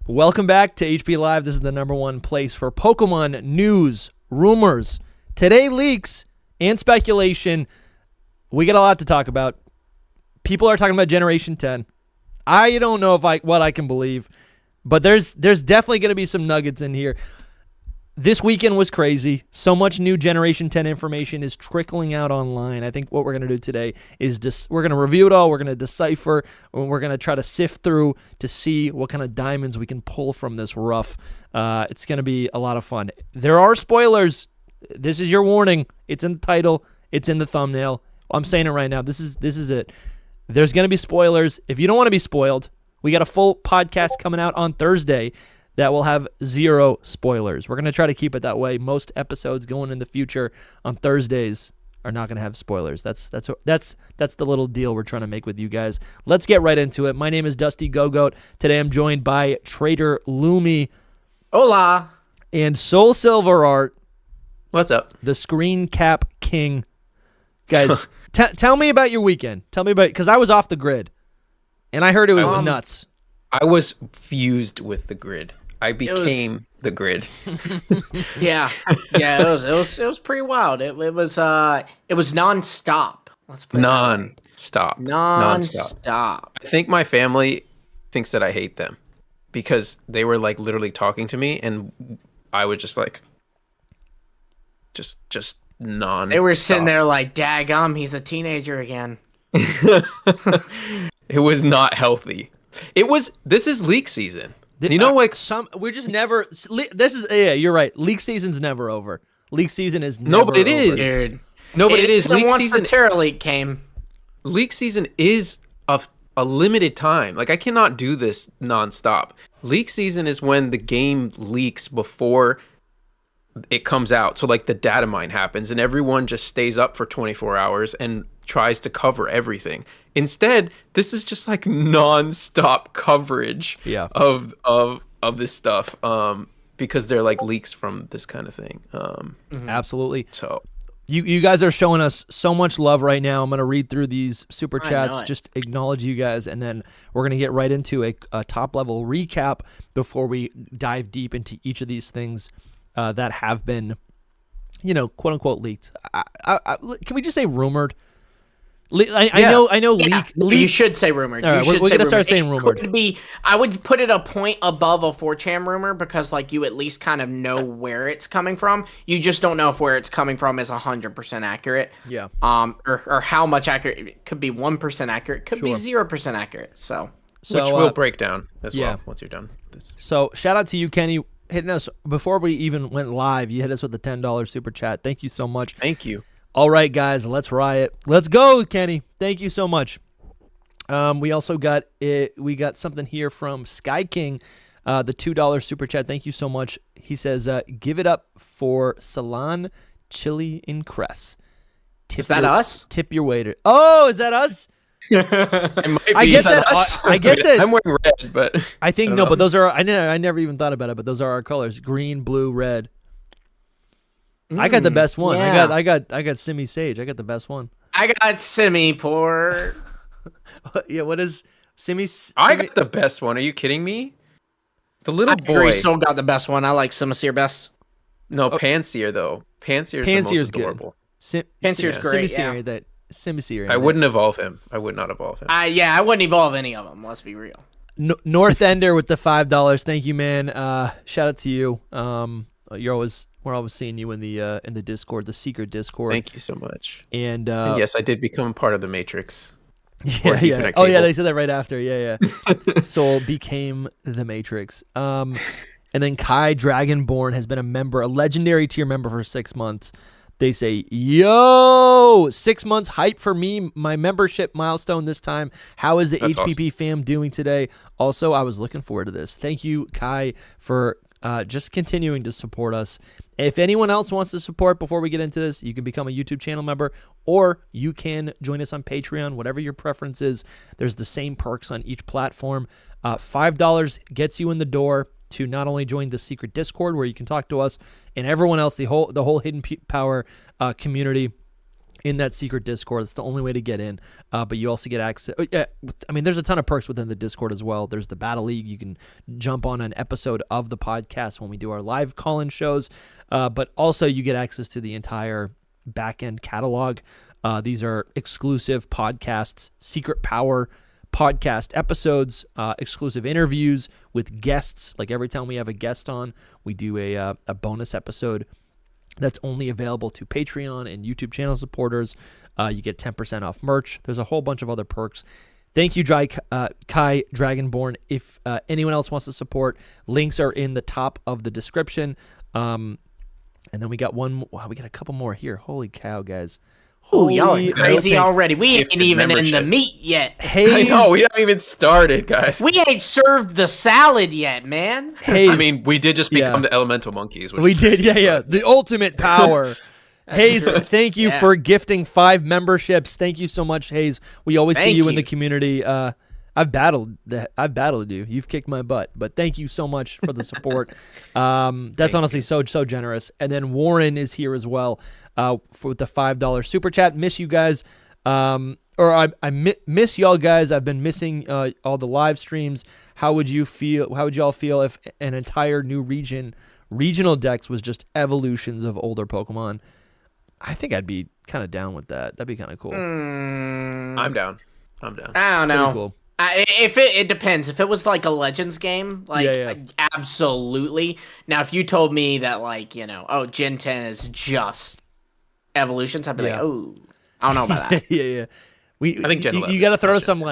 Welcome back to HP Live. This is the number one place for Pokemon news, rumors, today leaks, and speculation. We got a lot to talk about. People are talking about Generation 10. I don't know what I can believe, but there's definitely going to be some nuggets in here. This weekend was crazy. So much new Generation 10 information is trickling out online. I think what we're going to do today is we're going to review it all. We're going to decipher, and we're going to try to sift through to see what kind of diamonds we can pull from this rough. It's going to be a lot of fun. There are spoilers. This is your warning. It's in the title. It's in the thumbnail. I'm saying it right now. This is it. There's going to be spoilers. If you don't want to be spoiled, we got a full podcast coming out on Thursday that will have zero spoilers. We're going to try to keep it that way. Most episodes going in the future on Thursdays are not going to have spoilers. That's the little deal we're trying to make with you guys. Let's get right into it. My name is DustyGogoat. Today I'm joined by TraderLumi. Hola. And SoulSilverArt. What's up? The screen cap king. Guys, tell me about your weekend. Tell me about, because I was off the grid, and I heard it was nuts. I was fused with the grid. I became the grid. Yeah, it was pretty wild. It was nonstop. Let's put nonstop. Nonstop. I think my family thinks that I hate them because they were like literally talking to me, and I was just like, just non. They were sitting there like, daggum, he's a teenager again. It was not healthy. This is leak season. You know, like we're just never. You're right. Leak season's never over. Leak season is never no, but it over. is. Dude. No, but it is. Leak season. Once the Terra leak came. Leak season is a limited time. Like I cannot do this nonstop. Leak season is when the game leaks before it comes out. So like the data mine happens, and everyone just stays up for 24 hours and tries to cover everything. Instead, this is just like non-stop coverage of this stuff because they're like leaks from this kind of thing. Absolutely. So you guys are showing us so much love right now. I'm going to read through these super chats, just acknowledge you guys, and then we're going to get right into a top-level recap before we dive deep into each of these things that have been, quote-unquote leaked. Can we just say rumored? I know. Leak. You should say rumored. All right, we're gonna start saying rumored. I would put it a point above a 4chan rumor because, like, you at least kind of know where it's coming from. You just don't know if where it's coming from is 100% accurate. Yeah. Or how much accurate? It could be 1% accurate. Could be 0% accurate. So which we'll break down as well once you're done. So shout out to you, Kenny, hitting us before we even went live. You hit us with the $10 super chat. Thank you so much. Thank you. All right, guys, let's riot. Let's go, Kenny. Thank you so much. We also got we got something here from Sky King, the $2 super chat. Thank you so much. He says, "Give it up for Salon Chili and Cress." Is that us? Tip your waiter. Oh, is that us? It might be. I guess that. I'm wearing red, but I think no. But those are. I never even thought about it. But those are our colors: green, blue, red. I got the best one. Yeah. I got Simi Sage. I got the best one. I got Simi Port. Yeah, what is Simi? I got the best one. Are you kidding me? The little boy. Still got the best one. I like Simisear best. No, Pansear though. Pansear's the most adorable. Pansear's great. Simisear. I wouldn't evolve him. I would not evolve him. I wouldn't evolve any of them. Let's be real. North Ender with the $5. Thank you, man. Shout out to you. We're always seeing you in the Discord, the secret Discord. Thank you so much. And yes, I did become part of the Matrix. Yeah. Oh yeah, they said that right after. Yeah. Soul became the Matrix. And then Kai Dragonborn has been a legendary tier member for 6 months. They say, yo, 6 months hype for me, my membership milestone this time. How is the HPP fam doing today? Also, I was looking forward to this. Thank you, Kai, for just continuing to support us. If anyone else wants to support before we get into this, you can become a YouTube channel member, or you can join us on Patreon, whatever your preference is. There's the same perks on each platform. $5 gets you in the door to not only join the secret Discord where you can talk to us and everyone else, the whole Hidden Power community. in that secret Discord. It's the only way to get in. But you also get access. There's a ton of perks within the Discord as well. There's the Battle League. You can jump on an episode of the podcast when we do our live call-in shows. But also you get access to the entire back-end catalog. These are exclusive podcasts, Secret Power podcast episodes, exclusive interviews with guests. Like every time we have a guest on, we do a bonus episode that's only available to Patreon and YouTube channel supporters. You get 10% off merch. There's a whole bunch of other perks. Thank you, Kai Dragonborn. If anyone else wants to support, links are in the top of the description. And then we got we got a couple more here. Holy cow, guys. Oh, y'all are crazy already. We ain't even in the meat yet. I know, we haven't even started, guys. We ain't served the salad yet, man. We did just become the elemental monkeys. We did, yeah. The ultimate power. Hayes, thank you for gifting 5 memberships. Thank you so much, Hayes. We always see you in the community. I've battled you. You've kicked my butt, but thank you so much for the support. That's honestly so generous. And then Warren is here as well with the $5 super chat. Miss you guys, I miss y'all guys. I've been missing all the live streams. How would y'all feel if an entire new regional Dex was just evolutions of older Pokemon? I think I'd be kind of down with that. That'd be kind of cool. I'm down. I don't know. Pretty cool. If it depends. If it was like a Legends game, absolutely. Now, if you told me that Gen 10 is just evolutions, I'd be like, oh, I don't know about that. yeah. I think Gen 11. You got to throw some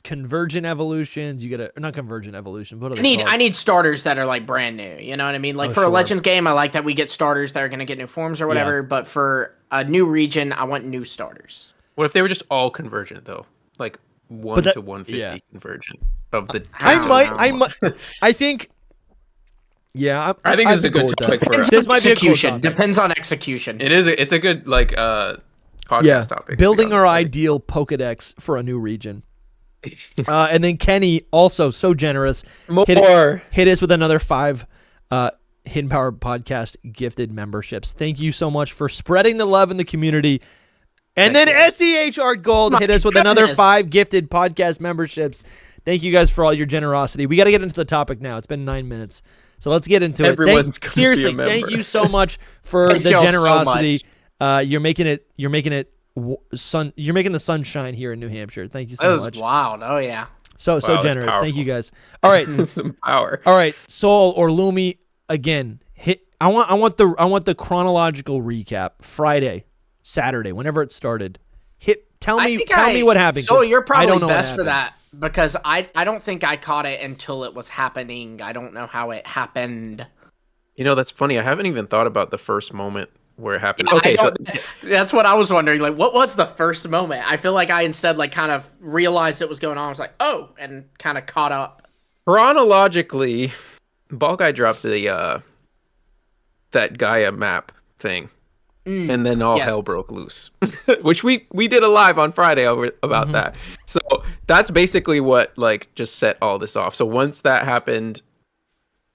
convergent evolutions. You got to not convergent evolution. What are they called? I need starters that are brand new. You know what I mean? For a Legends game, I like that we get starters that are going to get new forms or whatever. Yeah. But for a new region, I want new starters. What if they were just all convergent though? 1 to 150 convergent of the. I think. Yeah, I think this is a good topic for this might be a cool topic. Depends on execution. It is. It's a good podcast topic. Building our ideal Pokedex for a new region. And then Kenny, also so generous, hit us with another 5 Hidden Power Podcast gifted memberships. Thank you so much for spreading the love in the community. And then SEH Art Gold hit us with another 5 gifted podcast memberships. Thank you guys for all your generosity. We got to get into the topic now. It's been 9 minutes. So let's get into it. Seriously, thank you so much for the generosity. So you're making the sunshine here in New Hampshire. Thank you so much. Wild. Oh yeah. So generous. Thank you guys. All right. Some power. All right. Soul or Lumi again. I want the chronological recap. Friday, Saturday, whenever it started. Tell me what happened. So you're probably best for that because I don't think I caught it until it was happening. I don't know how it happened. That's funny. I haven't even thought about the first moment where it happened. Yeah, okay, so that's what I was wondering. What was the first moment? I feel like I instead kind of realized it was going on. I was like, oh, and kind of caught up. Chronologically, Ball Guy dropped the that Gaia map thing. And then all hell broke loose, which we did a live on Friday about that. So that's basically what just set all this off. So once that happened,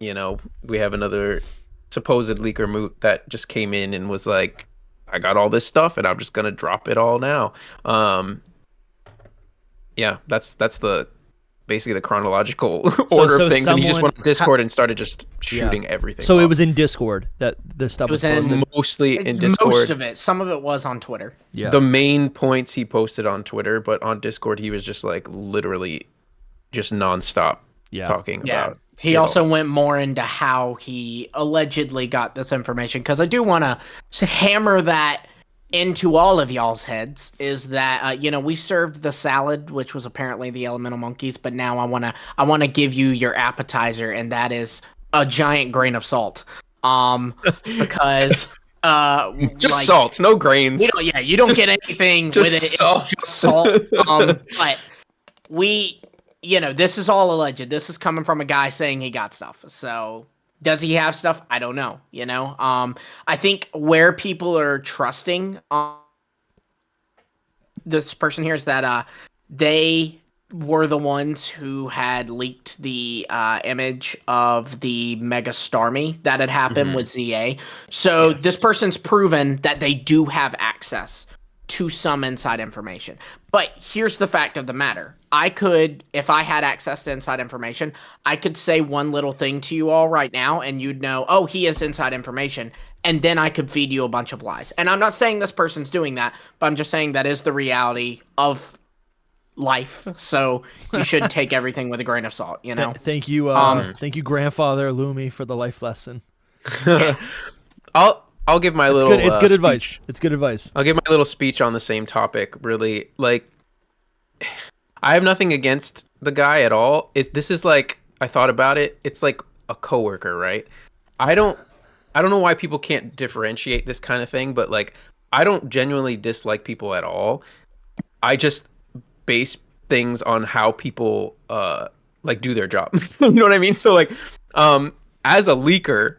we have another supposed leaker moot that just came in and was like, I got all this stuff and I'm just gonna drop it all now. That's the basically the chronological order of things, and he just went on Discord and started just shooting everything. So it was in Discord that the stuff was posted? Mostly in Discord. Most of it. Some of it was on Twitter. Yeah. The main points he posted on Twitter, but on Discord he was just literally just nonstop talking about. He also went more into how he allegedly got this information, because I do want to hammer that into all of y'all's heads, is that we served the salad, which was apparently the elemental monkeys, but now I want to give you your appetizer, and that is a giant grain of salt, because just salt, no grains. You don't get anything with it. Salt. It's just salt. But this is all alleged. This is coming from a guy saying he got stuff. So does he have stuff? I don't know. I think where people are trusting this person here is that they were the ones who had leaked the image of the Mega Starmie that had happened with ZA. So this person's proven that they do have access to some inside information. But here's the fact of the matter. I could, if I had access to inside information, I could say one little thing to you all right now and you'd know, oh, he has inside information. And then I could feed you a bunch of lies. And I'm not saying this person's doing that, but I'm just saying that is the reality of life. So you should take everything with a grain of salt, you know? Thank you, grandfather Lumi, for the life lesson. I'll give my little. It's good advice. Speech. It's good advice. I'll give my little speech on the same topic. Really, like, I have nothing against the guy at all. This is like, I thought about it. It's like a coworker, right? I don't know why people can't differentiate this kind of thing, but like, I don't genuinely dislike people at all. I just base things on how people like do their job. You know what I mean? So like, as a leaker,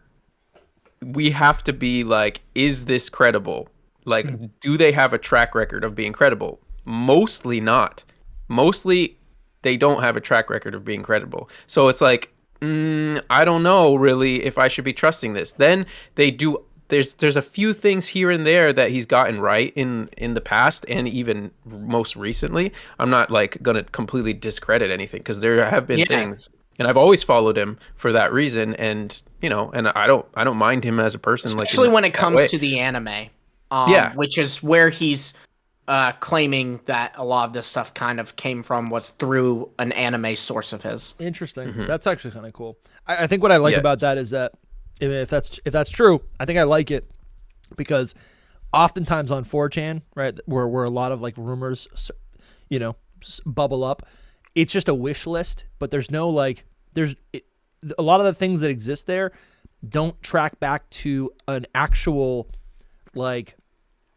we have to be like, is this credible? Like, do they have a track record of being credible? Mostly not. Mostly they don't have a track record of being credible. So it's like, I don't know really if I should be trusting this. Then they do. There's a few things here and there that he's gotten right in the past and even most recently. I'm not like gonna completely discredit anything because there have been things. And I've always followed him for that reason, and you know, and I don't mind him as a person, especially when it comes to the anime, which is where he's claiming that a lot of this stuff kind of came from was through an anime source of his. Interesting. That's actually kind of cool. I think what I like about that is that if that's true, I think I like it because oftentimes on 4chan, right, where a lot of like rumors, you know, bubble up. It's just a wish list, but there's no like, a lot of the things that exist there don't track back to an actual, like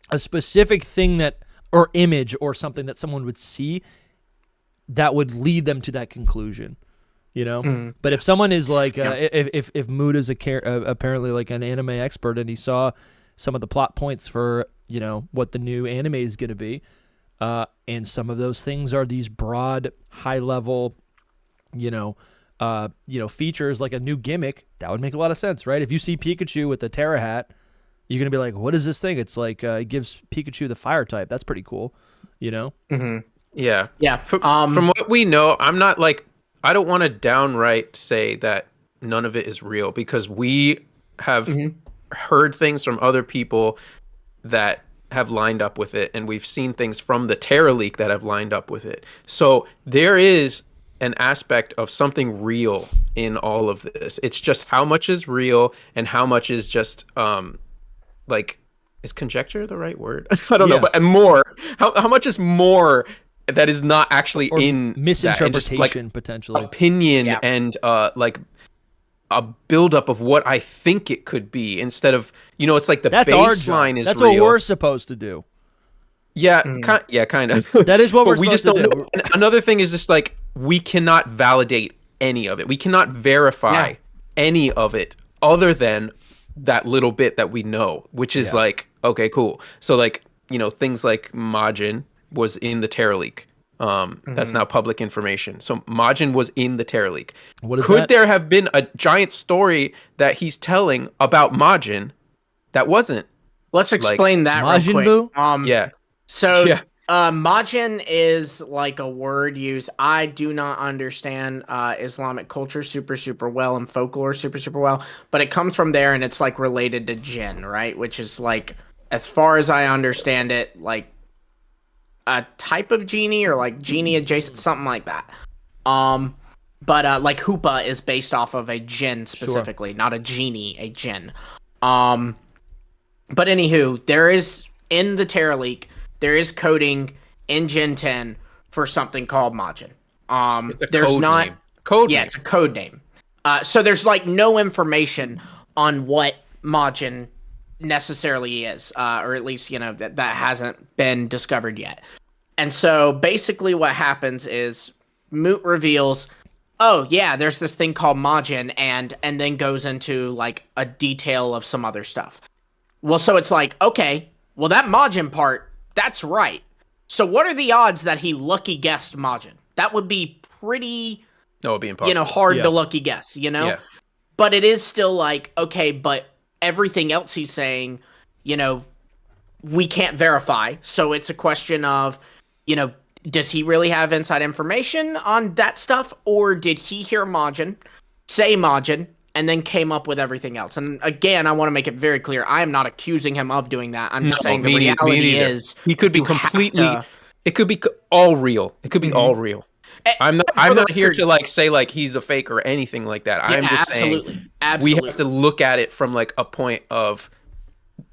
a specific thing that, or image or something that someone would see that would lead them to that conclusion, you know? But if someone is like, if Mood is apparently like an anime expert and he saw some of the plot points for, you know, what the new anime is going to be, and some of those things are these broad, high-level, features like a new gimmick. That would make a lot of sense, right? If you see Pikachu with the Terra hat, you're gonna be like, "What is this thing?" It's like it gives Pikachu the Fire type. That's pretty cool, you know? Yeah, yeah. From what we know, I'm not like, I don't want to downright say that none of it is real because we have heard things from other people that have lined up with it, and we've seen things from the Terra leak that have lined up with it. So there is an aspect of something real in all of this. It's just how much is real and how much is just like, is conjecture the right word? I don't know, but more. How much is more that is not actually or in misinterpretation, that, like, potentially opinion and like a buildup of what I think it could be instead of, you know, it's like the baseline is that's real. what we're supposed to do. Yeah, kind of. That is what we're we supposed just to don't do. know. And another thing is just like, we cannot validate any of it. We cannot verify any of it other than that little bit that we know, which is like, okay, cool. So like, you know, things like Majin was in the Terra leak. That's now public information. So Majin was in the Terra leak. Could there have been a giant story that he's telling about Majin that wasn't? Let's explain that Majin real quick. Buu? So Majin is like a word used. I do not understand Islamic culture super well and folklore super well, but it comes from there and it's like related to jinn, right? Which is like, as far as I understand it, like a type of genie or like genie adjacent, something like that. But like Hoopa is based off of a jinn specifically, not a genie, a jinn. But anywho, there is in the Terra leak, there is coding in Gen 10 for something called Majin. There's not code name. It's a code name. So there's like no information on what Majin necessarily is, or at least, you know, that hasn't been discovered yet. And so basically what happens is Moot reveals, oh yeah, there's this thing called Majin, and then goes into like a detail of some other stuff. Well, so it's like, okay, well that Majin part, that's right. So what are the odds that he lucky guessed Majin? That would be pretty, no, it'd be impossible. You know, hard to lucky guess, you know? Yeah. But it is still like, okay, but everything else he's saying, you know, we can't verify. So it's a question of, does he really have inside information on that stuff, or did he hear Majin, say Majin, and then came up with everything else? And again, I want to make it very clear, I am not accusing him of doing that. I'm just saying the reality is he could be completely. It could be all real. It could be all real. I'm not here to say he's a fake or anything like that. I'm just saying we have to look at it from a point of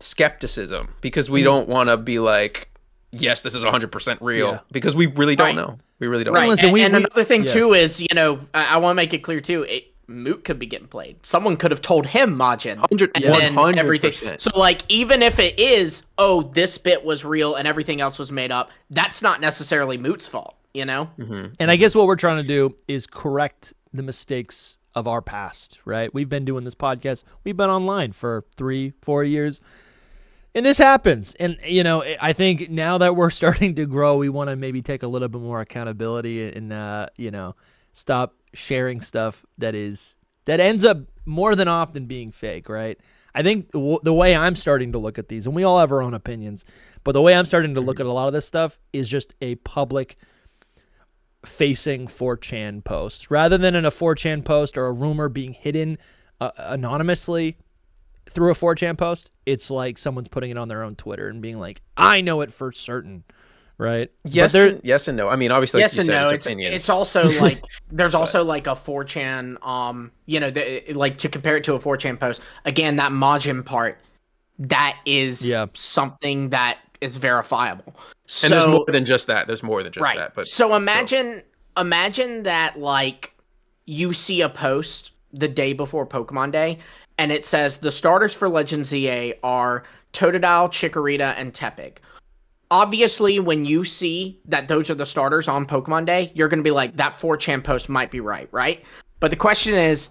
skepticism, because we don't want to be like, yes, this is 100% real, because we really don't know. We really don't know. Listen, and another thing too is, I want to make it clear too, Moot could be getting played. Someone could have told him Majin, and then everything. So even if it is, this bit was real and everything else was made up, that's not necessarily Moot's fault, And I guess what we're trying to do is correct the mistakes of our past, right? We've been doing this podcast. We've been online for 3-4 years. And this happens. And, I think now that we're starting to grow, we want to maybe take a little bit more accountability and, stop sharing stuff that ends up more than often being fake, right? I think the way I'm starting to look at these, and we all have our own opinions, but the way I'm starting to look at a lot of this stuff is just a public facing 4chan post. Rather than in a 4chan post or a rumor being hidden anonymously through a 4chan post, it's like someone's putting it on their own Twitter and being like, I know it for certain, right? Yes and no. I mean, obviously, yes and no. It's also there's also a 4chan, to compare it to a 4chan post, again, that Majin part, that is something that is verifiable. So, and there's more than just that. There's more than just that. But so imagine that you see a post the day before Pokemon Day, and it says the starters for Legend ZA are Totodile, Chikorita, and Tepig. Obviously, when you see that those are the starters on Pokemon Day, you're going to be like, that 4chan post might be right? But the question is,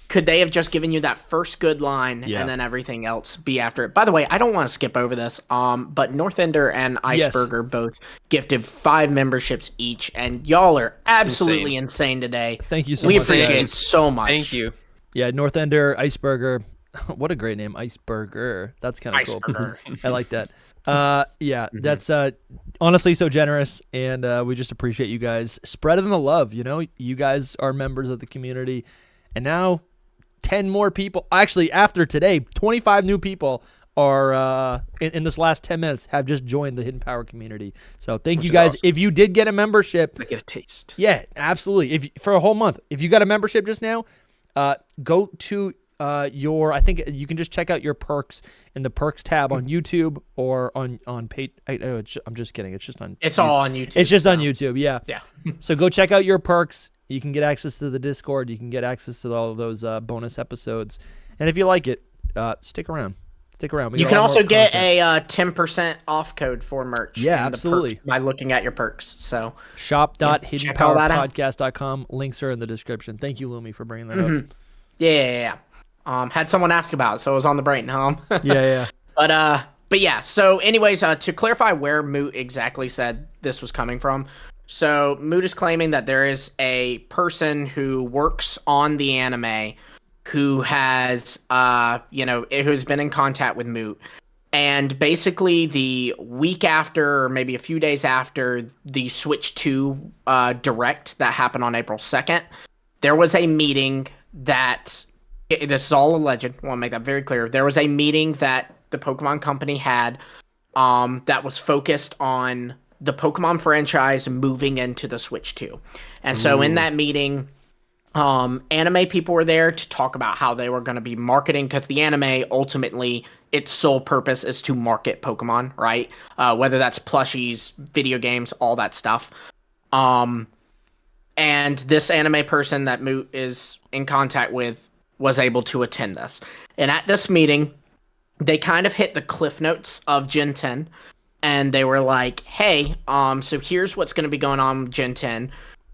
could they have just given you that first good line and then everything else be after it? By the way, I don't want to skip over this, but Northender and Iceberger both gifted 5 memberships each, and y'all are absolutely insane today. Thank you so much. We appreciate it so much. Thank you. Yeah, Northender, Iceberger. What a great name, Iceberger. That's kind of cool. I like that. That's honestly so generous, and we just appreciate you guys spreading the love. You guys are members of the community, and now 10 more people. Actually, after today, 25 new people are in this last 10 minutes have just joined the Hidden Power community. So thank you guys. Awesome. If you did get a membership, I get a taste. Yeah, absolutely. For a whole month, if you got a membership just now, go to I think you can just check out your perks in the perks tab on YouTube or on pay. I'm just kidding. It's just on. It's all on YouTube. It's just on YouTube. Yeah. Yeah. So go check out your perks. You can get access to the Discord. You can get access to all of those bonus episodes. And if you like it, stick around. You can also get a 10% off code for merch. Yeah, absolutely. By looking at your perks. So shop.hiddenpowerpodcast.com. Links are in the description. Thank you, Lumi, for bringing that up. Yeah. Had someone ask about it, so it was on the brain. Yeah. But yeah. So, anyways, to clarify where Moot exactly said this was coming from. So, Moot is claiming that there is a person who works on the anime who has, who's been in contact with Moot. And basically, the week after, or maybe a few days after the Switch 2 Direct that happened on April 2nd, there was a meeting that, this is all alleged, I want to make that very clear. There was a meeting that the Pokemon Company had that was focused on the Pokemon franchise moving into the Switch 2. And so in that meeting, anime people were there to talk about how they were going to be marketing, because the anime, ultimately, its sole purpose is to market Pokemon, right? Whether that's plushies, video games, all that stuff. And this anime person that Moot is in contact with was able to attend this. And at this meeting, they kind of hit the cliff notes of Gen 10. And they were like, hey, so here's what's going to be going on with Gen 10.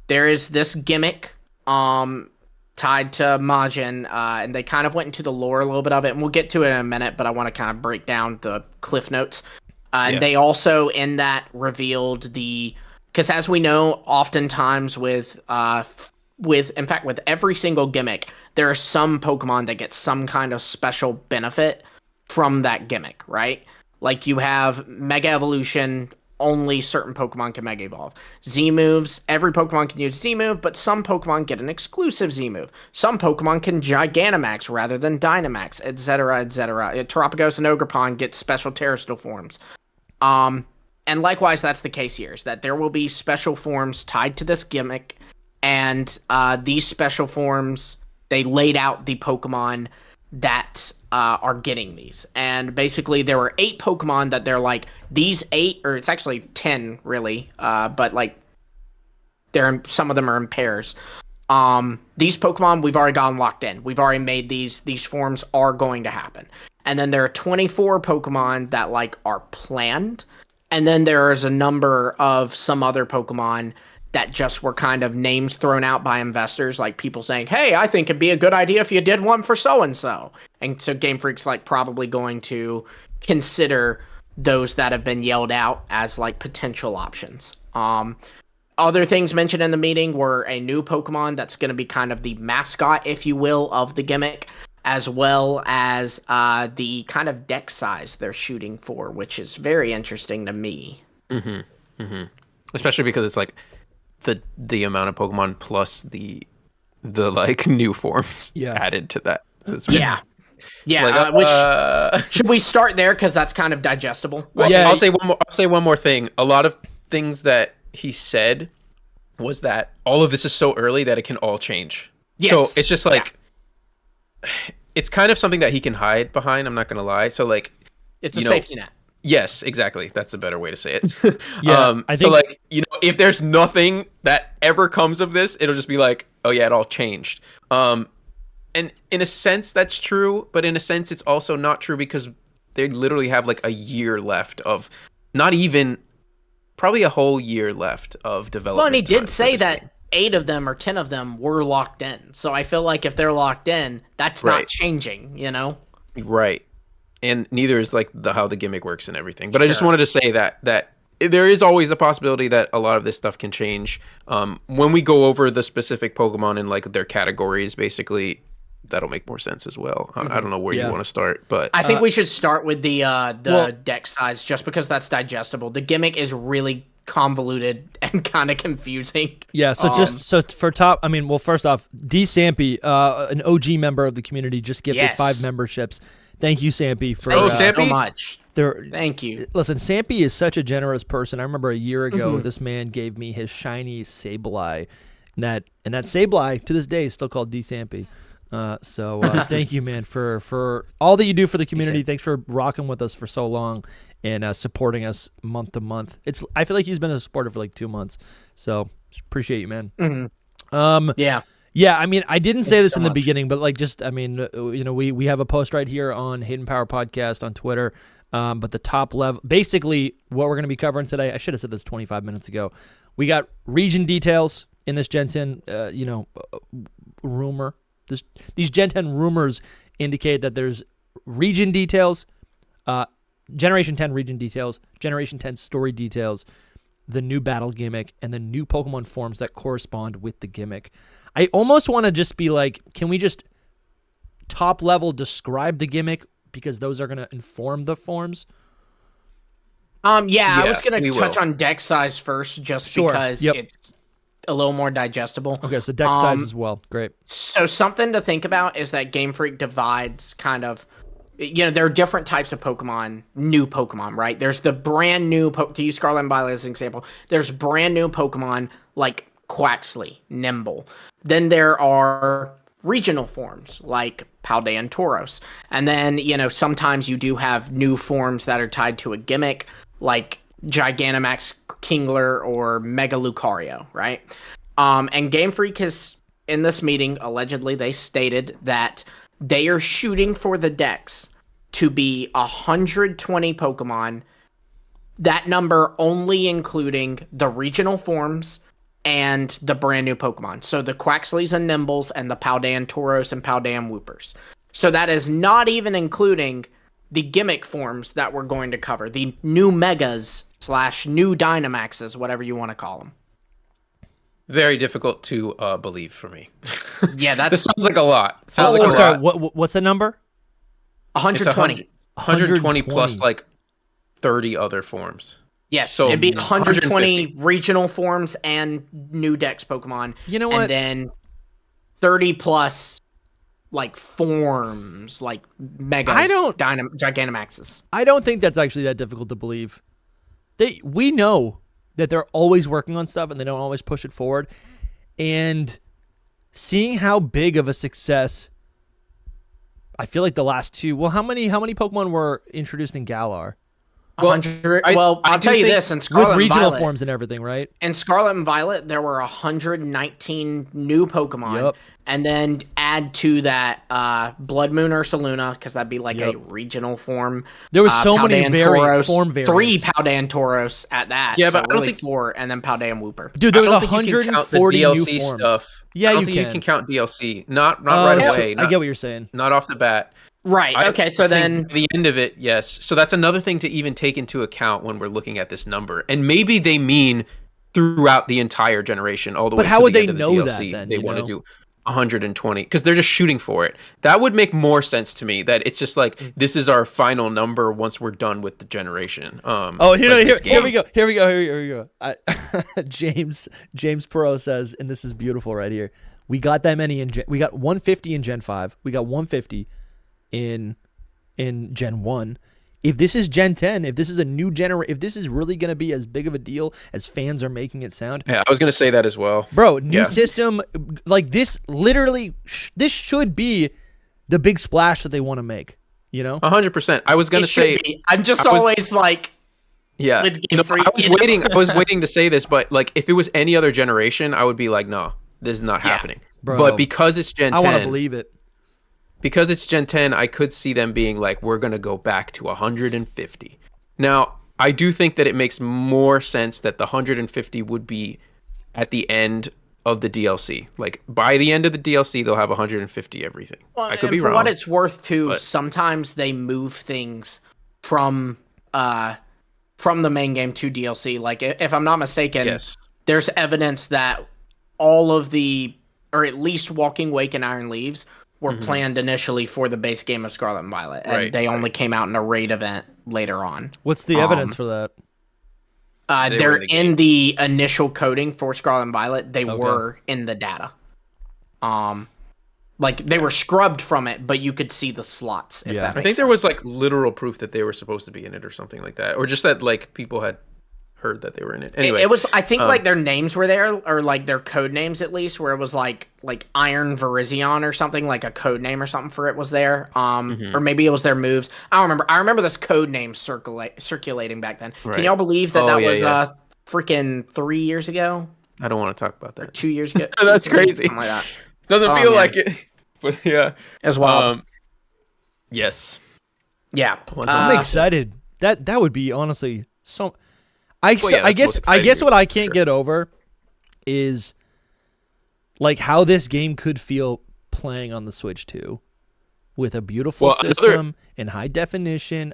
There is this gimmick tied to Majin, and they kind of went into the lore a little bit of it, and we'll get to it in a minute, but I want to kind of break down the cliff notes. And they also, in that, revealed because as we know, oftentimes with every single gimmick, there are some Pokemon that get some kind of special benefit from that gimmick, right? Like you have Mega Evolution, only certain Pokemon can Mega Evolve. Z moves, every Pokemon can use Z move, but some Pokemon get an exclusive Z move. Some Pokemon can Gigantamax rather than Dynamax, etc., etc. Terapagos and Ogerpon get special Terrestrial forms. And likewise, that's the case here, is that there will be special forms tied to this gimmick, and these special forms, they laid out the Pokemon that are getting these. And basically, there were 8 Pokemon that they're like, these 8, or it's actually 10, really, but like, some of them are in pairs. These Pokemon, we've already gotten locked in. We've already made these forms are going to happen. And then there are 24 Pokemon that like are planned. And then there is a number of some other Pokemon that just were kind of names thrown out by investors, like people saying, hey, I think it'd be a good idea if you did one for so-and-so. And so Game Freak's like probably going to consider those that have been yelled out as like potential options. Other things mentioned in the meeting were a new Pokemon that's going to be kind of the mascot, if you will, of the gimmick, as well as the kind of deck size they're shooting for, which is very interesting to me. Especially because it's like the amount of Pokemon plus the like new forms added to that. Yeah. Which should we start there because that's kind of digestible? Well, I'll say one more thing. A lot of things that he said was that all of this is so early that it can all change. Yes. So it's just like it's kind of something that he can hide behind. I'm not gonna lie. So like it's a safety net. Yes, exactly. That's a better way to say it. I think, so like, if there's nothing that ever comes of this, it'll just be like, oh yeah, it all changed. And in a sense that's true, but in a sense it's also not true because they literally have like a year left of not even probably a whole year left of development. Well, and he did say that 8 of them or 10 of them were locked in. So I feel like if they're locked in, that's not changing, Right. And neither is like how the gimmick works and everything. But I just wanted to say that there is always the possibility that a lot of this stuff can change. When we go over the specific Pokemon and like their categories, basically, that'll make more sense as well. I don't know where you want to start, but I think we should start with the deck size just because that's digestible. The gimmick is really convoluted and kind of confusing. Yeah, so for top, first off, D. Sampy, an OG member of the community, just gifted 5 memberships. Thank you, Sampy, for so much. Thank you. Listen, Sampy is such a generous person. I remember a year ago, this man gave me his shiny Sableye, and that Sableye to this day is still called D. Sampy. So thank you, man, for all that you do for the community. Thanks for rocking with us for so long and supporting us month to month. I feel like he's been a supporter for like 2 months, so appreciate you, man. Yeah, I didn't say this in the beginning, but like we have a post right here on Hidden Power Podcast on Twitter. But the top level, basically what we're going to be covering today, I should have said this 25 minutes ago. We got region details in this Gen 10, rumor. These Gen 10 rumors indicate that there's region details, Generation 10 region details, Generation 10 story details, the new battle gimmick, and the new Pokemon forms that correspond with the gimmick. I almost want to just be like, can we just top level describe the gimmick because those are going to inform the forms? I was going to touch on deck size first just because it's a little more digestible. Okay, so deck size as well. Great. So something to think about is that Game Freak divides kind of, there are different types of Pokemon, new Pokemon, right? There's the brand new, to use Scarlet and Violet as an example, there's brand new Pokemon like Quaxley, Nimble. Then there are regional forms like Paldea and Tauros. And then, sometimes you do have new forms that are tied to a gimmick like Gigantamax Kingler or Mega Lucario, right? And Game Freak has, in this meeting, allegedly they stated that they are shooting for the decks to be 120 Pokemon, that number only including the regional forms and the brand new Pokemon. So the Quaxleys and Nimbles and the Paldean Tauros and Paldean Woopers. So that is not even including the gimmick forms that we're going to cover. The new Megas / new Dynamaxes, whatever you want to call them. Very difficult to believe for me. Yeah, this sounds like a lot. Sorry, what's the number? 120. 120 plus like 30 other forms. Yes, So it'd be 120 150. regional forms and new Dex Pokemon. You know what? And then 30 plus like forms, like Megas, Gigantamaxes. I don't think that's actually that difficult to believe. We know that they're always working on stuff and they don't always push it forward. And seeing how big of a success, I feel like the last two. Well, how many Pokemon were introduced in Galar? Well, I'll tell you this: in Scarlet with regional and Violet, forms and everything, right? in Scarlet and Violet, there were 119 new Pokemon, Yep. and then add to that Blood Moon Ursaluna, because that'd be like Yep. a regional form. There was so many Paldean form variants. 3 Paldean Tauros at that. Yeah, so but I don't really think 4, and then Paldean Wooper. Dude, there was I don't think you can count the 140 new DLC forms. stuff. Yeah, I don't you think can. you can count DLC. Not right Yeah, away. I get what you're saying. Not off the bat. Right. Okay. So I think then, at the end of it, yes. So that's another thing to even take into account when we're looking at this number. And maybe they mean throughout the entire generation, all the But way how to would the they end of the know DLC, that then, they you want to know? do 120 because they're just shooting for it. That would make more sense to me. That it's just like this is our final number once we're done with the generation. Here we go. James Perot says, and this is beautiful right here. We got that many we got 150 in Gen 5. We got 150 in Gen 1. If this is Gen 10, if this is a new generation, if this is really going to be as big of a deal as fans are making it sound. Yeah, I was going to say that as well. Bro, new system, like this literally, this should be the big splash that they want to make, you know? 100%. I was going to say, I'm just always like, yeah, with Game Freak, I was waiting. I was waiting to say this, but like, if it was any other generation, I would be like, no, this is not happening. Bro, but because it's Gen 10, I want to believe it. Because it's Gen 10, I could see them being like, we're going to go back to 150. Now, I do think that it makes more sense that the 150 would be at the end of the DLC. Like, by the end of the DLC, they'll have 150 everything. Well, I could be for wrong. what it's worth, too, but sometimes they move things from the main game to DLC. Like, if I'm not mistaken, there's evidence that all of the, or at least Walking Wake and Iron Leaves, were planned initially for the base game of Scarlet and Violet, and they only came out in a raid event later on. What's the evidence for that? They're in the initial coding for Scarlet and Violet. They were in the data. Like they were scrubbed from it, but you could see the slots. If that makes I think there was like literal proof that they were supposed to be in it or something like that, or just that like people had heard that they were in it. Anyway, it was. I think like their names were there, or like their code names at least, where it was like Iron Virizion or something, like a code name or something for it was there. Or maybe it was their moves. I don't remember. I remember this code name circulating back then. Can y'all believe that was freaking 3 years ago? I don't want to talk about that. Or 2 years ago. That's crazy. Something like that. Doesn't feel like it, but yeah, as well. Yes. Yeah, I'm excited. That would be honestly so. I guess what I can't get over is like how this game could feel playing on the Switch 2 with a beautiful system in high definition.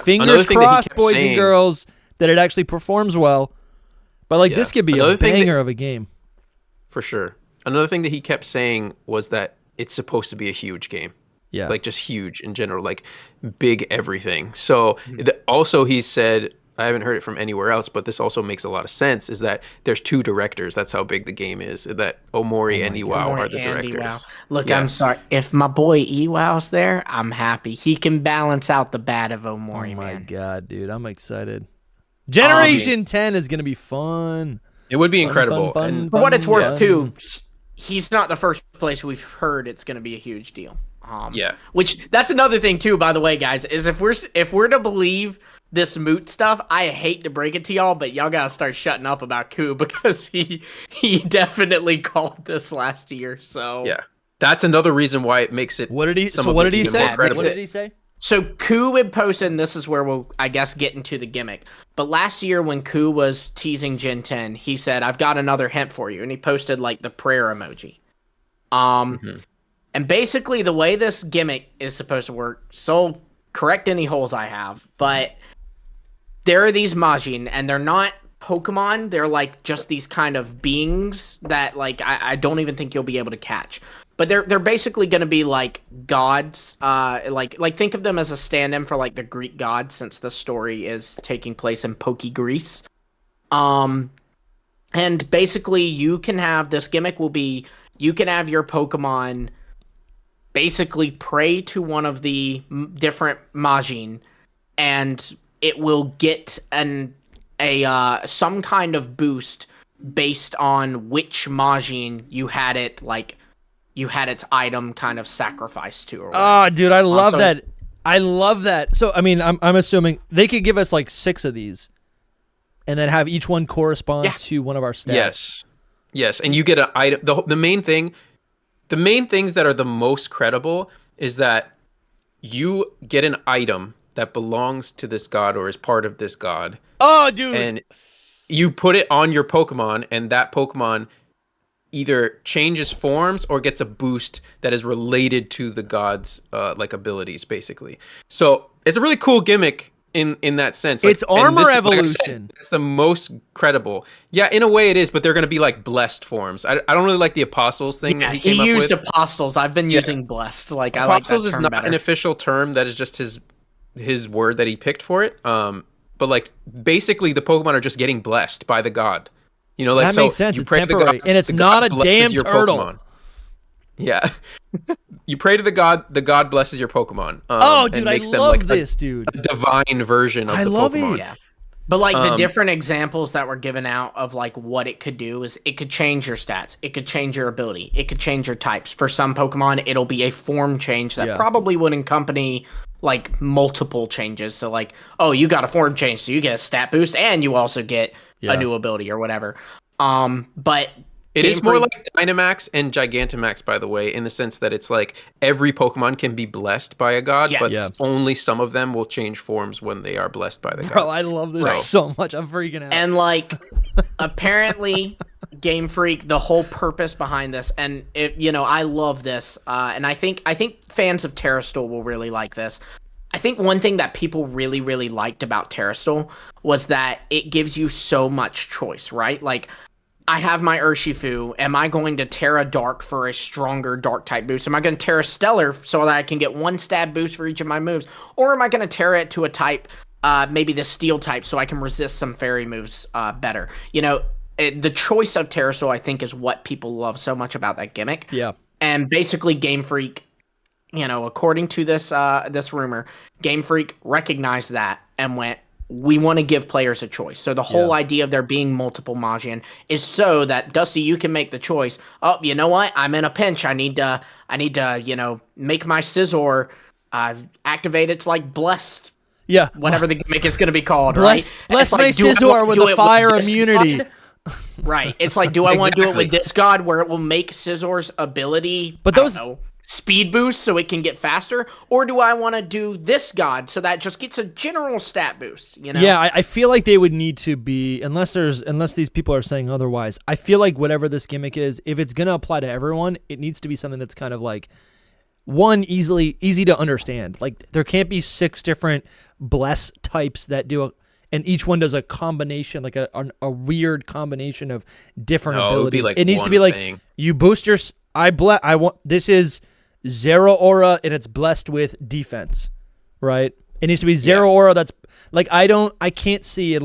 Fingers crossed, boys and girls, that it actually performs well. But like this could be a banger of a game for sure. Another thing that he kept saying was that it's supposed to be a huge game. Yeah, like just huge in general, like big everything. So also he said, I haven't heard it from anywhere else, but this also makes a lot of sense, is that there's 2 directors. That's how big the game is. That Omori and Iwao are the directors. Look, I'm sorry. If my boy Iwao's there, I'm happy. He can balance out the bad of Omori, Oh my man. God, dude. I'm excited. Generation 10 is going to be fun. It would be incredible. For what it's worth, too, he's not the first place we've heard it's going to be a huge deal. Which, that's another thing, too, by the way, guys, is if we're to believe this moot stuff, I hate to break it to y'all, but y'all gotta start shutting up about Ku, because he definitely called this last year. So yeah, that's another reason why it makes it. What did he say? What did he say? So Ku had posted, and this is where we'll, I guess, get into the gimmick. But last year when Ku was teasing Gen 10, he said, "I've got another hint for you," and he posted like the prayer emoji. And basically the way this gimmick is supposed to work. So correct any holes I have, but there are these Majin, and they're not Pokemon. They're like just these kind of beings that like I don't even think you'll be able to catch. But they're basically going to be like gods. Like think of them as a stand-in for like the Greek gods, since the story is taking place in Poke Greece. And basically you can have this gimmick will be you can have your Pokemon basically pray to one of the different Majin, and it will get some kind of boost based on which Majin you had its item kind of sacrificed to. Or oh, dude, I love that. I love that. So, I mean, I'm assuming they could give us like 6 of these, and then have each one correspond to one of our stats. Yes, and you get an item. The main things that are the most credible is that you get an item that belongs to this god or is part of this god. Oh, dude! And you put it on your Pokemon, and that Pokemon either changes forms or gets a boost that is related to the god's like abilities, basically. So it's a really cool gimmick in that sense. It's armor evolution. It's the most credible. Yeah, in a way it is, but they're going to be like blessed forms. I don't really like the apostles thing that he came up with. He used apostles. I've been using blessed. Like apostles I like that term is not better. an official term. That is just his word that he picked for it. But like basically the Pokemon are just getting blessed by the god. You know, like that makes sense. You it's pray temporary, to the god, and it's the not god a blesses damn your turtle. Pokemon. Yeah. You pray to the god blesses your Pokemon. Oh, dude, and makes I them love like this, dude. A divine version of I the love Pokemon. it. Yeah. But like the different examples that were given out of like what it could do is it could change your stats, it could change your ability, it could change your types. For some Pokemon, it'll be a form change that probably would accompany like multiple changes. So like, oh, you got a form change, so you get a stat boost and you also get a new ability or whatever. But it is more like Dynamax and Gigantamax, by the way, in the sense that it's like every Pokemon can be blessed by a god, but only some of them will change forms when they are blessed by the god. Bro, I love this so much. I'm freaking out. And like, apparently, Game Freak, the whole purpose behind this, and I love this, and I think fans of Terrastal will really like this. I think one thing that people really, really liked about Terrastal was that it gives you so much choice, right? Like, I have my Urshifu. Am I going to Terra Dark for a stronger Dark type boost? Am I going to Terra Stellar so that I can get 1 stab boost for each of my moves? Or am I going to Terra it to a type, maybe the Steel type, so I can resist some Fairy moves better? The choice of Terrastal, I think, is what people love so much about that gimmick. Yeah. And basically, Game Freak, according to this rumor, Game Freak recognized that and went, we want to give players a choice. So the whole idea of there being multiple Majin is so that Dusty, you can make the choice. Oh, you know what? I'm in a pinch. I need to, make my Scizor activate its like blessed. Yeah. Whatever the gimmick is going to be called, bless right? my Scizor with a fire immunity. Right. It's like, do I want to do it with this god where it will make Scizor's ability, but those speed boost so it can get faster, or do I want to do this god so that just gets a general stat boost? Yeah, I feel like they would need to be, unless these people are saying otherwise, I feel like whatever this gimmick is, if it's gonna apply to everyone, it needs to be something that's kind of like easy to understand. Like there can't be 6 different bless types that do and each one does a combination, like a weird combination of different abilities. Like it needs to be like you boost your this is Zero Aura and it's blessed with defense, right? It needs to be Zero Aura. That's like I can't see it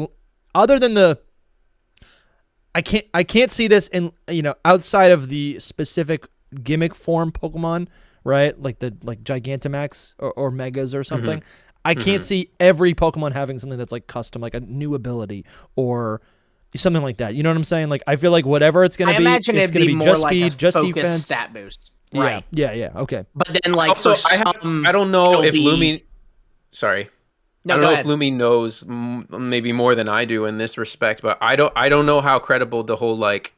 other than I can't see this in outside of the specific gimmick form Pokemon, right? Like Gigantamax or Megas or something. Mm-hmm. I can't see every Pokemon having something that's like custom, like a new ability or something like that. You know what I'm saying? Like I feel like whatever it's gonna be, it's gonna be more just like speed, just defense, stat boost. Right. Yeah. Okay. But then, like, also, I don't know if Lumi. Sorry. No, I don't go know ahead. if Lumi knows maybe more than I do in this respect, but I don't know how credible the whole like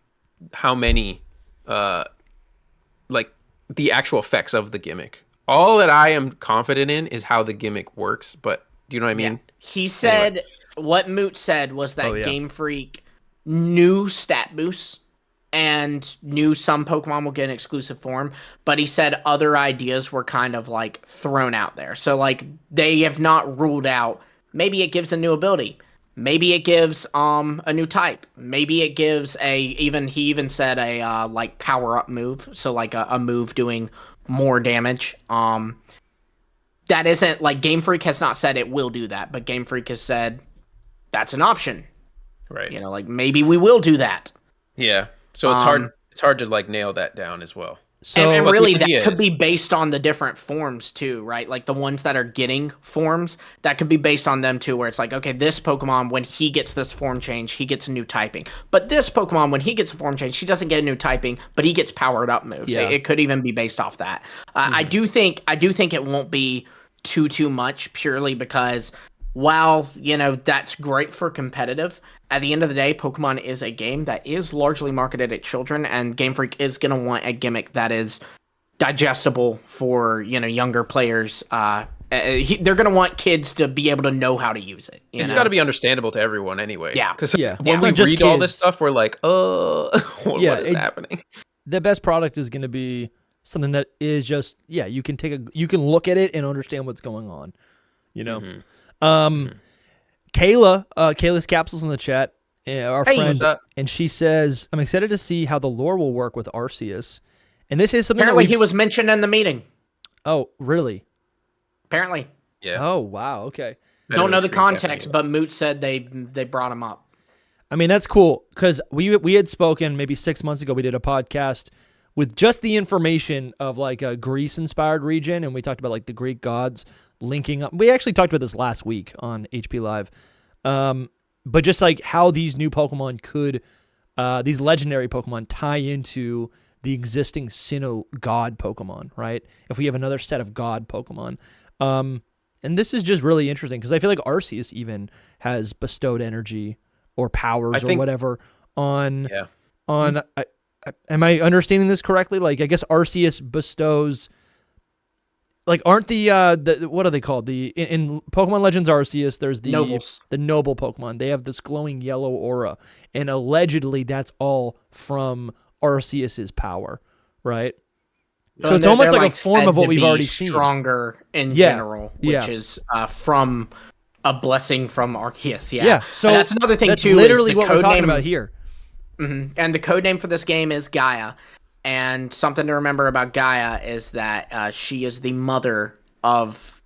how many like the actual effects of the gimmick. All that I am confident in is how the gimmick works, but do you know what I mean? Yeah. He said what Moot said was that Game Freak knew stat boosts and knew some Pokemon will get an exclusive form, but he said other ideas were kind of like thrown out there. So like they have not ruled out maybe it gives a new ability. Maybe it gives a new type. Maybe it gives he even said a like power up move, so like a move doing more damage. That isn't like Game Freak has not said it will do that, but Game Freak has said that's an option. Right. You know, like maybe we will do that. Yeah. So it's hard. It's hard to like nail that down as well. So, and really, that could be based on the different forms too, right? Like the ones that are getting forms, that could be based on them too, where it's like, okay, this Pokemon, when he gets this form change, he gets a new typing. But this Pokemon, when he gets a form change, he doesn't get a new typing, but he gets powered up moves. Yeah. It could even be based off that. I do think it won't be too much, purely because while, you know, that's great for competitive, at the end of the day, Pokemon is a game that is largely marketed at children, and Game Freak is going to want a gimmick that is digestible for, you know, younger players. They're going to want kids to be able to know how to use it. It's got to be understandable to everyone anyway. Yeah. Because Yeah. when we read all this stuff, we're like, what is happening? The best product is going to be something that is just, you can look at it and understand what's going on, you know? Kayla's Capsules in the chat, our friend, and she says, I'm excited to see how the lore will work with Arceus. And this is something apparently he was mentioned in the meeting. Oh, really? Apparently. Yeah. Oh, wow. Okay. Don't know the context, but Moot said they brought him up. I mean, that's cool, because we had spoken maybe 6 months ago. We did a podcast with just the information of like a Greece-inspired region, and we talked about like the Greek gods linking up. We actually talked about this last week on HP Live. But just like how these new Pokemon could, these legendary Pokemon tie into the existing Sinnoh God Pokemon, right? If we have another set of God Pokemon. And this is just really interesting because I feel like Arceus even has bestowed energy or powers or whatever on, am I understanding this correctly? Like, I guess Arceus bestows, like, aren't the what are they called? In Pokemon Legends Arceus, there's the Nobles. The noble Pokemon. They have this glowing yellow aura, and allegedly that's all from Arceus's power, right? So it's almost like a form of what we've already seen. Stronger in general, which is from a blessing from Arceus. Yeah. So and that's another thing that's too. Literally is what we're talking about here. And the code name for this game is Gaia. And something to remember about Gaia is that she is the mother of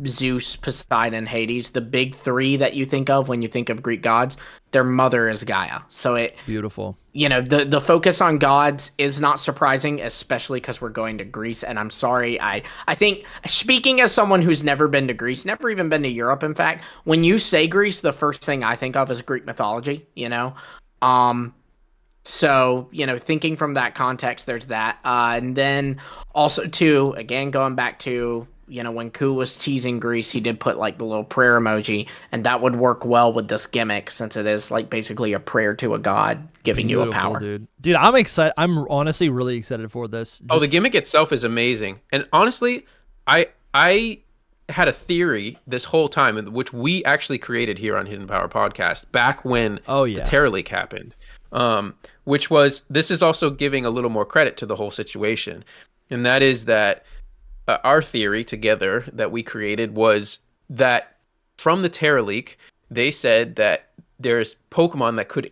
Zeus, Poseidon, Hades. The big three that you think of when you think of Greek gods, their mother is Gaia. So it beautiful. You know, the focus on gods is not surprising, especially because we're going to Greece. And I'm sorry, I think, speaking as someone who's never been to Greece, never even been to Europe, in fact, when you say Greece, the first thing I think of is Greek mythology, you know? So, you know, thinking from that context, there's that. And then also, too, again, going back to, you know, when Ku was teasing Greece, he did put like the little prayer emoji, and that would work well with this gimmick since it is like basically a prayer to a god giving you a power. Dude, I'm excited. I'm honestly really excited for this. The gimmick itself is amazing. And honestly, I had a theory this whole time, which we actually created here on Hidden Power Podcast back when the Terra Leak happened. Which was, this is also giving a little more credit to the whole situation. And that is that our theory together that we created was that from the Terra Leak, they said that there's Pokemon that could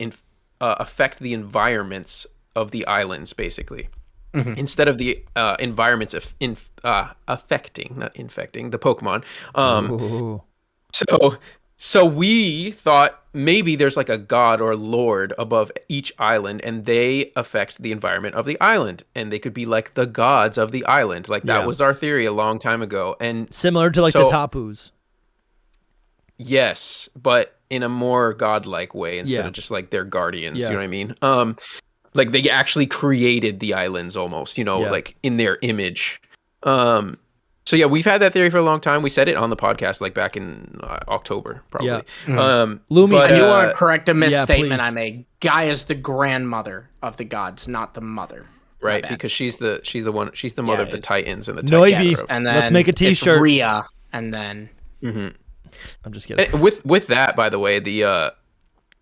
affect the environments of the islands, basically. Instead of the environments affecting, not infecting, the Pokemon. So we thought maybe there's like a god or lord above each island, and they affect the environment of the island, and they could be like the gods of the island. Like that was our theory a long time ago, and similar to like the Tapus. Yes, but in a more godlike way instead of just like their guardians. You know what I mean? Like they actually created the islands almost, you know, like in their image. So yeah, we've had that theory for a long time. We said it on the podcast like back in October, probably. Lumi, I do want to correct a misstatement I made. Gaia is the grandmother of the gods, not the mother. Right, because she's the mother of the Titans and the Noivi. Titans. And then let's make a T-shirt. It's Rhea, and then I'm just kidding. With that, by the way, the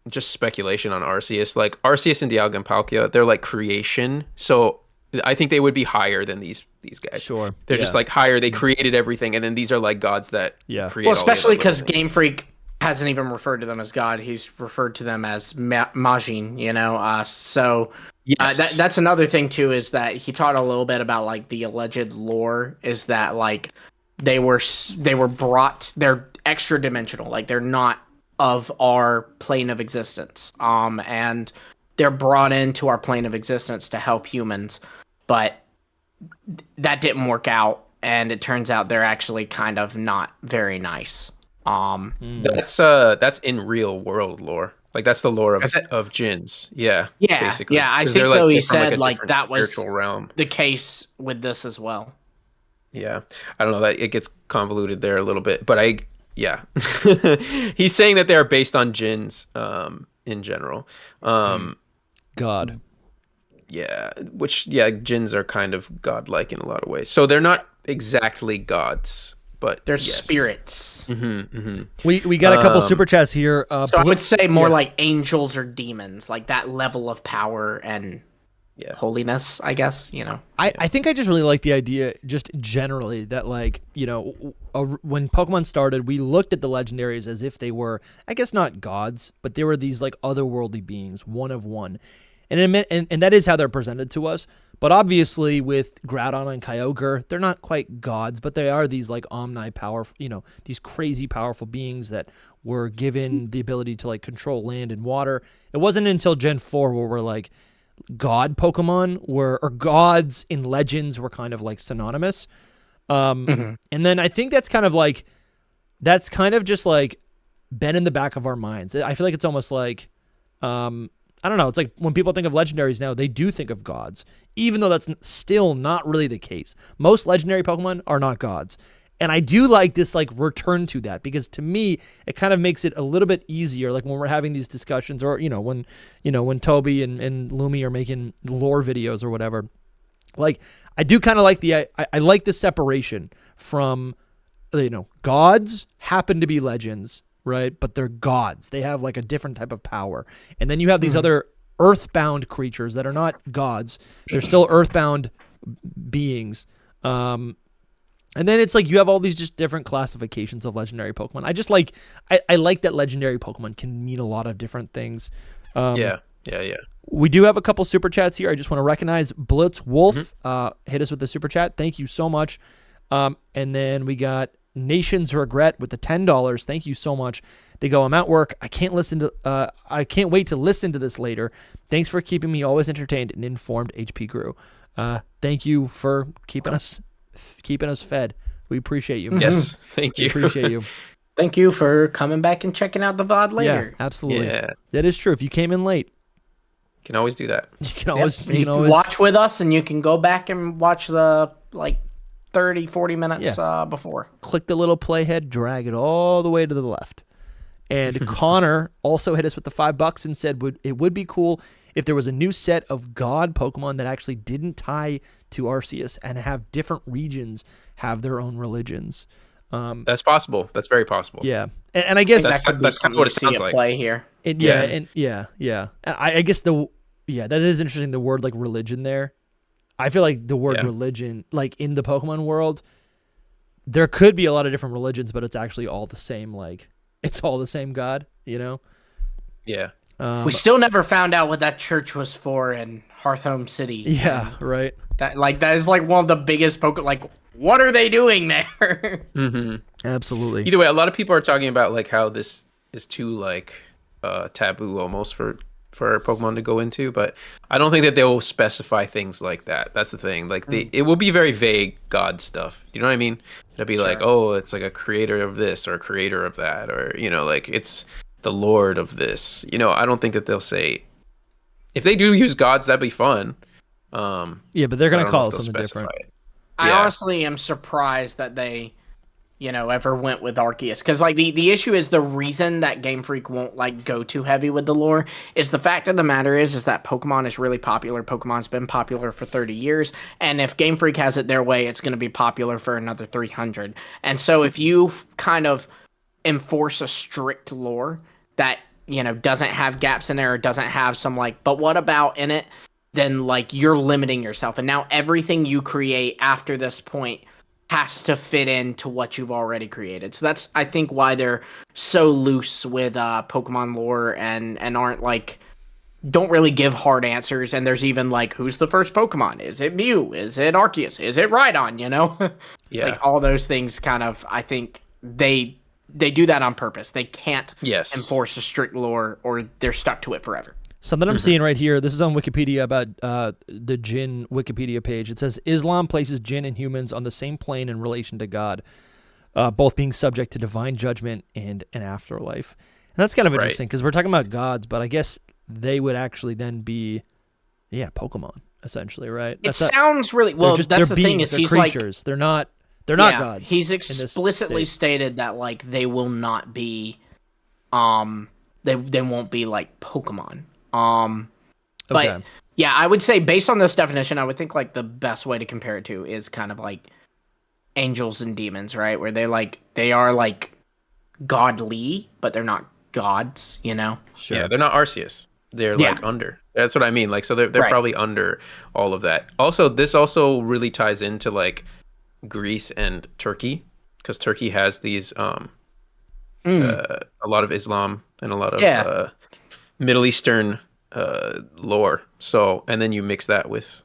just speculation on Arceus, like Arceus and Dialga and Palkia, they're like creation. So I think they would be higher than these guys. Sure. They're just like higher. They created everything, and then these are like gods that create. Well, especially because Game Freak hasn't even referred to them as God. He's referred to them as Majin, you know? So Yes. that's another thing, too, is that he taught a little bit about, like, the alleged lore is that, like, they were brought, they're extra dimensional. Like, they're not of our plane of existence. And they're brought into our plane of existence to help humans. But that didn't work out. And it turns out they're actually kind of not very nice. That's in real world lore. Like that's the lore of jinns. Yeah. Yeah. Basically. Yeah. I 'Cause think they're, like, though he they're from, said a like different that was spiritual realm. the case with this as well. Yeah. I don't know, that it gets convoluted there a little bit, but yeah. He's saying that they are based on jinns in general. God. Yeah, jinns are kind of godlike in a lot of ways. So they're not exactly gods, but They're yes. spirits. We got a couple super chats here. So I would say more like angels or demons, like that level of power and holiness, I guess, you know. I think I just really like the idea just generally that, like, you know, when Pokemon started, we looked at the legendaries as if they were, I guess not gods, but they were these like otherworldly beings, one of one. And that is how they're presented to us. But obviously with Groudon and Kyogre, they're not quite gods, but they are these like omni-powerful, you know, these crazy powerful beings that were given the ability to like control land and water. It wasn't until Gen 4 where we're like, god Pokemon or gods in Legends were kind of like synonymous. And then I think that's kind of just like been in the back of our minds. I feel like it's almost like, I don't know. It's like when people think of legendaries now, they do think of gods, even though that's still not really the case. Most legendary Pokemon are not gods. And I do like this like return to that, because to me, it kind of makes it a little bit easier. Like when we're having these discussions, or, when Toby and Lumi are making lore videos or whatever, like I do kind of like I like the separation from, gods happen to be legends, right? But they're gods. They have like a different type of power. And then you have these other earthbound creatures that are not gods. They're still earthbound beings. And then it's like you have all these just different classifications of legendary Pokemon. I just like, I like that legendary Pokemon can mean a lot of different things. Yeah. We do have a couple super chats here. I just want to recognize Blitz Wolf hit us with the super chat. Thank you so much. And then we got Nation's Regret with the $10. Thank you so much. They go, I'm at work. I can't wait to listen to this later. Thanks for keeping me always entertained and informed, HP Grew. Thank you for keeping us fed. We appreciate you. Yes, thank you. We appreciate you. Thank you for coming back and checking out the VOD later. Yeah, absolutely. Yeah. That is true. If you came in late, you can always do that. you can always watch with us, and you can go back and watch the 30-40 minutes before. Click the little playhead, drag it all the way to the left. And Connor also hit us with the $5 and said it would be cool if there was a new set of God Pokemon that actually didn't tie to Arceus and have different regions have their own religions. That's possible. That's very possible. Yeah, and I guess that's kind of what it sounds like. Play here. And I guess that is interesting. The word like religion there. I feel like the word religion, like in the Pokemon world, there could be a lot of different religions, but it's actually all the same. Like it's all the same God, you know? Yeah. We still never found out what that church was for in Hearthome City. Yeah, right. That is like one of the biggest Pokemon. Like, what are they doing there? Absolutely. Either way, a lot of people are talking about like how this is too like taboo almost for Pokemon to go into, but I don't think that they will specify things like that. That's the thing. Like it will be very vague God stuff. You know what I mean? It'll be like, oh, it's like a creator of this or a creator of that, or like it's the Lord of this. I don't think that they'll say. If they do use gods, that'd be fun. Yeah, but they're gonna call it something different. I honestly am surprised that they, ever went with Arceus. Because, the issue is the reason that Game Freak won't, go too heavy with the lore is the fact of the matter is that Pokemon is really popular. Pokemon's been popular for 30 years. And if Game Freak has it their way, it's going to be popular for another 300. And so if you kind of enforce a strict lore that, doesn't have gaps in there or doesn't have some, but what about in it? Then you're limiting yourself. And now everything you create after this point has to fit into what you've already created. So that's, I think, why they're so loose with Pokemon lore and aren't like, don't really give hard answers. And there's even like, who's the first Pokemon? Is it Mew? Is it Arceus? Is it Rhydon? You know, Yeah. like all those things kind of, I think they do that on purpose. They can't enforce a strict lore or they're stuck to it forever. Something I'm seeing right here, this is on Wikipedia about the Jinn Wikipedia page. It says, Islam places Jinn and humans on the same plane in relation to God, both being subject to divine judgment and an afterlife. And that's kind of interesting because we're talking about gods, but I guess they would actually then be, Pokemon, essentially, right? Sounds really, well, that's the thing is he's creatures. They're not gods. He's explicitly stated that, like, they will not be, they won't be like Pokemon. But yeah, I would say based on this definition, I would think like the best way to compare it to is kind of like angels and demons, right? Where they are like godly, but they're not gods, you know? Sure. Yeah, they're not Arceus. They're like under. That's what I mean. Like, so they're probably under all of that. Also, this also really ties into like Greece and Turkey, because Turkey has these a lot of Islam and a lot of Middle Eastern lore. So, and then you mix that with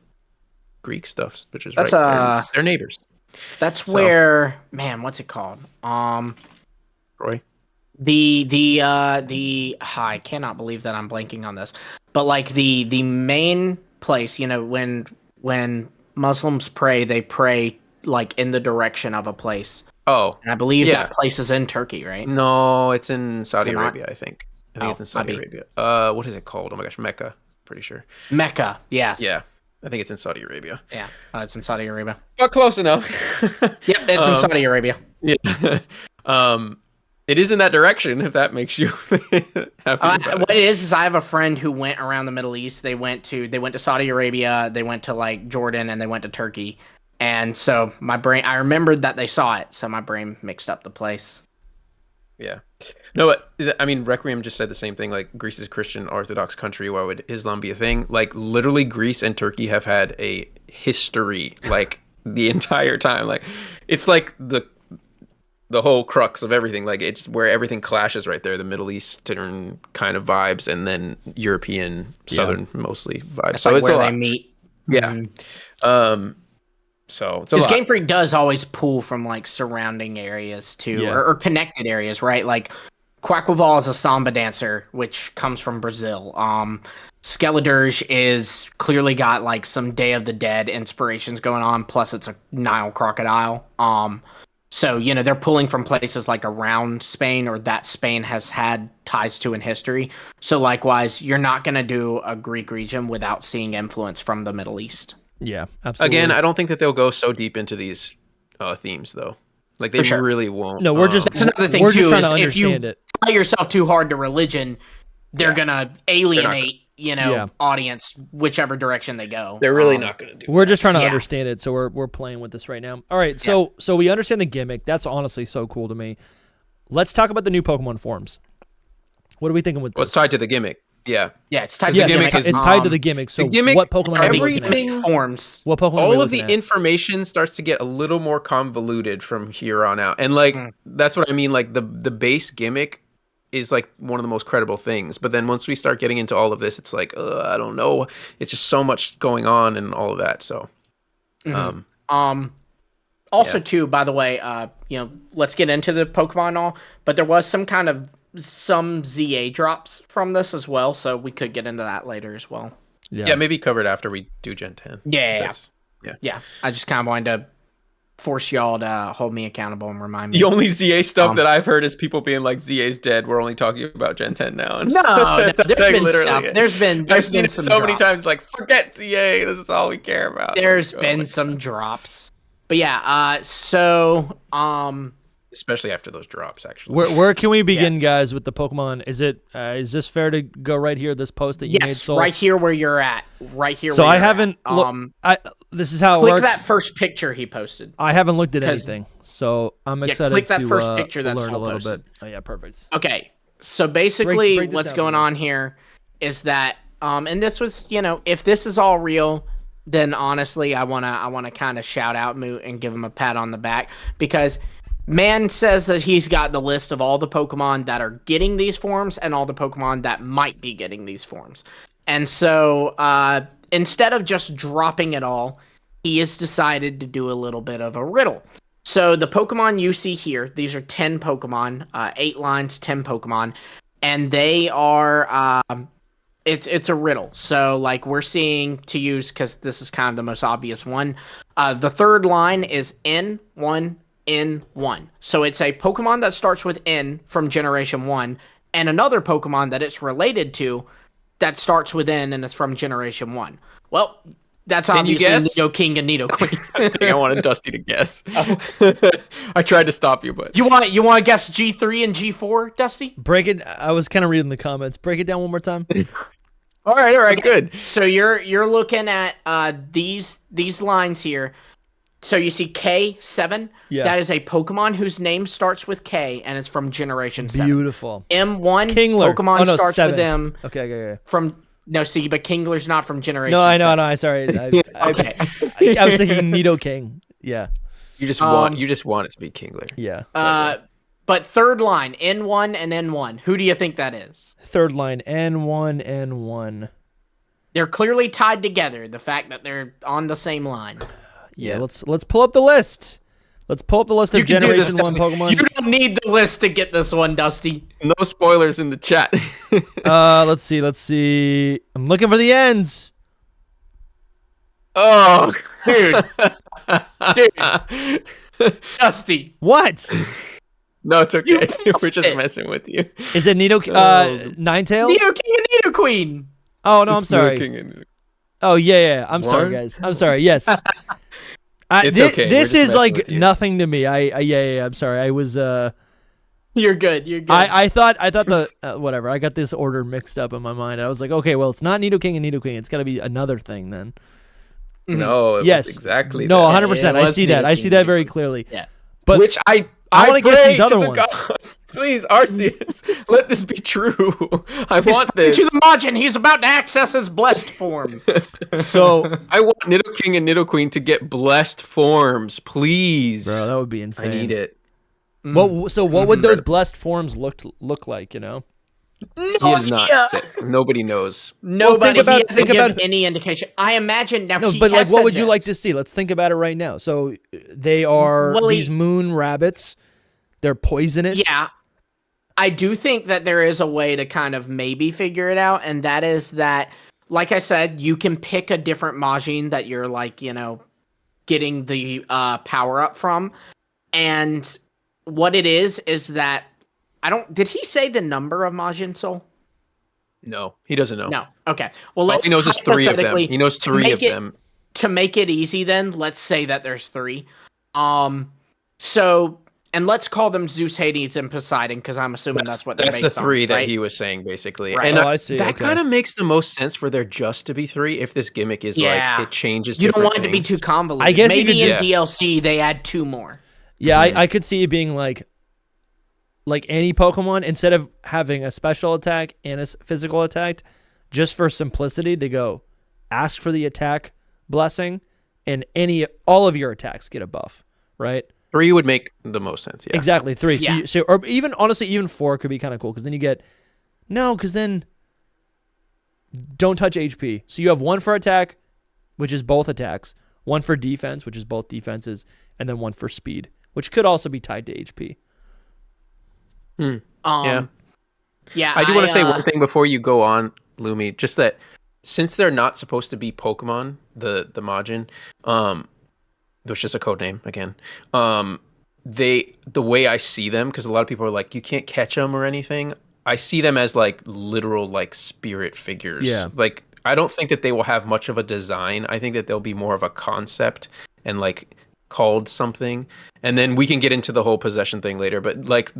Greek stuff, which is they're neighbors. That's where, man, what's it called? Roy. I cannot believe that I'm blanking on this, but like the main place, you know, when Muslims pray, they pray like in the direction of a place. Oh, and I believe that place is in Turkey, right? No, it's in Saudi Arabia, I think. I think it's in Saudi Arabia. What is it called? Oh my gosh, Mecca. Pretty sure. Mecca, yes. Yeah, I think it's in Saudi Arabia. Yeah, it's in Saudi Arabia. But close enough. Yep, it's in Saudi Arabia. Yeah. It is in that direction, if that makes you happy about what it is I have a friend who went around the Middle East. They went to Saudi Arabia, they went to like Jordan, and they went to Turkey. And so I remembered that they saw it, so my brain mixed up the place. Yeah. No, I mean, Requiem just said the same thing. Like, Greece is a Christian Orthodox country. Why would Islam be a thing? Like, literally, Greece and Turkey have had a history, like, the entire time. Like, it's like the whole crux of everything. Like, it's where everything clashes right there. The Middle Eastern kind of vibes, and then European, Southern mostly vibes. So it's where they meet. Yeah. So it's a lot. Game Freak does always pull from like surrounding areas too, or connected areas, right? Like Quackleval is a samba dancer, which comes from Brazil. Skeledirge is clearly got like some Day of the Dead inspirations going on. Plus, it's a Nile crocodile. So you know they're pulling from places like around Spain, or that Spain has had ties to in history. So likewise, you're not going to do a Greek region without seeing influence from the Middle East. Yeah, absolutely. Again, I don't think that they'll go so deep into these themes, though. Like, they really won't. No, that's another thing, too, is if you tie yourself too hard to religion, they're going to alienate, audience, whichever direction they go. They're really not going to do We're just trying to understand it, so we're playing with this right now. All right, so we understand the gimmick. That's honestly so cool to me. Let's talk about the new Pokemon forms. What are we thinking with this? What's tied to the gimmick? Yeah, it's tied to the gimmick. It's tied to the gimmick. So what Pokemon are we looking at? Forms. What Pokemon all of the information starts to get a little more convoluted from here on out. And like that's what I mean. Like the base gimmick is like one of the most credible things. But then once we start getting into all of this, it's like I don't know. It's just so much going on and all of that. So also too, by the way, let's get into the Pokemon all, but there was some ZA drops from this as well, so we could get into that later as well. Yeah, maybe cover it after we do Gen 10. Yeah. I just kind of wanted to force y'all to hold me accountable and remind me. The only ZA stuff that I've heard is people being like, ZA's dead. We're only talking about Gen 10 now. And no, there's been stuff. I've seen it so many times. Like, forget ZA. This is all we care about. There's been some drops, but especially after those drops, actually. Where can we begin, guys, with the Pokemon? Is this fair to go right here, this post that you made, Soul? Right here where you're at. Right here so where I haven't this is how it works. Click that first picture he posted. I haven't looked at anything, so I'm excited click that first picture that's learn a little posted. bit. Oh, yeah, perfect. Okay, so basically what's going on here is that, and this was, if this is all real, then honestly, I wanna kind of shout out Moot and give him a pat on the back, because man says that he's got the list of all the Pokemon that are getting these forms and all the Pokemon that might be getting these forms. And so instead of just dropping it all, he has decided to do a little bit of a riddle. So the Pokemon you see here, these are 10 Pokemon, 8 lines, 10 Pokemon, and they are, it's a riddle. So like we're seeing, to use, because this is kind of the most obvious one, the third line is N1, N1. So it's a Pokemon that starts with N from Generation 1, and another Pokemon that it's related to that starts with N and is from Generation 1. Well, that's obviously Nidoking and Nidoqueen. I wanted Dusty to guess. I tried to stop you, but you want to guess G3 and G4, Dusty? Break it. I was kind of reading the comments. Break it down one more time. all right, good. So you're looking at these lines here. So you see K7. Yeah. That is a Pokemon whose name starts with K and is from Generation 7. Beautiful. M1 Kingler. Pokemon starts 7. with M. Okay. From no, see, but Kingler's not from Generation. No, I 7. know. Sorry. Okay. I was thinking Nidoking. Yeah. You just want it to be Kingler. Yeah. But third line, N1 and N1. Who do you think that is? Third line, N1, N1. They're clearly tied together. The fact that they're on the same line. Yeah. Let's pull up the list. Let's pull up the list of Generation 1 Pokemon. You don't need the list to get this one, Dusty. No spoilers in the chat. Let's see. I'm looking for the ends. Oh, Dude. Dusty. What? No, it's okay. You We're just it. messing with you. Is it Ninetales? Nidoking and Nidoqueen. Oh, no, I'm sorry. Nidoking. Oh, yeah. I'm sorry, One? guys. I'm sorry. Yes. It's okay. This We're just is messing like with you. nothing to me. Yeah. I'm sorry. I was You're good. I thought the whatever. I got this order mixed up in my mind. I was like, okay, well, it's not Nidoking and Nidoqueen. It's got to be another thing then. No, it Yes. was exactly. No, that. 100%. it I was see that. I see Nidoking, that very clearly. Yeah. But Which I wanna guess pray these other to the ones. gods. Please, Arceus, let this be true. I want this. To the Majin, he's about to access his blessed form. so, I want Nidoking and Nidoqueen to get blessed forms, please. bro, that would be I insane. need it. What would those blessed forms look like? You know. He is not sick. Nobody knows. Nobody. think about- he hasn't think given about- any indication. I imagine now. No, he but like, has what said would you this. like to see? Let's think about it right now. So they are Well, these moon rabbits. They're poisonous. Yeah. I do think that there is a way to kind of maybe figure it out, and that is that, like I said, you can pick a different Majin that you're like, getting the power up from. And what it is that did he say the number of Majin Soul? No, he doesn't know. No. Okay. Well, All let's he knows is 3 of them. hypothetically- He knows 3 of them. To make it easy, then let's say that there's 3. And let's call them Zeus, Hades, and Poseidon, because I'm assuming that's what they're That's the based 3 on, that right? he was saying, basically. Right. And Oh, I see. that Okay. kind of makes the most sense for there just to be 3 if this gimmick is Yeah. like it changes. You don't different want it to be things. too convoluted. I guess you maybe could- in Yeah. DLC they add 2 more. Yeah, I could see it being like any Pokemon, instead of having a special attack and a physical attack, just for simplicity, they go ask for the attack blessing, and all of your attacks get a buff, right? 3 would make the most sense. Yeah. Exactly, 3. Yeah. So or even honestly, even 4 could be kind of cool, because then you get because then don't touch HP. So you have 1 for attack, which is both attacks, 1 for defense, which is both defenses, and then 1 for speed, which could also be tied to HP. Yeah. Yeah. I do want to say one thing before you go on, Lumi. Just that since they're not supposed to be Pokemon, the Majin, which is a code name again. The way I see them, because a lot of people are like, you can't catch them or anything. I see them as like literal like spirit figures. Yeah. Like I don't think that they will have much of a design. I think that they'll be more of a concept and like called something. And then we can get into the whole possession thing later. But like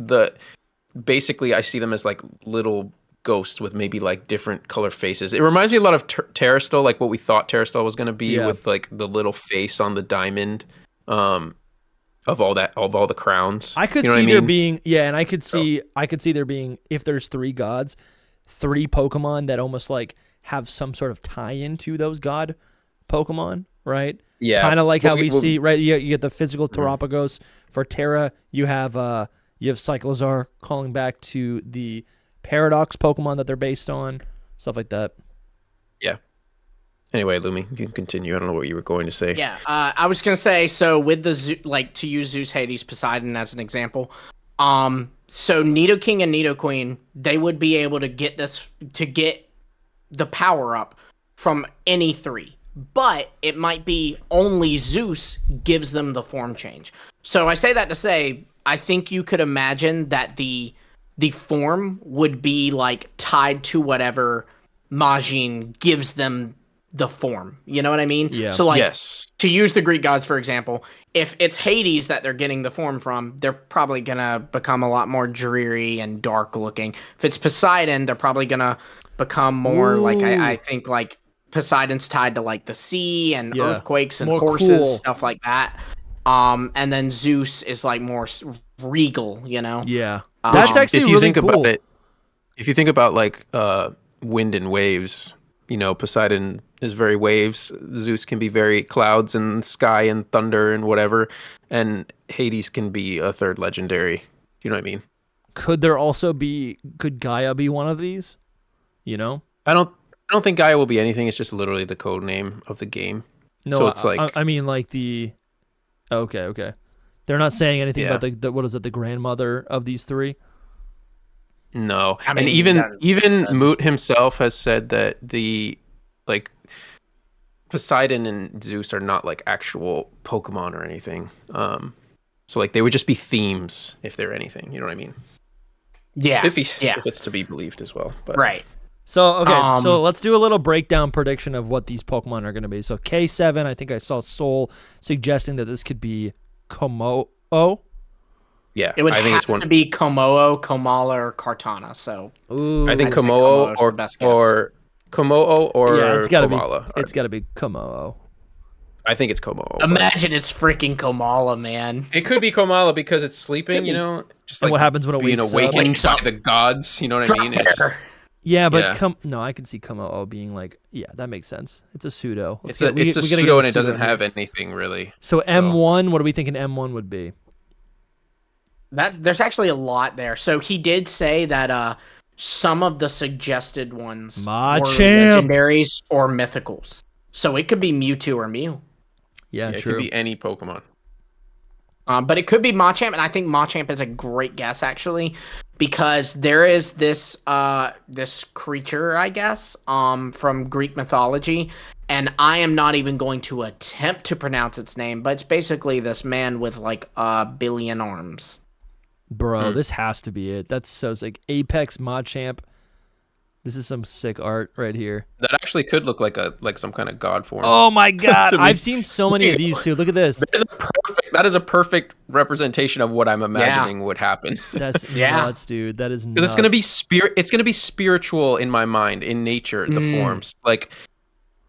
basically I see them as like little ghosts with maybe like different color faces. It reminds me a lot of Terrastal, like what we thought Terrastal was going to be, with like the little face on the diamond of all the crowns. I could see there being and I could see there being, if there's 3 gods, 3 Pokemon that almost like have some sort of tie-in to those god Pokemon, right? Yeah. Kind of like how we We'll- see, right? You get the physical Terapagos. For Terra, you have Cyclozar calling back to the Paradox Pokemon that they're based on, stuff like that. Yeah. Anyway, Lumi, you can continue. I don't know what you were going to say. Yeah, I was gonna say, so with the to use Zeus, Hades, Poseidon as an example, so Nidoking and Nidoqueen, they would be able to get the power up from any three, but it might be only Zeus gives them the form change. So I say that to say, I think you could imagine that the form would be like tied to whatever Majin gives them the form. You know what I mean? Yeah. So like, Yes. to use the Greek gods, for example, if it's Hades that they're getting the form from, they're probably going to become a lot more dreary and dark looking. If it's Poseidon, they're probably going to become more like, I think like Poseidon's tied to like the sea and earthquakes and More horses, cool. stuff like that. And then Zeus is like more regal, you know? Yeah. That's actually if you really think cool. about it, if you think about like wind and waves, you know, Poseidon is very waves. Zeus can be very clouds and sky and thunder and whatever, and Hades can be a third legendary. You know what I mean? Could Gaia be one of these? You know? I don't think Gaia will be anything. It's just literally the code name of the game. No, So it's like I mean like the. Okay. They're not saying anything Yeah. about the what is it? The grandmother of these three. no, I mean, and even that is said. Moot himself has said that the like Poseidon and Zeus are not like actual Pokemon or anything. So like they would just be themes if they're anything. You know what I mean? Yeah. If it's to be believed as well. But Right. So okay, so let's do a little breakdown prediction of what these Pokemon are going to be. So K7, I think I saw Soul suggesting that this could be Komo. yeah, It would I think have it's one. to be Komodo, Komala, or Kartana. So Ooh, I think I'd say Komodo Komodo's the best guess. or Komodo or yeah, it's got to Komala. be. It's got to be Komo. I think it's Komodo. but imagine it's freaking Komala, man. it could be Komala because it's sleeping. You know, just And like what happens when it being wakes up? awakened Wakes by up. the gods. You know what I mean? It's just- Yeah, but Yeah. no, I can see Komo being like, yeah, that makes sense. It's a pseudo. it's a pseudo and it doesn't have anything really. So M1, what are we thinking M1 would be? There's actually a lot there. So he did say that some of the suggested ones were Machamp. legendaries or mythicals. So it could be Mewtwo or Mew. Yeah, It true. could be any Pokemon. But it could be Machamp, and I think Machamp is a great guess actually, because there is this this creature, I guess, from Greek mythology, and I am not even going to attempt to pronounce its name, but it's basically this man with like a billion arms. Bro, this has to be it. That's so sick. Apex Machamp. This is some sick art right here. That actually could look like some kind of god form. Oh my god, To me. I've seen so many of these too. Look at this. That is a perfect representation of what I'm imagining would happen. That's Yeah. nuts, dude. That is nuts. Because it's gonna be It's gonna be spiritual in my mind, in nature, the forms, like,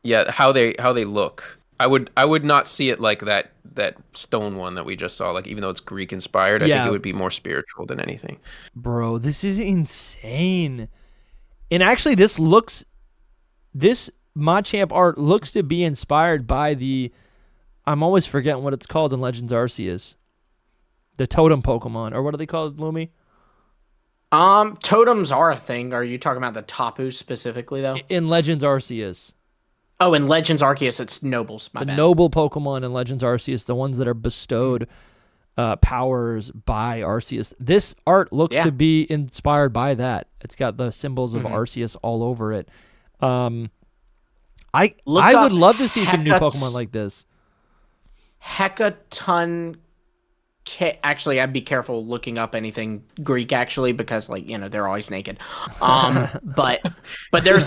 yeah, how they look. I would not see it like that stone one that we just saw. Like, even though it's Greek inspired, I Yeah. think it would be more spiritual than anything. Bro, this is insane. And actually, this Machamp art looks to be inspired by I'm always forgetting what it's called in Legends Arceus. The totem Pokemon, or what are they called, Lumi? Totems are a thing. Are you talking about the Tapu specifically though? In Legends Arceus. Oh, in Legends Arceus, it's nobles. My The bad. noble Pokemon in Legends Arceus, the ones that are bestowed powers by Arceus. This art looks Yeah. to be inspired by that. It's got the symbols of Arceus all over it. I Look would up love to see some new Hecate- Pokemon like this. Hecaton. Actually, I'd be careful looking up anything Greek actually, because like, you know, they're always naked. But there's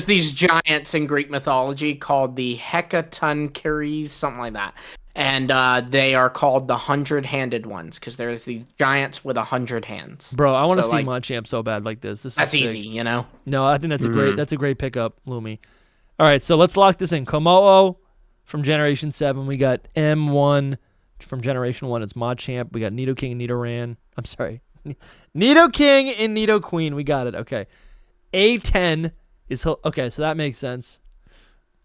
these giants in Greek mythology called the Hecatoncheires, something like that, and they are called the 100-handed ones because there's these giants with 100 hands. Bro, I want to So, see like, Machamp so bad like this. This is That's sick. easy, you know. No, I think that's a great pickup, Lumi. All right, so let's lock this in. Komodo from Generation 7. We got M1 from Generation 1. It's Machamp. We got Nidoking and Nidoran. I'm sorry. Nidoking and Nidoqueen. We got it. Okay. A10 is... Okay, so that makes sense.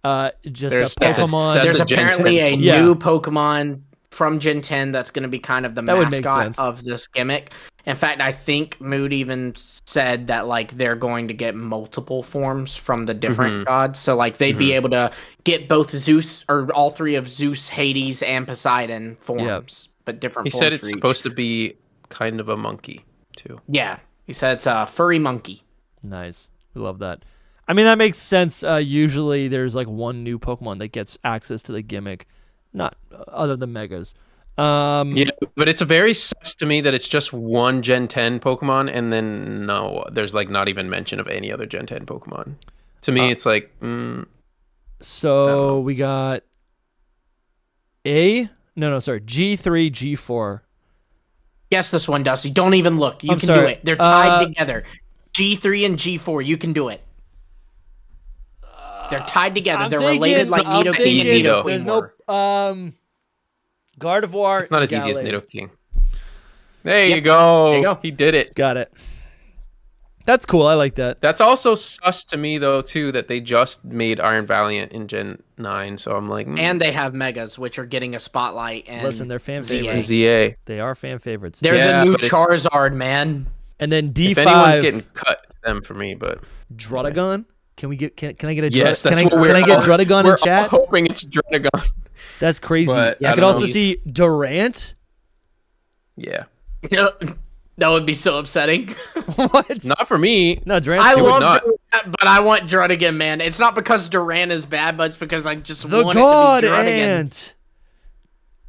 Just There's- a that's a- Pokemon. that's There's a Gen apparently 10 a Yeah. new Pokemon from Gen 10 that's going to be kind of the That would make mascot sense. of this gimmick. In fact, I think Mood even said that like they're going to get multiple forms from the different gods. So like they'd be able to get both Zeus or all three of Zeus, Hades, and Poseidon forms, but different He forms said it's for each. supposed to be kind of a monkey too. Yeah, he said it's a furry monkey. Nice. We love that. I mean, that makes sense. Usually there's like one new Pokemon that gets access to the gimmick, not other than Megas. Yeah, but it's a very sus to me that it's just one Gen 10 Pokemon, and then there's like not even mention of any other Gen 10 Pokemon. To me, it's like, So we got G3, G4. Guess this one, Dusty. Don't even look. You I'm can sorry. do it. They're tied together. G3 and G4. You can do it. They're tied together. They're related like Nidoking and Nidoqueen There's were. no Gardevoir. it's not as easy as Gallade. Nidoking. There you Yes, go. there you go. He did it. Got it. That's cool. I like that. That's also sus to me though too that they just made Iron Valiant in Gen 9, so I'm like, And they have Megas, which are getting a spotlight. And Listen, they're fan ZA. favorites. ZA. They are fan favorites. There's Yeah, a new but it's- Charizard, man. And then If anyone's D5 getting cut, it's them for me, but Druddigon. Can we get? Can I get a? yes, can that's I, what can I get Druddigon we're in chat? all hoping it's Druddigon. That's crazy. But I I could don't also know. see Durant. Yeah, That would be so upsetting. What? not for me. No, Durant. I would love not. Durant, but I want Druddigon, man. It's not because Durant is bad, but it's because I just the want God it to be Druddigon. Ant.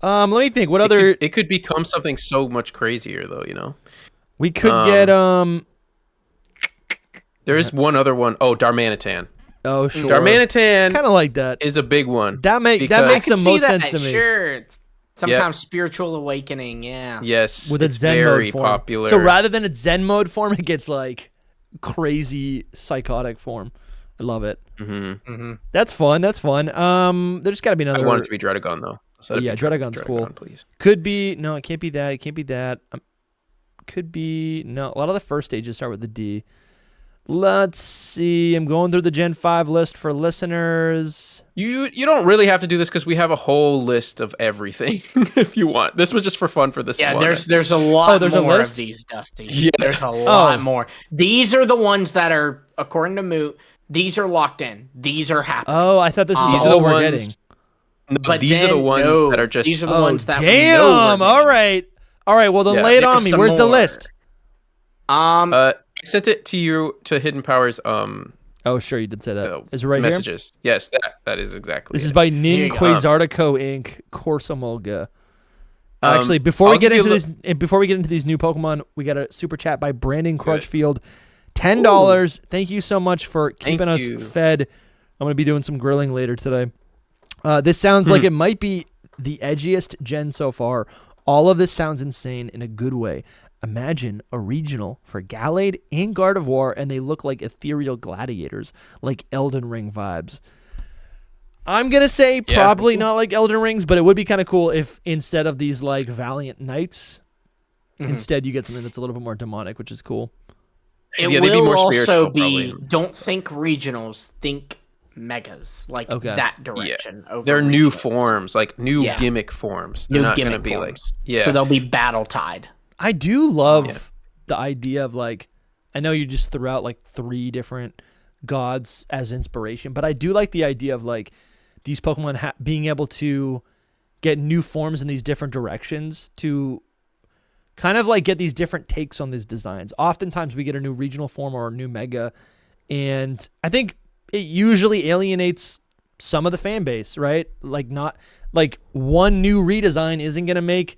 Let me think. What other? It could become something so much crazier though, you know. We could get There is one other one. Oh, Darmanitan. Oh, sure. Darmanitan Kind of like that. is a big one. That because- makes I can the see most that, sense to me. Sure. It's some kind of spiritual awakening, yeah. Yes, With a it's Zen very mode form. popular. So rather than its Zen mode form, it gets like crazy psychotic form. I love it. That's fun. That's fun. There's got to be I another. want it to be Druddigon though. Let it Yeah, be Druddigon's cool. Please. Could be no. It can't be that. It can't be that. Could be no. A lot of the first stages start with the D. Let's see. I'm going through the Gen 5 list for listeners. You don't really have to do this because we have a whole list of everything. If you want, this was just for fun for this Yeah, one. there's a lot there's a more list? of these, Dusty. Yeah. There's a lot Oh. more. These are the ones that are, according to Moot, these are locked in. These are happening. Oh, I thought this is These are all the we're ones. getting. No, But these are the then, ones no, that are just. these are the Oh, ones that we know damn. we're All getting. right. All right. Well, then Yeah, lay it there's on me. some Where's the more. list? I sent it to you to Hidden Powers. Oh, sure. You did say that. Is it right here? Messages. Yes, that is exactly. This it. is by you Nin go. Quasartico Inc. Corsamolga. Actually, before I'll we get give into you this, before we get into these new Pokemon, we got a super chat by Brandon Crutchfield, $10. Thank you so much for keeping us you. fed. I'm gonna be doing some grilling later today. This sounds like it might be the edgiest gen so far. All of this sounds insane in a good way. Imagine a regional for Gallade and Gardevoir, and they look like ethereal gladiators, like Elden Ring vibes. I'm going to say probably not like Elden Rings, but it would be kind of cool if instead of these like Valiant Knights, instead you get something that's a little bit more demonic, which is cool. It Yeah, they'd be will more also spiritual, be, probably. don't think regionals, think megas. Like that direction. Over They're new regionals. forms, like new Yeah. gimmick forms. They're New not gimmick gonna be forms. like So they'll be battle tied. I do love the idea of like, I know you just threw out like 3 different gods as inspiration, but I do like the idea of like these Pokemon being able to get new forms in these different directions to kind of like get these different takes on these designs. Oftentimes we get a new regional form or a new mega, and I think it usually alienates some of the fan base, right? Like not like one new redesign isn't going to make,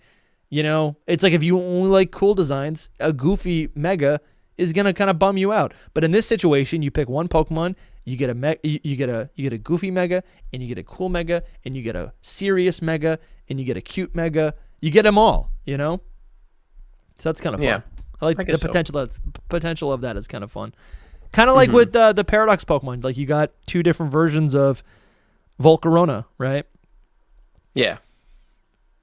you know, it's like if you only like cool designs, a goofy mega is going to kind of bum you out. But in this situation, you pick one Pokemon, you get a goofy mega, and you get a cool mega, and you get a serious mega, and you get a cute mega. You get them all, you know? So that's kind of fun. Yeah, I like I the guess so. potential of that is kind of fun. Kind of like with the Paradox Pokemon. Like you got 2 different versions of Volcarona, right? Yeah.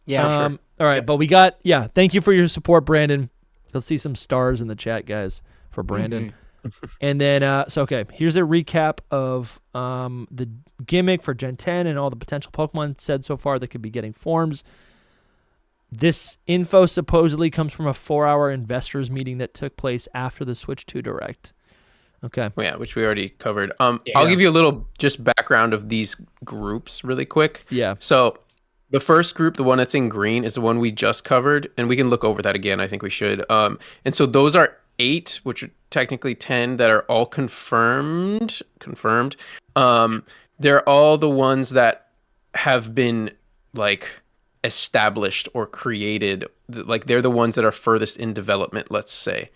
Yeah, sure. All right, but we got, thank you for your support, Brandon. Let's see some stars in the chat, guys, for Brandon. And then, okay, here's a recap of the gimmick for Gen 10 and all the potential Pokemon said so far that could be getting forms. This info supposedly comes from a 4-hour investors meeting that took place after the Switch 2 Direct. Okay. Yeah, which we already covered. I'll give you a little just background of these groups really quick. Yeah. So the first group, the one that's in green, is the one we just covered, and we can look over that again. I think we should. And so those are 8, which are technically 10 that are all confirmed. They're all the ones that have been like established or created. Like they're the ones that are furthest in development, let's say.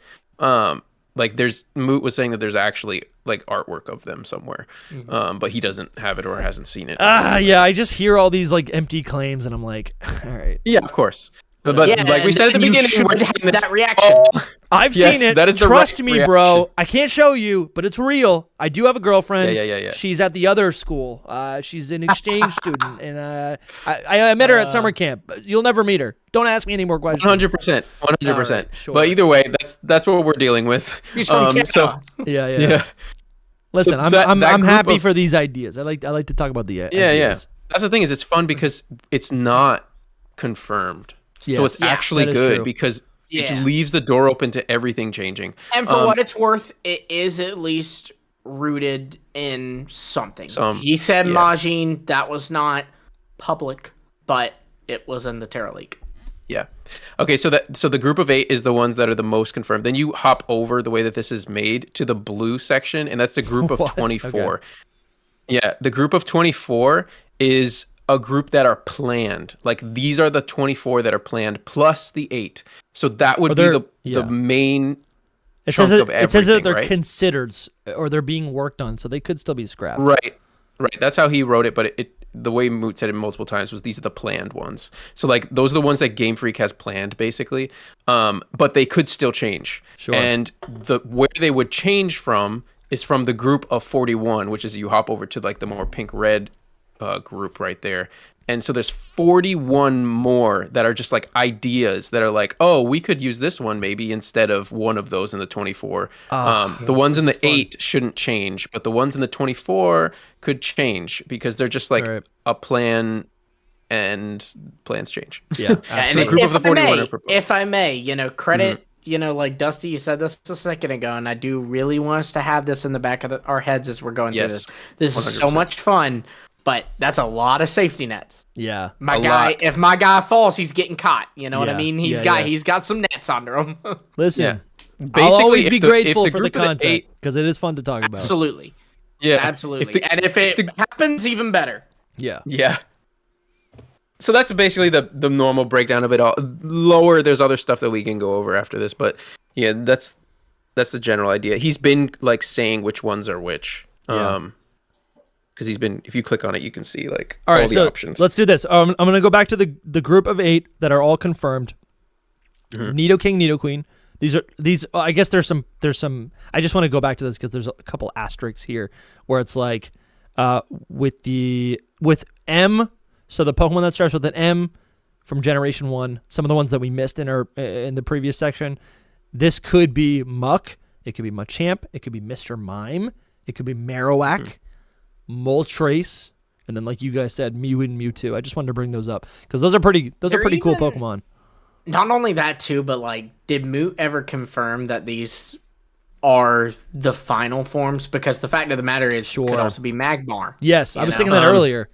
Like Moot was saying that there's actually like artwork of them somewhere, but he doesn't have it or hasn't seen it. Yeah, I just hear all these like empty claims and I'm like, all right. Yeah, of course. But yeah, like we said at the beginning, we're have that reaction. I've Yes, seen it. that is the Trust right me, bro. I can't show you, but it's real. I do have a girlfriend. Yeah. She's at the other school. She's an exchange student, and I met her at summer camp. You'll never meet her. Don't ask me any more questions. 100%. Right, sure. But either way, that's what we're dealing with. He's from Canada. So Yeah. Listen, So I'm that group happy of- for these ideas. I like to talk about the yeah. ideas. That's the thing is it's fun because it's not confirmed. Yes. So it's actually that is good true. because Yeah. it leaves the door open to everything changing. And for what it's worth, it is at least rooted in something. He said Majin, that was not public, but it was in the Terra League. Yeah. Okay, so the group of 8 is the ones that are the most confirmed. Then you hop over the way that this is made to the blue section, and that's the group of 24. Okay. Yeah, the group of 24 is a group that are planned. Like these are the 24 that are planned plus the 8. So that would be the main chunk of everything. It says that they're right? considered or they're being worked on, so they could still be scrapped. Right. That's how he wrote it, but the way Moot said it multiple times was these are the planned ones. So like those are the ones that Game Freak has planned basically. But they could still change. Sure. And where they would change from is from the group of 41, which is you hop over to like the more pink-red group right there. And so there's 41 more that are just like ideas that are like, oh, we could use this one maybe instead of one of those in the 24. The ones in the 8 shouldn't change, but the ones in the 24 could change because they're just like a plan, and plans change. Yeah. And the group of the 41 are proposed. if I may, credit, like Dusty, you said this a second ago, and I do really want us to have this in the back of our heads as we're going through this. This is so 100%. much fun. But that's a lot of safety nets. Yeah. If my guy falls, he's getting caught. You know what I Yeah. mean? He's got some nets under him. Listen, Yeah. I'll always if be the- grateful if for the group of content because it is fun to talk about. Absolutely. Yeah. Absolutely. And if it happens, even better. Yeah. Yeah. So that's basically the normal breakdown of it all. Lower, there's other stuff that we can go over after this, but yeah, that's the general idea. He's been like saying which ones are which. Yeah. Because he's been, if you click on it, you can see like All right, all the so options. let's do this. I'm going to go back to the group of 8 that are all confirmed. Nidoking, Nidoqueen. These. I guess there's some. I just want to go back to this because there's a couple asterisks here where it's like, with M. So the Pokemon that starts with an M from Generation 1. Some of the ones that we missed in the previous section. This could be Muck. It could be Machamp. It could be Mr. Mime. It could be Marowak. Moltres, and then like you guys said, Mew and Mewtwo. I just wanted to bring those up because those are pretty cool Pokemon. Not only that too, but like, did Moot ever confirm that these are the final forms? Because the fact of the matter is, it could also be Magmar. Yes, I was thinking that earlier.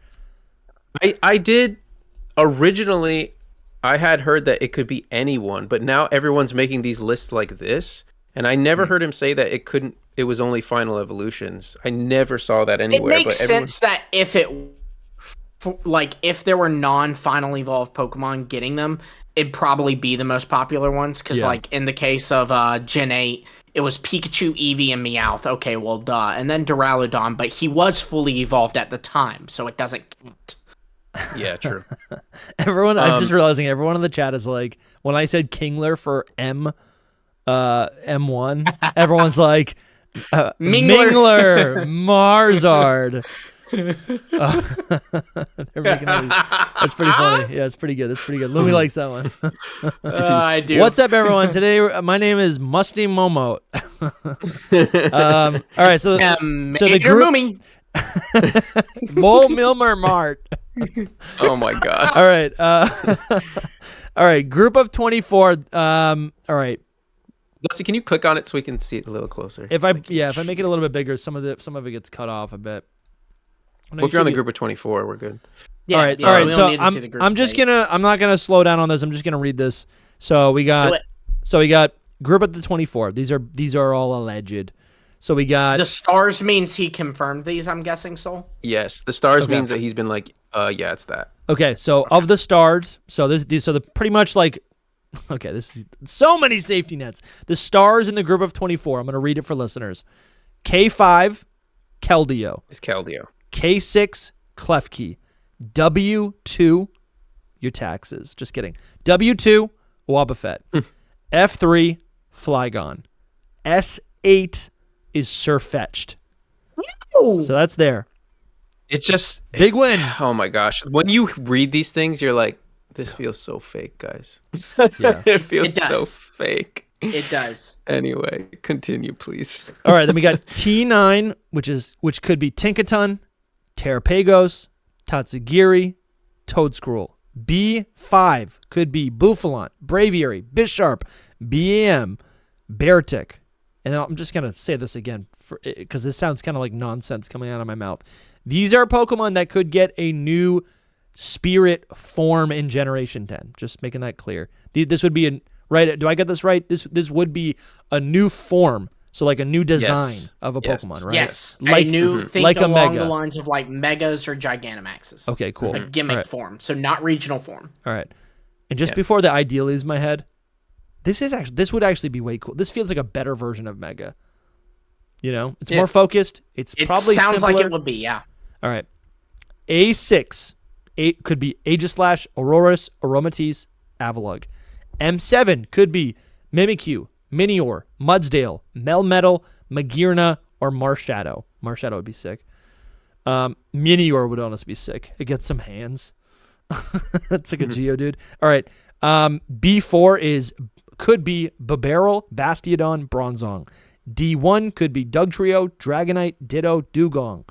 I did originally. I had heard that it could be anyone, but now everyone's making these lists like this, and I never heard him say that it couldn't. It was only final evolutions. I never saw that anywhere. It makes sense that if there were non-final evolved Pokemon getting them, it'd probably be the most popular ones. Because like in the case of Gen 8, it was Pikachu, Eevee, and Meowth. Okay, well, duh. And then Duraludon, but he was fully evolved at the time, so it doesn't count. Yeah, true. I'm just realizing everyone in the chat is like, when I said Kingler for M1, everyone's like, Mingler, Marzard. They're making all these. That's pretty funny. Yeah, it's pretty good. Lumi likes that one. I do. What's up, everyone? Today, my name is Musty Momo. All right, so the group Moomy. Mole Milmer Mart. Oh my god. All right, all right, group of 24. All right. Dusty, can you click on it so we can see it a little closer? If I make it a little bit bigger, some of it gets cut off a bit. Well, if you're on the group of 24, we're good. Yeah, all right. yeah, All right. we So don't need to see the group I'm just date. I'm not gonna slow down on this. I'm just gonna read this. So we Do got it. group of the 24. These are all alleged. So we got The stars means he confirmed these, I'm guessing, Soul? Yes, the stars Okay. means that he's been like, yeah, it's that. Okay, so of the stars, so the pretty much like, okay, this is so many safety nets. The stars in the group of 24. I'm gonna read it for listeners. K5, Keldeo. It's Keldeo. K6, Klefki. W2, your taxes. Just kidding. W2, Wobbuffet. F3, Flygon. S8 is Surfetched. So that's there. It just Big win. Oh my gosh! When you read these things, you're like, this feels so fake, guys. Yeah. It feels It so does. fake. It does. Anyway, continue, please. All right, then we got T9, which could be Tinkaton, Terrapagos, Tatsugiri, Toadscruel. B5 could be Bouffalant, Braviary, Bisharp, BAM, Beartic. And I'm just going to say this again because this sounds kind of like nonsense coming out of my mouth. These are Pokemon that could get a new spirit form in Generation 10. Just making that clear. This would be right? Do I get this right? This would be a new form. So like a new design of a Pokemon, right? Yes. Like, a new, think like a along Mega. the lines of like Megas or Gigantamaxes. Okay, cool. A gimmick All right. form. So not regional form. All right. And just before the ideal leaves my head, this would actually be way cool. This feels like a better version of Mega. You know, it's more focused. It probably sounds simpler. like it would be, yeah. All right. A6 could be Aegislash, Aurorus, Aromatisse, Avalugg. M7 could be Mimikyu, Minior, Mudsdale, Melmetal, Magearna, or Marshadow. Marshadow would be sick. Minior would honestly be sick. It gets some hands. That's like a Geodude. All right. B4 could be Babarrel, Bastiodon, Bronzong. D1 could be Dugtrio, Dragonite, Ditto, Dugong.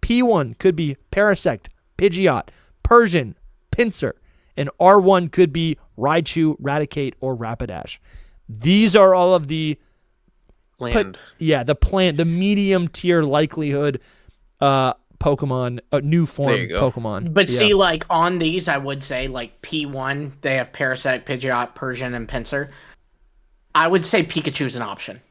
P1 could be Parasect, Pidgeot, Persian, Pinsir. And R1 could be Raichu, Raticate, or Rapidash. These are all of the Land. the medium tier likelihood Pokemon, new form There you go. Pokemon. But Yeah. see, like on these, I would say like P1, they have Parasect, Pidgeot, Persian, and Pinsir. I would say Pikachu's an option.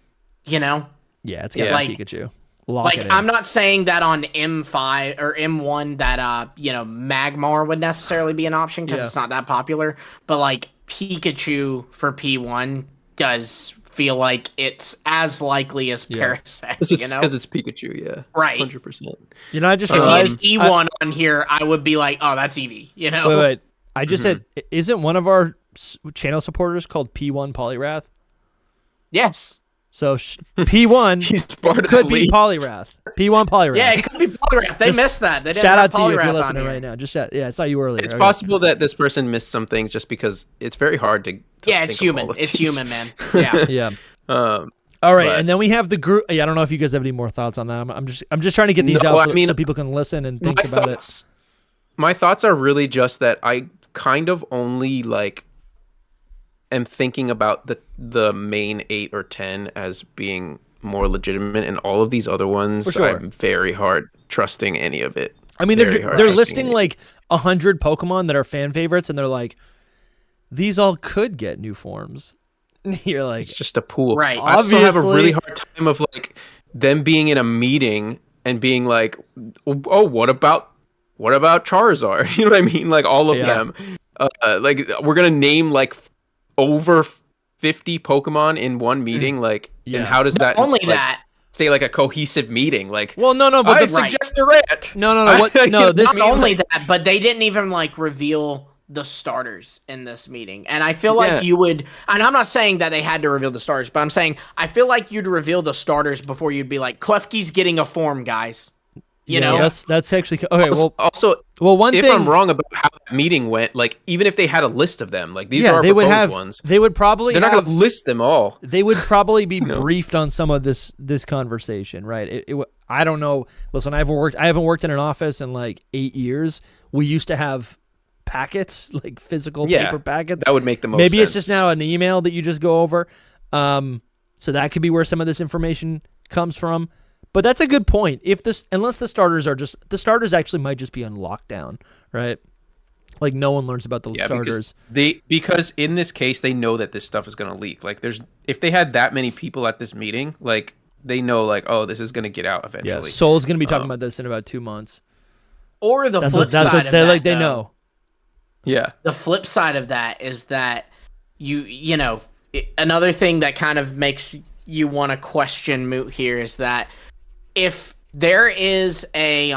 You know? Yeah, it's got Yeah. like Like- Pikachu. Lock Like it in. I'm not saying that on M5 or M1 that Magmar would necessarily be an option because Yeah. it's not that popular, but like Pikachu for P1 does feel like it's as likely as Parasect, Because you know? it's Pikachu, yeah. Right. 100%. You know, I just If he had realized. E1 on here, I would be like, oh, that's Eevee, you know? Wait. I just said, isn't one of our channel supporters called P1 Polyrath? Yes. So P1 He's part of could the be league. Poliwrath. P1 Poliwrath. Yeah, it could be Poliwrath. They Just missed that. They didn't shout have out to you if Poliwrath you're on listening here. right now. Just shout. Yeah, I saw you earlier. It's Okay. possible that this person missed some things just because it's very hard to Yeah, it's think of all human. of It's these. human, man. Yeah. Yeah. Um, All right, But- and then we have the group. Yeah, I don't know if you guys have any more thoughts on that. I'm just trying to get these No, out I mean, so people can listen and think my about thoughts, my thoughts are really just that I kind of only like am thinking about the main 8 or 10 as being more legitimate, and all of these other ones For sure. I'm very hard trusting any of it. it. I mean, Very hard they're trusting listing any- like 100 Pokemon that are fan favorites, and they're like, these all could get new forms. You're like, It's just a pool. Right. I also have a Obviously- really hard time of like them being in a meeting and being like, "Oh, what about Charizard?" You know what I mean? Like all of Yeah. them. Like we're gonna name like over 50 Pokemon in one meeting. Like, Yeah. and how does that Only like, that. stay like a cohesive meeting? Like, well, no, but I this, suggest a rant. no. What? No, You this. Not only that, but they didn't even like reveal the starters in this meeting. And I feel like Yeah. you would, and I'm not saying that they had to reveal the starters, but I'm saying I feel like you'd reveal the starters before you'd be like, Klefki's getting a form, guys. You know, that's actually okay. Also, one if thing I'm wrong about how that meeting went, like even if they had a list of them, like these are our they would proposed have ones. they would probably They're not going to list them all. They would probably be briefed on some of this conversation, right? I don't know. Listen, I haven't worked in an office in like 8 years. We used to have packets, like physical paper packets. That would make the most Maybe sense. it's just now an email that you just go over. So that could be where some of this information comes from. But that's a good point. Unless the starters actually might just be on lockdown, right? Like no one learns about the starters. Because in this case they know that this stuff is going to leak. Like if they had that many people at this meeting, like they know like, oh, this is going to get out eventually. Yeah, Soul's going to be talking about this in about 2 months. Or the flip side of that, they know. Yeah. The flip side of that is that another thing that kind of makes you want to question Moot here is that if there is a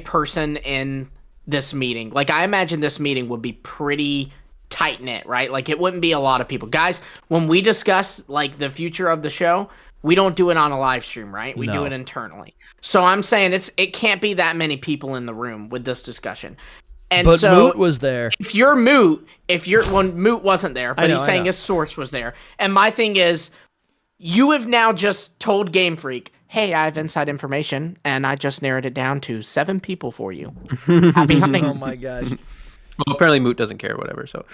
person in this meeting, like I imagine this meeting would be pretty tight knit, right? Like it wouldn't be a lot of people. Guys, when we discuss like the future of the show, we don't do it on a live stream, right? We do it internally. So I'm saying it can't be that many people in the room with this discussion. And but so Moot was there. Moot wasn't there, but he's saying his source was there. And my thing is, you have now just told Game Freak, hey, I have inside information, and I just narrowed it down to 7 people for you. Happy hunting. Oh my gosh. Well, apparently Moot doesn't care, whatever. So,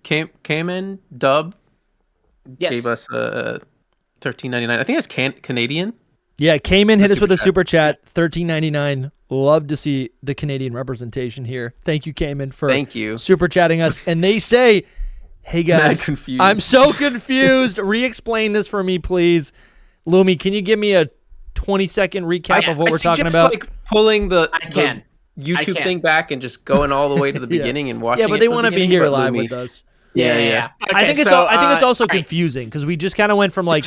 came in. Dub gave us $13.99. I think it's Canadian. Yeah, Cayman hit us with a super chat, $13.99. Love to see the Canadian representation here. Thank you, Cayman, for super chatting us. And they say, hey guys, I'm so confused. Re-explain this for me, please. Lumi, can you give me a 20-second recap of what we're talking about? Like pulling the YouTube thing back and just going all the way to the beginning and watching. Yeah, but they want to be here live with us. Yeah. Okay, I think it's also confusing because we just kind of went from like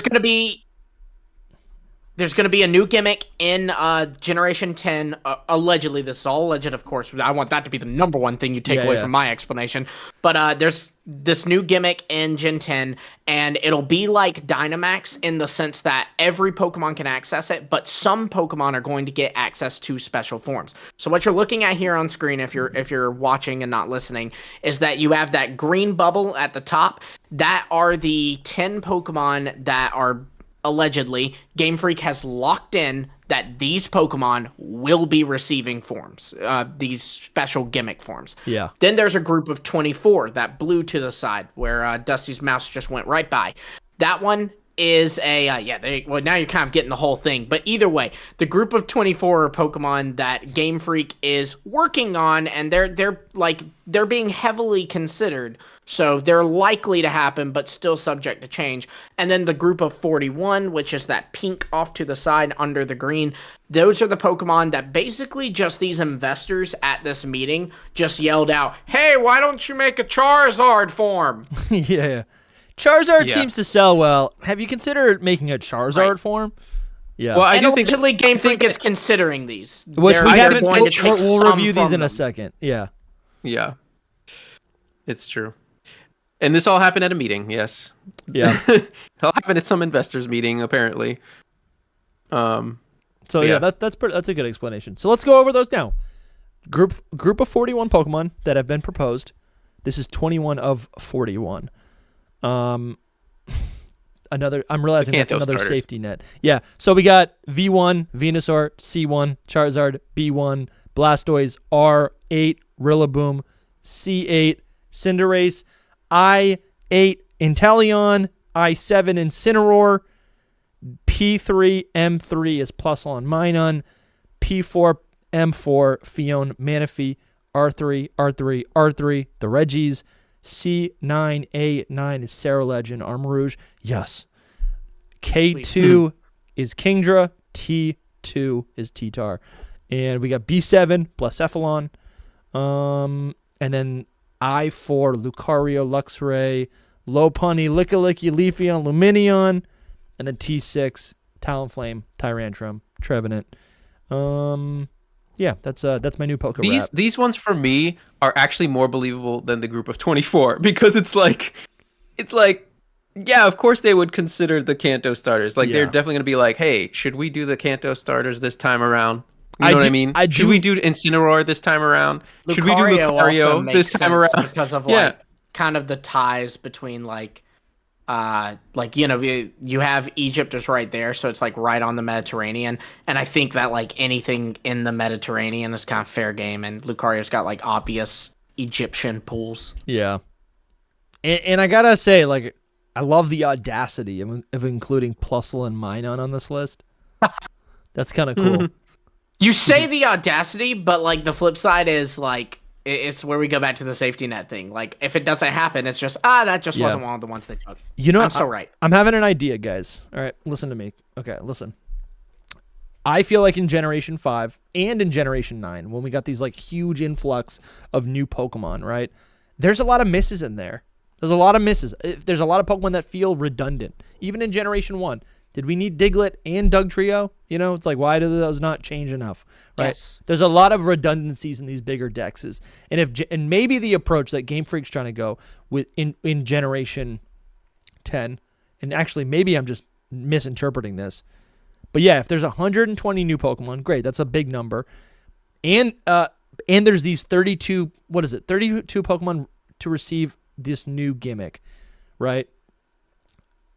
there's going to be a new gimmick in Generation 10. Allegedly, this is all alleged, of course. I want that to be the number one thing you take away from my explanation. But there's this new gimmick in Gen 10, and it'll be like Dynamax in the sense that every Pokemon can access it, but some Pokemon are going to get access to special forms. So what you're looking at here on screen, if you're watching and not listening, is that you have that green bubble at the top. That are the 10 Pokemon that are allegedly, Game Freak has locked in that these Pokemon will be receiving forms, these special gimmick forms. Yeah. Then there's a group of 24, that blue to the side, where Dusty's mouse just went right by. That one is now you're kind of getting the whole thing. But either way, the group of 24 are Pokemon that Game Freak is working on, and they're being heavily considered. So they're likely to happen, but still subject to change. And then the group of 41, which is that pink off to the side under the green, those are the Pokemon that basically just these investors at this meeting just yelled out, hey, why don't you make a Charizard form? Yeah. Charizard seems to sell well. Have you considered making a Charizard form? Yeah. Well, I do think Game Freak is considering these. Which we haven't. We'll review these in a second. Yeah. Yeah. It's true. And this all happened at a meeting. Yes. Yeah. It all happened at some investors meeting, apparently. That's a good explanation. So let's go over those now. Group of 41 Pokemon that have been proposed. This is 21 of 41. I'm realizing that's another safety net. Yeah. So we got V1, Venusaur, C1, Charizard, B1, Blastoise, R8, Rillaboom, C8, Cinderace, I8, Inteleon, I7, Incineroar, P3, M3 is Plusle and Minun, P4, M4, Fion, Manaphy, R3, the Reggies, C9A9 is Ceruledge and Armarouge. Yes. K2 is Kingdra. T2 is T-Tar. And we got B7, Blacephalon. And then I4, Lucario, Luxray, Lopunny, Lickilicky, Leafeon, Lumineon. And then T6, Talonflame, Tyrantrum, Trevenant. Yeah, that's my new Poké These ones for me are actually more believable than the group of 24 because it's like Yeah, of course they would consider the Kanto starters. Like they're Yeah. definitely gonna be like, hey, should we do the Kanto starters this time around? You know what I mean? Should we do Incineroar this time around? Should we do Lucario also Lucario this makes time sense around? because of Yeah. like kind of the ties between like you know, you have Egypt is right there, so it's like right on the Mediterranean, and I think that like anything in the Mediterranean is kind of fair game, and Lucario's got like obvious Egyptian pools. Yeah. And I gotta say, like, I love the audacity of including Plusle and Minun on this list. That's kind of cool. You say the audacity, but like the flip side is like it's where we go back to the safety net thing. Like if it doesn't happen, it's just that just wasn't one of the ones they took. You know, I'm so right. I'm having an idea, guys. All right, listen to me. Okay, listen. I feel like in Generation 5 and in Generation 9, when we got these like huge influx of new Pokemon, right? There's a lot of misses in there. There's a lot of misses. There's a lot of Pokemon that feel redundant. Even in Generation 1, did we need Diglett and Dugtrio? You know, it's like, why do those not change enough? Right? Yes. There's a lot of redundancies in these bigger dexes. And maybe the approach that Game Freak's trying to go with in Generation 10, and actually maybe I'm just misinterpreting this, but yeah, if there's 120 new Pokemon, great, that's a big number. And there's these 32 Pokemon to receive this new gimmick, right?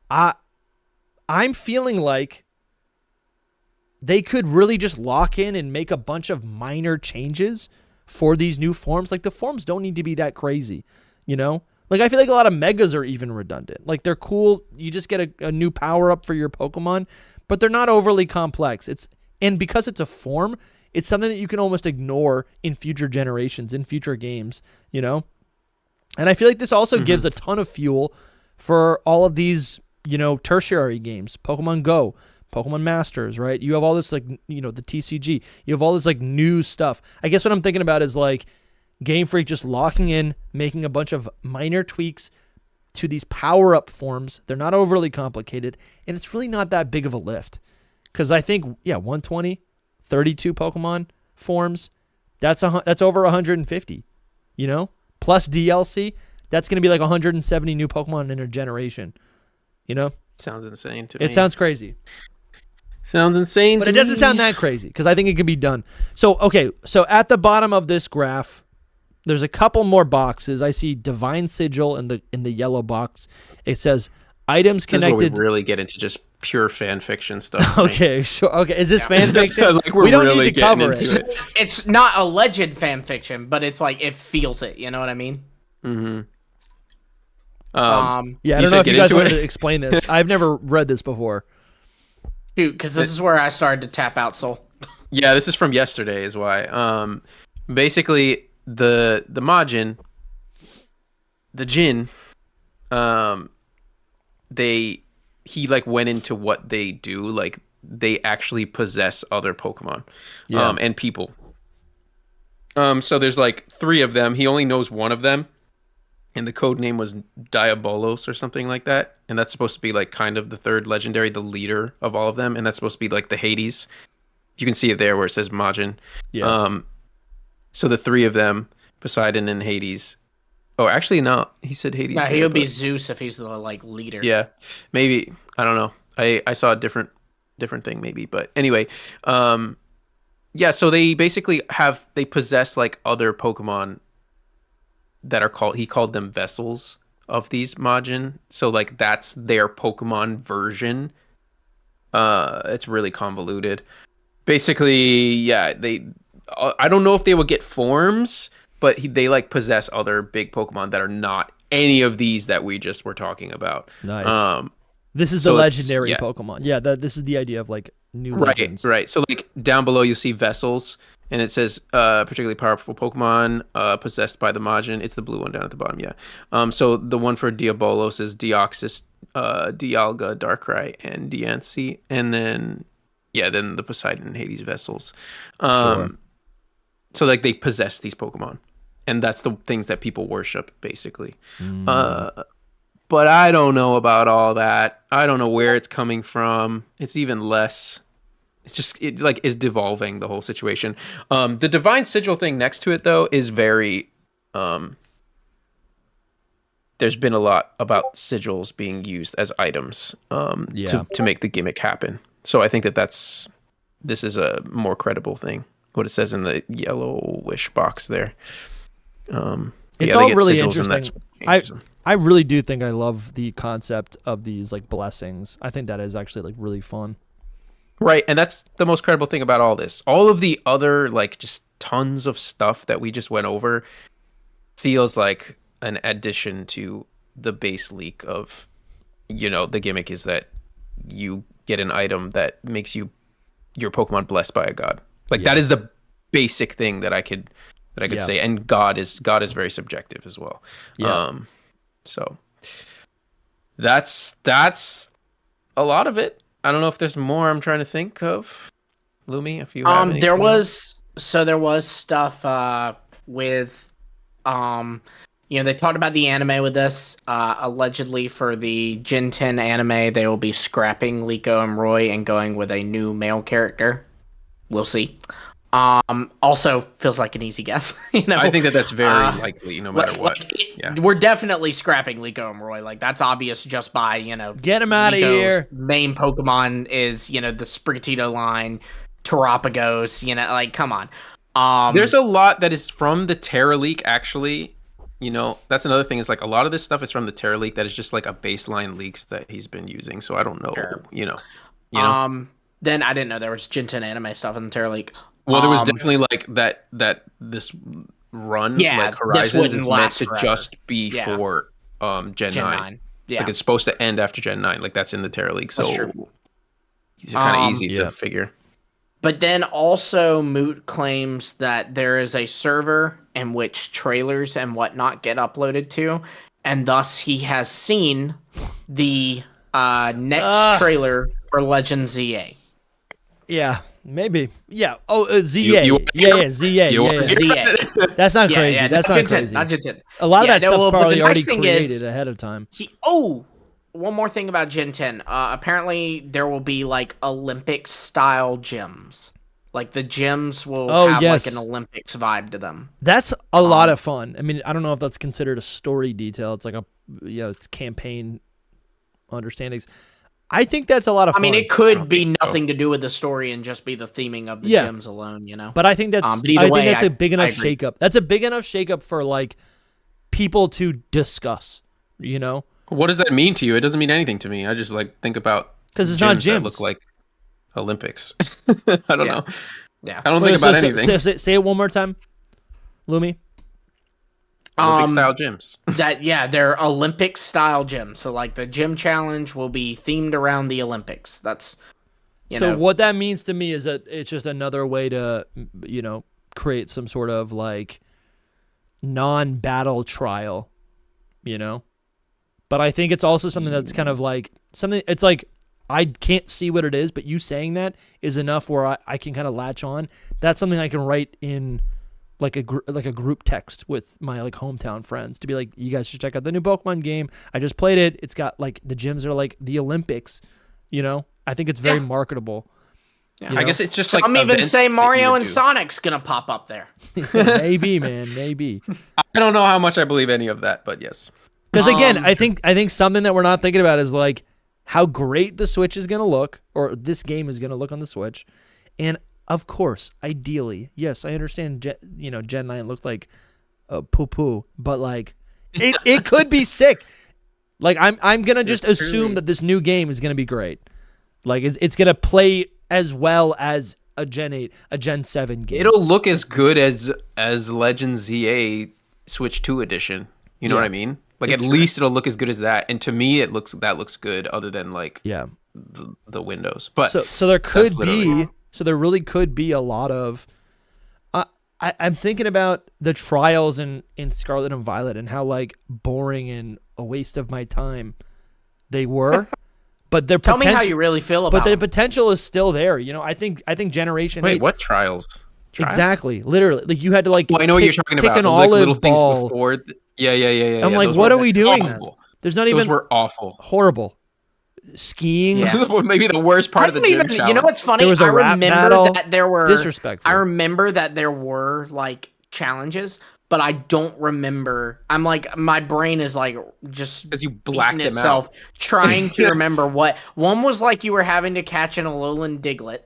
I'm feeling like they could really just lock in and make a bunch of minor changes for these new forms. Like the forms don't need to be that crazy, you know? Like I feel like a lot of megas are even redundant. Like they're cool. You just get a new power up for your Pokemon, but they're not overly complex. And because it's a form, it's something that you can almost ignore in future generations, in future games, you know? And I feel like this also gives a ton of fuel for all of these, you know, tertiary games, Pokemon Go, Pokemon Masters, right? You have all this, like, you know, the TCG. You have all this, like, new stuff. I guess what I'm thinking about is, like, Game Freak just locking in, making a bunch of minor tweaks to these power-up forms. They're not overly complicated, and it's really not that big of a lift. Because I think, 120, 32 Pokemon forms, that's over 150, you know? Plus DLC, that's going to be like 170 new Pokemon in a generation, you know? Sounds insane to me. It sounds crazy. Sounds insane But to it doesn't me. sound that crazy because I think it can be done. So, okay, so at the bottom of this graph, there's a couple more boxes. I see Divine Sigil in the yellow box. It says items This is where connected. we really get into just pure fan fiction stuff. Okay, sure. Okay, is this fan fiction? Like, we're we don't really need to cover getting it. into It's not alleged fan fiction, but it's like it feels it. You know what I mean? Mm-hmm. Yeah, I don't know if you guys wanted to explain this. I've never read this before. Shoot, because this is where I started to tap out Soul. Yeah, this is from yesterday is why. Basically the Majin, the Jin, he like went into what they do, like they actually possess other Pokemon, and people. So there's like 3 of them. He only knows one of them, and the code name was Diabolos or something like that. And that's supposed to be like kind of the 3rd legendary, the leader of all of them, and that's supposed to be like the Hades. You can see it there where it says Majin. Yeah. So the 3 of them, Poseidon and Hades. Oh, actually, no. He said Hades. Yeah, there, he'll be but- Zeus if he's the like leader. Yeah, maybe. I don't know. I saw a different thing maybe, but anyway, yeah. So they basically they possess like other Pokemon that are he called them vessels of these Majin. So like that's their Pokemon version. It's really convoluted. Basically, yeah. I don't know if they would get forms, but they like possess other big Pokemon that are not any of these that we just were talking about. Nice. This is so the it's- legendary yeah. Pokemon. Yeah, this is the idea of like new Right, legends. right. So like down below you see vessels, and it says particularly powerful Pokemon possessed by the Majin. It's the blue one down at the bottom, yeah. So the one for Diabolos is Deoxys, Dialga, Darkrai, and Diancie, and then the Poseidon and Hades vessels. Sure. So like they possess these Pokemon, and that's the things that people worship basically. But I don't know about all that. I don't know where it's coming from. It's even less. It's just it like is devolving the whole situation. The Divine Sigil thing next to it though is very there's been a lot about sigils being used as items to make the gimmick happen. So I think this is a more credible thing. What it says in the yellowish box there. It's all really interesting. I really do think I love the concept of these like blessings. I think that is actually like really fun. Right, and that's the most credible thing about all this. All of the other like just tons of stuff that we just went over feels like an addition to the base leak of, the gimmick is that you get an item that makes your Pokemon blessed by a god. Like that is the basic thing that I could say, and God is very subjective as well. Yeah. So that's a lot of it. I don't know if there's more I'm trying to think of. Lumi, if you have there was stuff with they talked about the anime with this. Allegedly for the Gen 10 anime, they will be scrapping Liko and Roy and going with a new male character. We'll see. Also feels like an easy guess. I think that's very likely, no matter what. We're definitely scrapping Liko and Roy. Like that's obvious just by get him out of here. Main Pokemon is the Sprigatito line, Terapagos. Like come on. There's a lot that is from the Terra leak. Actually, that's another thing. Is like a lot of this stuff is from the Terra leak that is just like a baseline leaks that he's been using. So I don't know. Sure. Then I didn't know there was Gen 10 anime stuff in the Terra leak. Well, there was definitely like that this run, like Horizons, is meant to just be for Gen 9. Yeah. Like it's supposed to end after Gen 9. Like that's in the Terra League. So it's kind of easy to figure. But then also Moot claims that there is a server in which trailers and whatnot get uploaded to, and thus he has seen the next trailer for Legend ZA. Yeah. Maybe. Yeah. Oh, ZA. ZA. That's not crazy. That's not crazy. Not Gen 10. A lot of that stuff's probably already created ahead of time. One more thing about Gen 10. Apparently, there will be like Olympic-style gyms. Like the gyms will have like an Olympics vibe to them. That's a lot of fun. I mean, I don't know if that's considered a story detail. It's like it's campaign understandings. I think that's a lot of fun. I mean, it could be nothing to do with the story and just be the theming of the gyms alone, But I think that's a big enough shakeup. That's a big enough shakeup for like people to discuss. What does that mean to you? It doesn't mean anything to me. I just like think about because it's not gyms that look like Olympics. I don't know. Yeah, I don't think about anything. Say it one more time, Lumi. Olympic style gyms. They're Olympic style gyms. So like the gym challenge will be themed around the Olympics. That's what that means to me is that it's just another way to create some sort of like non-battle trial, But I think it's also something that's kind of like something. It's like I can't see what it is, but you saying that is enough where I can kind of latch on. That's something I can write in. Like a group text with my like hometown friends to be like, you guys should check out the new Pokemon game. I just played it. It's got like the gyms are like the Olympics, I think it's very marketable. Yeah. I guess it's just like I'm even saying Mario and Sonic's gonna pop up there. Maybe, man, maybe. I don't know how much I believe any of that, but yes. Because again, I think something that we're not thinking about is like how great the Switch is gonna look, or this game is gonna look on the Switch, and of course, ideally, yes, I understand. Gen 9 looked like poo poo, but like it could be sick. Like I'm gonna just assume that this new game is gonna be great. Like it's gonna play as well as a Gen 8, a Gen 7 game. It'll look as good as Legend ZA Switch 2 edition. You know what I mean? Like at least it'll look as good as that. And to me, that looks good. Other than like the Windows, but so there could be. So there really could be a lot of. I'm thinking about the trials in Scarlet and Violet and how like boring and a waste of my time they were, but their tell me how you really feel about. But the potential is still there. I think Generation. Wait, what trials? Exactly, literally. Like you had to like. Well, I know what you're talking about. An olive little ball. Things before. Yeah. I'm like, what are we doing? Awful. There's not even. Those were awful. Horrible. Skiing. Maybe the worst part of the gym challenge. You know what's funny? There was a rap battle. That there were disrespectful. I remember that there were like challenges, but I don't remember. I'm like, my brain is like just Because you blacked beating them itself, out. trying to remember what one was like. You were having to catch an Alolan Diglett,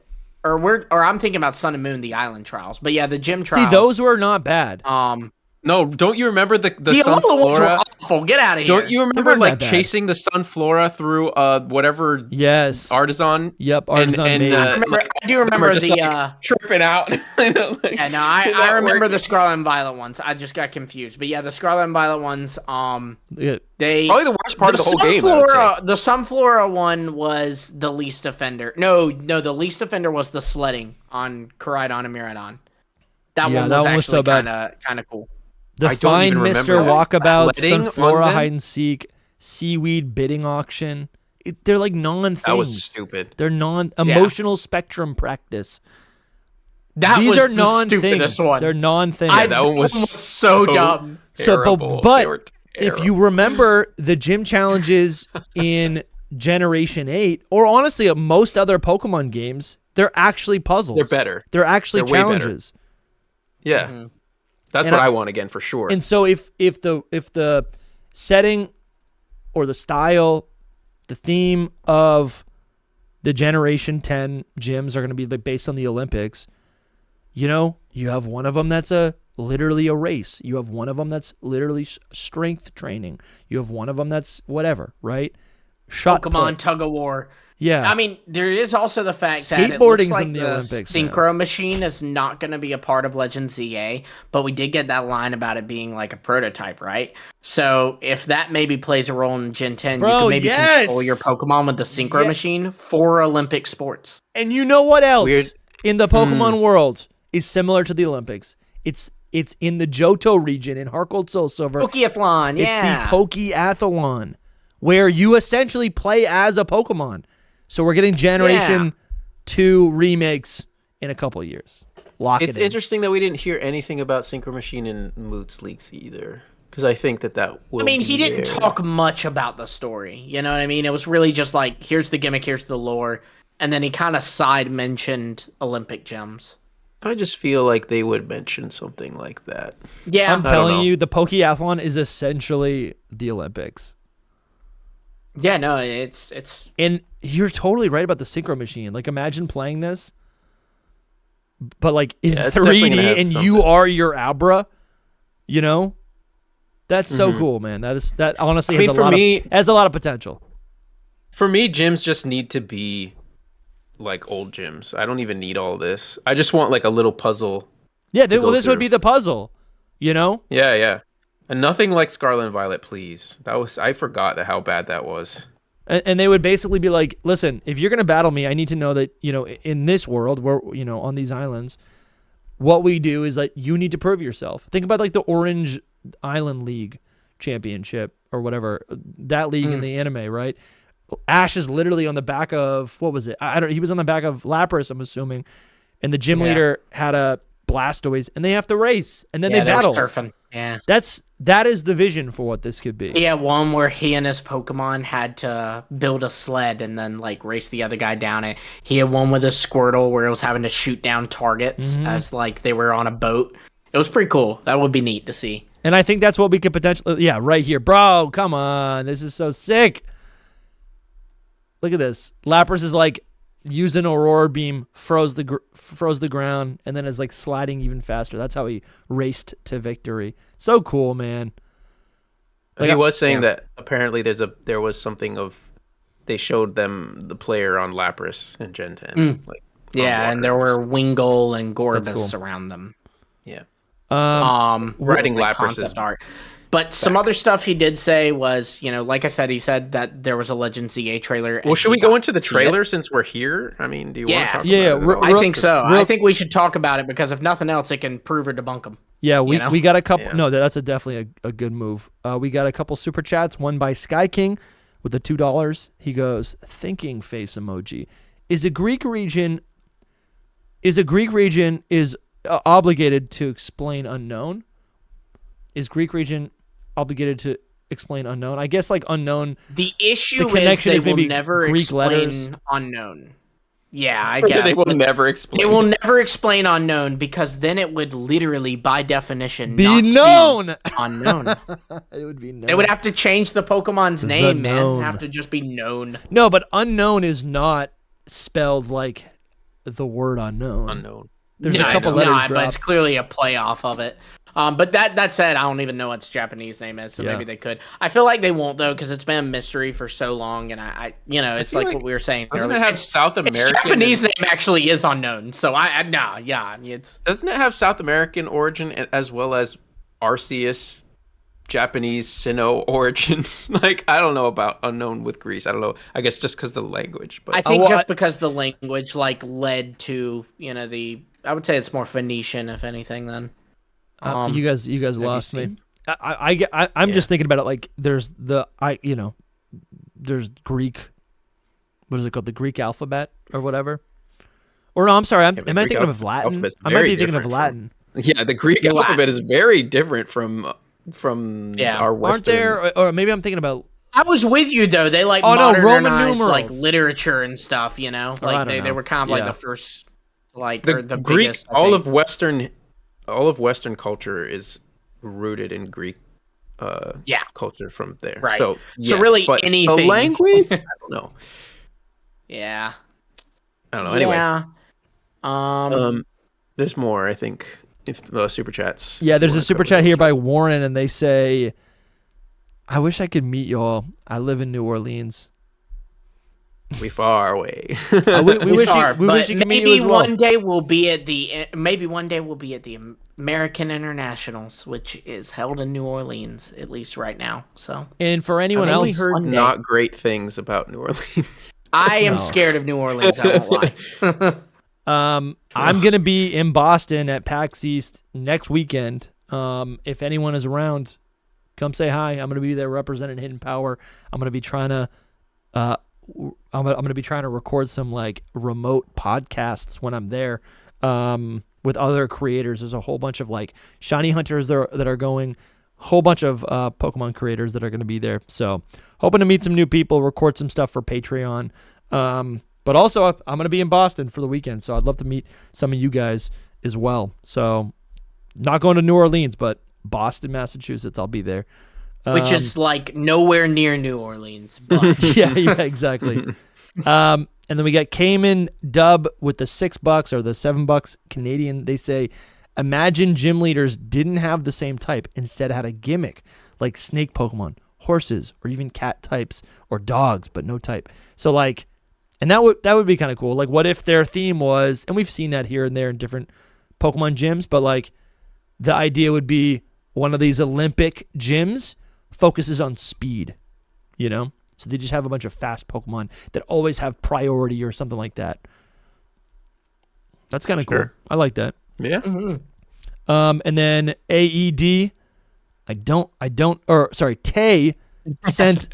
or I'm thinking about Sun and Moon, the Island Trials. But yeah, the gym See, trials. those were not bad. No, don't you remember the Alolan ones were Sunflora? awful. Get out of here. Don't you remember weren't like that bad. chasing the Sunflora through whatever Yes. artisan? Yep, artisan maze. I do remember just, the. like, tripping out. You know, like, Yeah, no, I not remember working. the Scarlet and Violet ones. I just got confused. But yeah, the Scarlet and Violet ones, Yeah. they Probably the worst part of the whole game. I would say. The Sunflora one was the least offender. No, the least offender was the sledding on Koraidon and Miraidon. That Yeah, one that was one was so actually bad. kind of cool. The I don't Find even Mr. remember that. Walkabout, Sledding on Sunflora them? Hide and Seek, Seaweed Bidding Auction. They're like non-things. That was stupid. They're non-emotional spectrum practice. That These was are the non-things. stupidest one. They're non-things. Yeah, that one was so dumb. Terrible. but They were if you remember the gym challenges in Generation 8, or honestly most other Pokemon games, they're actually puzzles. They're better. They're actually They're way better. challenges. Yeah, that's And what I want again for sure. And so if the setting or the style, the theme of the Generation 10 gyms are going to be based on the Olympics, you have one of them that's literally a race. You have one of them that's literally strength training. You have one of them that's whatever, right? Shot Pokemon put. Tug of War. Yeah. I mean, there is also the fact that it looks Skateboarding's like in the the Olympics now. Synchro Machine is not going to be a part of Legends ZA, but we did get that line about it being like a prototype, right? So if that maybe plays a role in Gen 10, you Bro, can maybe yes! control your Pokemon with the Synchro Machine for Olympic sports. And you know what else Weird. in the Pokemon world is similar to the Olympics? It's in the Johto region in Heart Soul Silver. Pokeathlon, It's yeah. the Pokeathlon, where you essentially play as a Pokemon. So we're getting Generation 2 remakes in a couple of years. Lock It's it in. interesting that we didn't hear anything about Synchro Machine in Moot's leaks either, because I think that will. I mean, he be didn't there. talk much about the story. You know what I mean? It was really just like, here's the gimmick, here's the lore. And then he kind of side mentioned Olympic gems. I just feel like they would mention something like that. Yeah. I'm don't telling know. you, the Pokeathlon is essentially the Olympics. Yeah, no, it's And you're totally right about the Synchro Machine. Like, imagine playing this, but like in Yeah, it's definitely gonna 3D, have and you something. are your Abra. That's so cool, man. That honestly I mean, for me- has a lot of potential. For me, gyms just need to be like old gyms. I don't even need all this. I just want like a little puzzle. Yeah, go well, this would through. be the puzzle. Yeah. And nothing like Scarlet and Violet, please. I forgot how bad that was. And they would basically be like, listen, if you're going to battle me, I need to know that, in this world where, on these islands, what we do is like, you need to prove yourself. Think about like the Orange Island League Championship or whatever, that league in the anime, right? Ash is literally on the back of, what was it? He was on the back of Lapras, I'm assuming. And the gym leader had a Blastoise and they have to race and then they battle. surfing. Yeah. That is the vision for what this could be. Yeah, one where he and his Pokemon had to build a sled and then like race the other guy down it. He had one with a Squirtle where it was having to shoot down targets as like they were on a boat. It was pretty cool. That would be neat to see. And I think that's what we could potentially, right here. Bro, come on. This is so sick. Look at this. Lapras is like used an Aurora Beam, froze the ground, and then is like sliding even faster. That's how he raced to victory. So cool, man. He was saying that apparently there was something of they showed them the player on Lapras in Gen 10. Like Yeah, on and there water. were Wingull and Gorbis cool. around them. Yeah. Writing Lapras concept is art. But some other stuff he did say was, like I said, he said that there was a Legend ZA trailer. Well, should we go into the trailer since we're here? I mean, do you want to talk Yeah, about it? at all? I think so. I think we should talk about it because if nothing else, it can prove or debunk them. Yeah, we got a couple. Yeah. No, that's definitely a good move. We got a couple super chats. One by Sky King with the $2. He goes, thinking face emoji. Is a Greek region obligated to explain unknown? Is Greek region obligated to explain unknown? I guess like unknown. The issue The connection is is they will maybe never Greek explain letters. unknown. Yeah, I guess. They will never explain. It will never explain unknown because then it would literally, by definition, Be not known. Be unknown. It would be known. They would have to change the Pokemon's name, man. known. It'd have to just be known. No, but unknown is not spelled like the word unknown. Unknown. There's No, a couple it's letters not, but dropped. it's clearly a play off of it. But that said, I don't even know what its Japanese name is, so Yeah. maybe they could. I feel like they won't though, because it's been a mystery for so long, and I it's feel like like- what we were saying Doesn't earlier. it have South Its American? Japanese name actually is unknown, so it's Doesn't it have South American origin as well as Arceus Japanese Sinnoh origins? Like, I don't know about unknown with Greece. I don't know. I guess just because the language. But I think well, just because the language like led to I would say it's more Phoenician if anything. Then you guys lost me. I'm Yeah. just thinking about it. Like there's there's Greek. What is it called? The Greek alphabet or whatever. Or no, I'm sorry. Am I Greek thinking of Latin? alphabet's I might very be thinking of different Latin. yeah, the Greek Latin. alphabet is very different from Yeah. our Western. Aren't there? Or maybe I'm thinking about. I was with you though. They like Oh, no, Roman modernized like numerals. literature and stuff. I Like don't they know. were kind of like Yeah. the first or the the Greek. biggest, I all think. of Western culture is rooted in Greek. Yeah. culture from there. Right. So So really but anything. The language. I don't know. Yeah. I don't know. Anyway, Yeah. there's more. I think if super chats. Yeah, there's You a wanna super cover chat those? here by Warren, and they say, "I wish I could meet y'all. I live in New Orleans. We far away. We wish are, we but wish you could meet maybe you as well." one day we'll be at the American Internationals, which is held in New Orleans, at least right now. So And for anyone I've only else, heard one day. not great things about New Orleans. I am No. scared of New Orleans. I won't lie. I'm gonna be in Boston at PAX East next weekend. If anyone is around, come say hi. I'm gonna be there representing Hidden Power. I'm gonna be trying to, I'm gonna be trying to record some like remote podcasts when I'm there, with other creators. There's a whole bunch of like shiny hunters that are going, whole bunch of Pokemon creators that are gonna be there. So hoping to meet some new people, record some stuff for Patreon. But also, I'm going to be in Boston for the weekend, so I'd love to meet some of you guys as well. So, not going to New Orleans, but Boston, Massachusetts, I'll be there. Which is like nowhere near New Orleans. But yeah, exactly. And then we got Cayman Dub with the $6 or the $7 Canadian. They say, imagine gym leaders didn't have the same type, instead had a gimmick like snake Pokemon, horses, or even cat types, or dogs, but no type. So like, and that would be kind of cool. Like, what if their theme was, and we've seen that here and there in different Pokemon gyms, but like the idea would be one of these Olympic gyms focuses on speed, So they just have a bunch of fast Pokemon that always have priority or something like that. That's kind of cool. Sure. I like that. Yeah. And then AED, Tay sent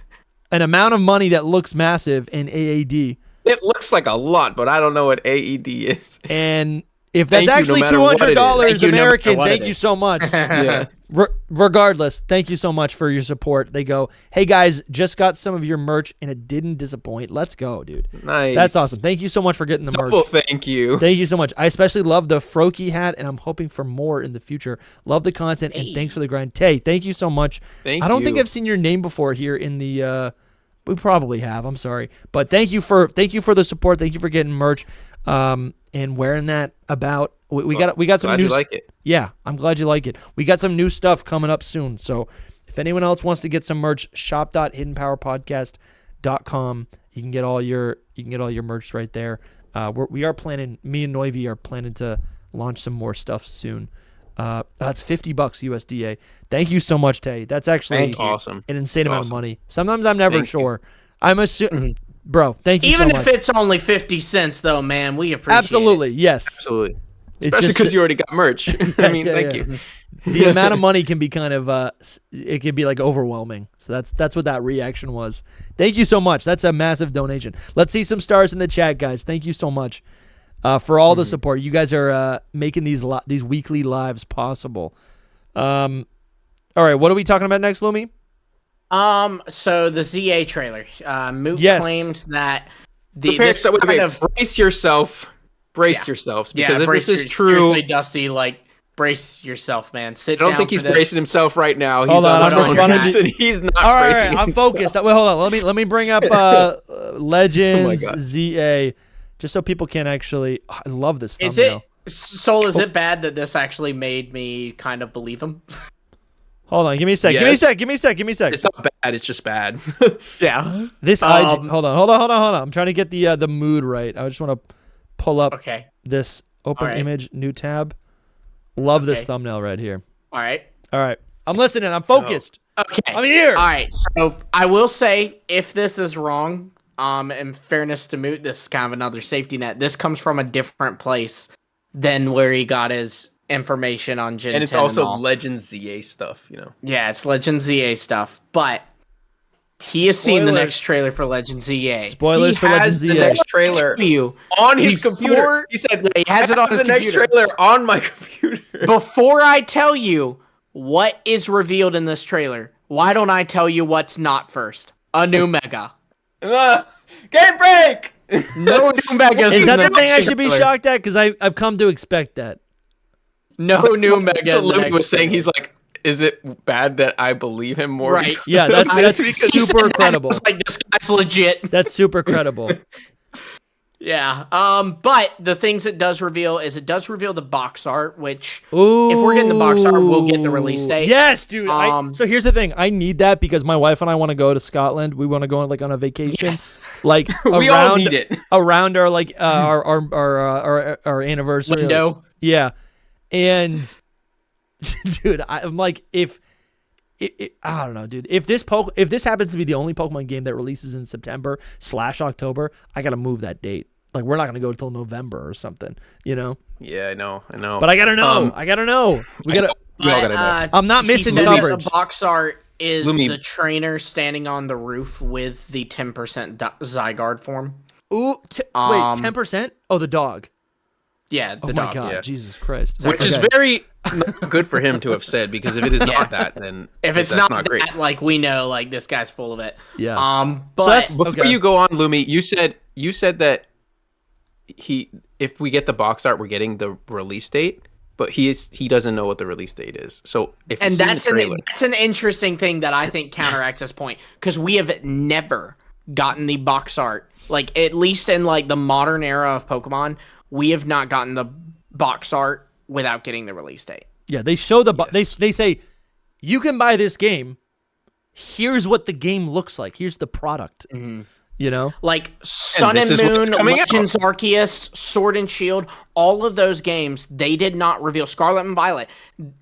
an amount of money that looks massive in AAD. It looks like a lot, but I don't know what AED is. And if that's Thank you, no actually matter what it is. $200 Thank you, no matter American, what it thank you is. so much. Yeah. Regardless, thank you so much for your support. They go, hey guys, just got some of your merch and it didn't disappoint. Let's go, dude. Nice. That's awesome. Thank you so much for getting the Double merch. thank you. Thank you so much. I especially love the Froakie hat, and I'm hoping for more in the future. Love the content, and Hey. thanks for the grind. Tay, thank you so much. I don't think you. I've seen your name before here in the. We probably have. I'm sorry, but thank you for the support. Thank you for getting merch, and wearing that about. We got some Glad new. you like it. Yeah, I'm glad you like it. We got some new stuff coming up soon. So if anyone else wants to get some merch, shop.hiddenpowerpodcast.com. You can get all your merch right there. We are planning. Me and Noivy are planning to launch some more stuff soon. That's $50 USDA. Thank you so much, Tay. That's actually Thank you. Awesome. an insane amount of Awesome. money. Sometimes I'm never Thank you. sure. I'm assuming, bro. Thank you even so if much. it's only 50 cents, though, man, we appreciate Absolutely, yes. Absolutely. It's Especially just because you already got merch. I mean, Yeah, thank yeah. you. The amount of money can be kind of it can be like overwhelming. So that's what that reaction was. Thank you so much. That's a massive donation. Let's see some stars in the chat, guys. Thank you so much for all the support. You guys are making these weekly lives possible. All right, what are we talking about next, Lumi? So the ZA trailer. Moot Yes. claims that Brace yourself. Brace yourselves, because if this is true, seriously, Dusty, like, brace yourself, man. Sit down. I don't think he's bracing himself right now. He's Hold on, I'm responding to he's not. All right, bracing I'm himself. focused. Wait, hold on. Let me bring up Legends ZA, just so people can actually. Oh, I love this thumbnail. Is it bad that this actually made me kind of believe him? Hold on, give me a sec. Yes. Give me a sec. It's not bad. It's just bad. Yeah. This IG. Hold on. I'm trying to get the mood right. I just want to pull up this open image, new tab. Love this thumbnail right here. All right. I'm listening. I'm focused. Okay. I'm here. All right. So I will say, if this is wrong, in fairness to Moot, this is kind of another safety net. This comes from a different place than where he got his information on Gen 10. And it's also Legend ZA stuff, you know. Yeah, it's Legend ZA stuff. But he has seen the next trailer for Legend ZA. Spoilers for Legend ZA. The next trailer on his computer. He said he has it on his computer. The next trailer on my computer. Before I tell you what is revealed in this trailer, why don't I tell you what's not first? A new Mega. Game break! No new Megas. Is that the thing I should be shocked at? Because I've come to expect that. No new Mega. That's what Lumi was saying. He's like, is it bad that I believe him more? Right. Yeah, that's super credible. It's like, this guy's legit. That's super credible. Yeah. But the things it does reveal is it does reveal the box art, which if we're getting the box art, we'll get the release date. Yes, dude. So here's the thing. I need that because my wife and I want to go to Scotland. We want to go on a vacation. Yes. Like we all need it. Around our anniversary window. Yeah. And dude, I'm like, I don't know, dude. If this happens to be the only Pokemon game that releases in September/October, I gotta move that date. Like, we're not gonna go till November or something, you know? Yeah, I know. But I gotta know. We gotta. I'm not missing coverage. The box art is the trainer standing on the roof with the 10% Zygarde form. Ooh, wait, 10%? Oh, the dog. Yeah, the dog. Oh my god, yeah. Jesus Christ! Which is very not good for him to have said, because if it is not that, then if it's not great. That, like, we know, like, this guy's full of it. Yeah. But before you go on, Lumi, you said that if we get the box art, we're getting the release date, but he doesn't know what the release date is. So that's an interesting thing that I think counteracts this point, because we have never gotten the box art, like, at least in like the modern era of Pokemon. We have not gotten the box art without getting the release date. Yeah, they show they say, you can buy this game. Here's what the game looks like. Here's the product. Mm-hmm. You know? Like Sun and Moon, Legends Arceus, Sword and Shield, all of those games, they did not reveal, Scarlet and Violet,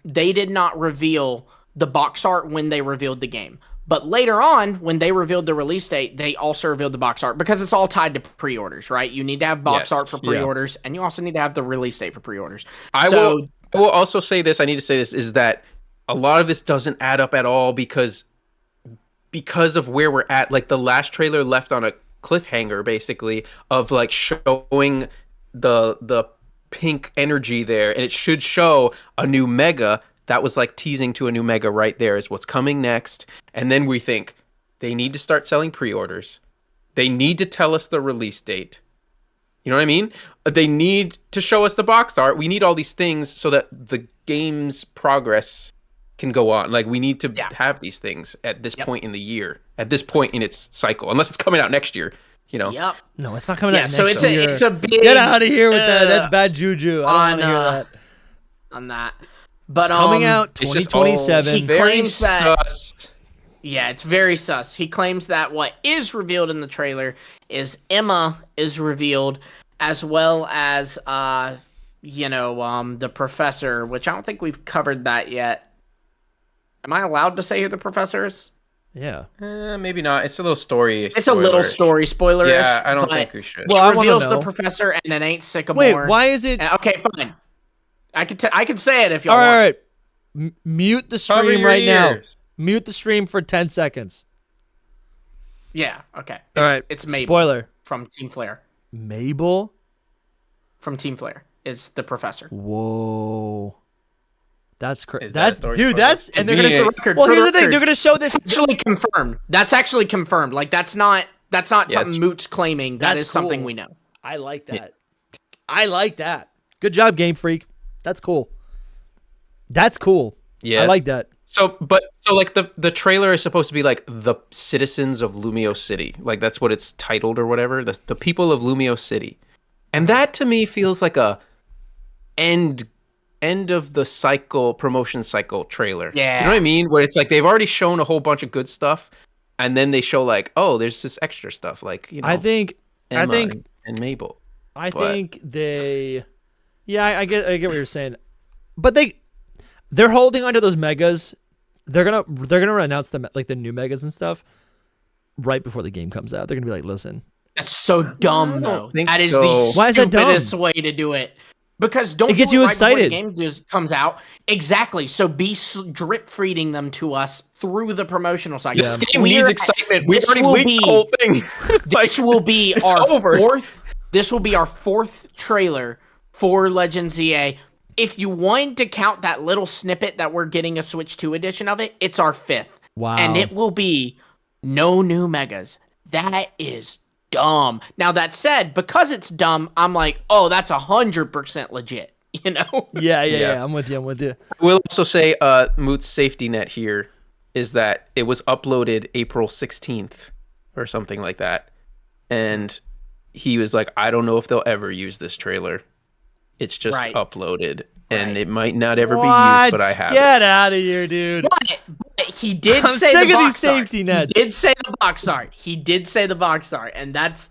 they did not reveal the box art when they revealed the game. But later on, when they revealed the release date, they also revealed the box art, because it's all tied to pre-orders, right? You need to have box art for pre-orders, and you also need to have the release date for pre-orders. I will also say this, I need to say this, is that a lot of this doesn't add up at all because of where we're at. Like, the last trailer left on a cliffhanger, basically, of like showing the pink energy there, and it should show a new Mega. That was like teasing to a new Mega right there is what's coming next. And then we think they need to start selling pre-orders. They need to tell us the release date. You know what I mean? They need to show us the box art. We need all these things so that the game's progress can go on. Like, we need to have these things at this point in the year, at this point in its cycle, unless it's coming out next year. You know? Yep. No, it's not coming out next year. So it's a big... Get out of here with that. That's bad juju. I don't want to hear that. On that. But it's coming out 2027. He claims that... Sus. Yeah, it's very sus. He claims that what is revealed in the trailer is Emma is revealed, as well as, the professor, which I don't think we've covered that yet. Am I allowed to say who the professor is? Yeah. Maybe not. It's a little story. It's a little story spoiler-ish. Yeah, I don't think we should. Well, it reveals the professor, and it ain't Sycamore. Wait, why is it... Okay, fine. I could say it if y'all want. All right. Mute the stream right now. Mute the stream for 10 seconds. Yeah, okay. All right. It's Mabel. Spoiler. From Team Flare. Mabel? From Team Flare. Is the professor. Whoa. That's crazy. And they're going to show record. Well, here's the thing. They're going to show this. Actually confirmed. That's actually confirmed. Like, that's not That's not Yes. something Moot's claiming. That That's is something cool. we know. I like that. I like that. Good job, Game Freak. That's cool. That's cool. Yeah. I like that. So like the trailer is supposed to be like the citizens of Lumio City. Like that's what it's titled or whatever. The people of Lumio City. And that to me feels like a end of the cycle, promotion cycle trailer. Yeah. You know what I mean? Where it's like they've already shown a whole bunch of good stuff and then they show like, oh, there's this extra stuff like, you know. I think and Mabel. think they I get what you're saying. But they're holding onto those megas. They're gonna announce them like the new megas and stuff right before the game comes out. They're gonna be like, listen. That's so dumb, though. That is the Why is that dumb? stupidest way to do it. Because don't It gets do you right before excited. the game comes out. Exactly. So be drip feeding them to us through the promotional cycle. This game needs excitement. We've already leaked the whole thing. This will be This will be our fourth trailer for Legends EA. If you wanted to count that little snippet that we're getting a Switch 2 edition of it, it's our fifth. Wow. And it will be no new megas. That is dumb. Now that said, because it's dumb, I'm like, oh, that's 100% legit. You know? Yeah. I'm with you. I will also say Moot's safety net here is that it was uploaded April 16th or something like that. And he was like, I don't know if they'll ever use this trailer. It's just uploaded, and it might not ever be used, but I have Get out of here, dude. But he did I'm say sick the of these box art. safety nets. He did say the box art. He did say the box art, and that's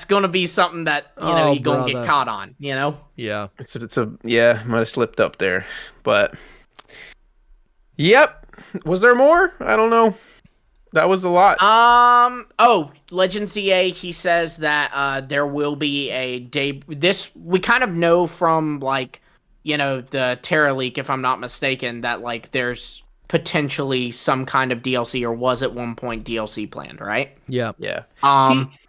gonna be something that you're gonna get caught on. You know? Yeah. It's might have slipped up there, but yep. Was there more? I don't know. That was a lot. Legends EA, he says that there will be a day. This we kind of know from like the Terra leak, if I'm not mistaken, that like there's potentially some kind of DLC or was at one point DLC planned, right? Yeah.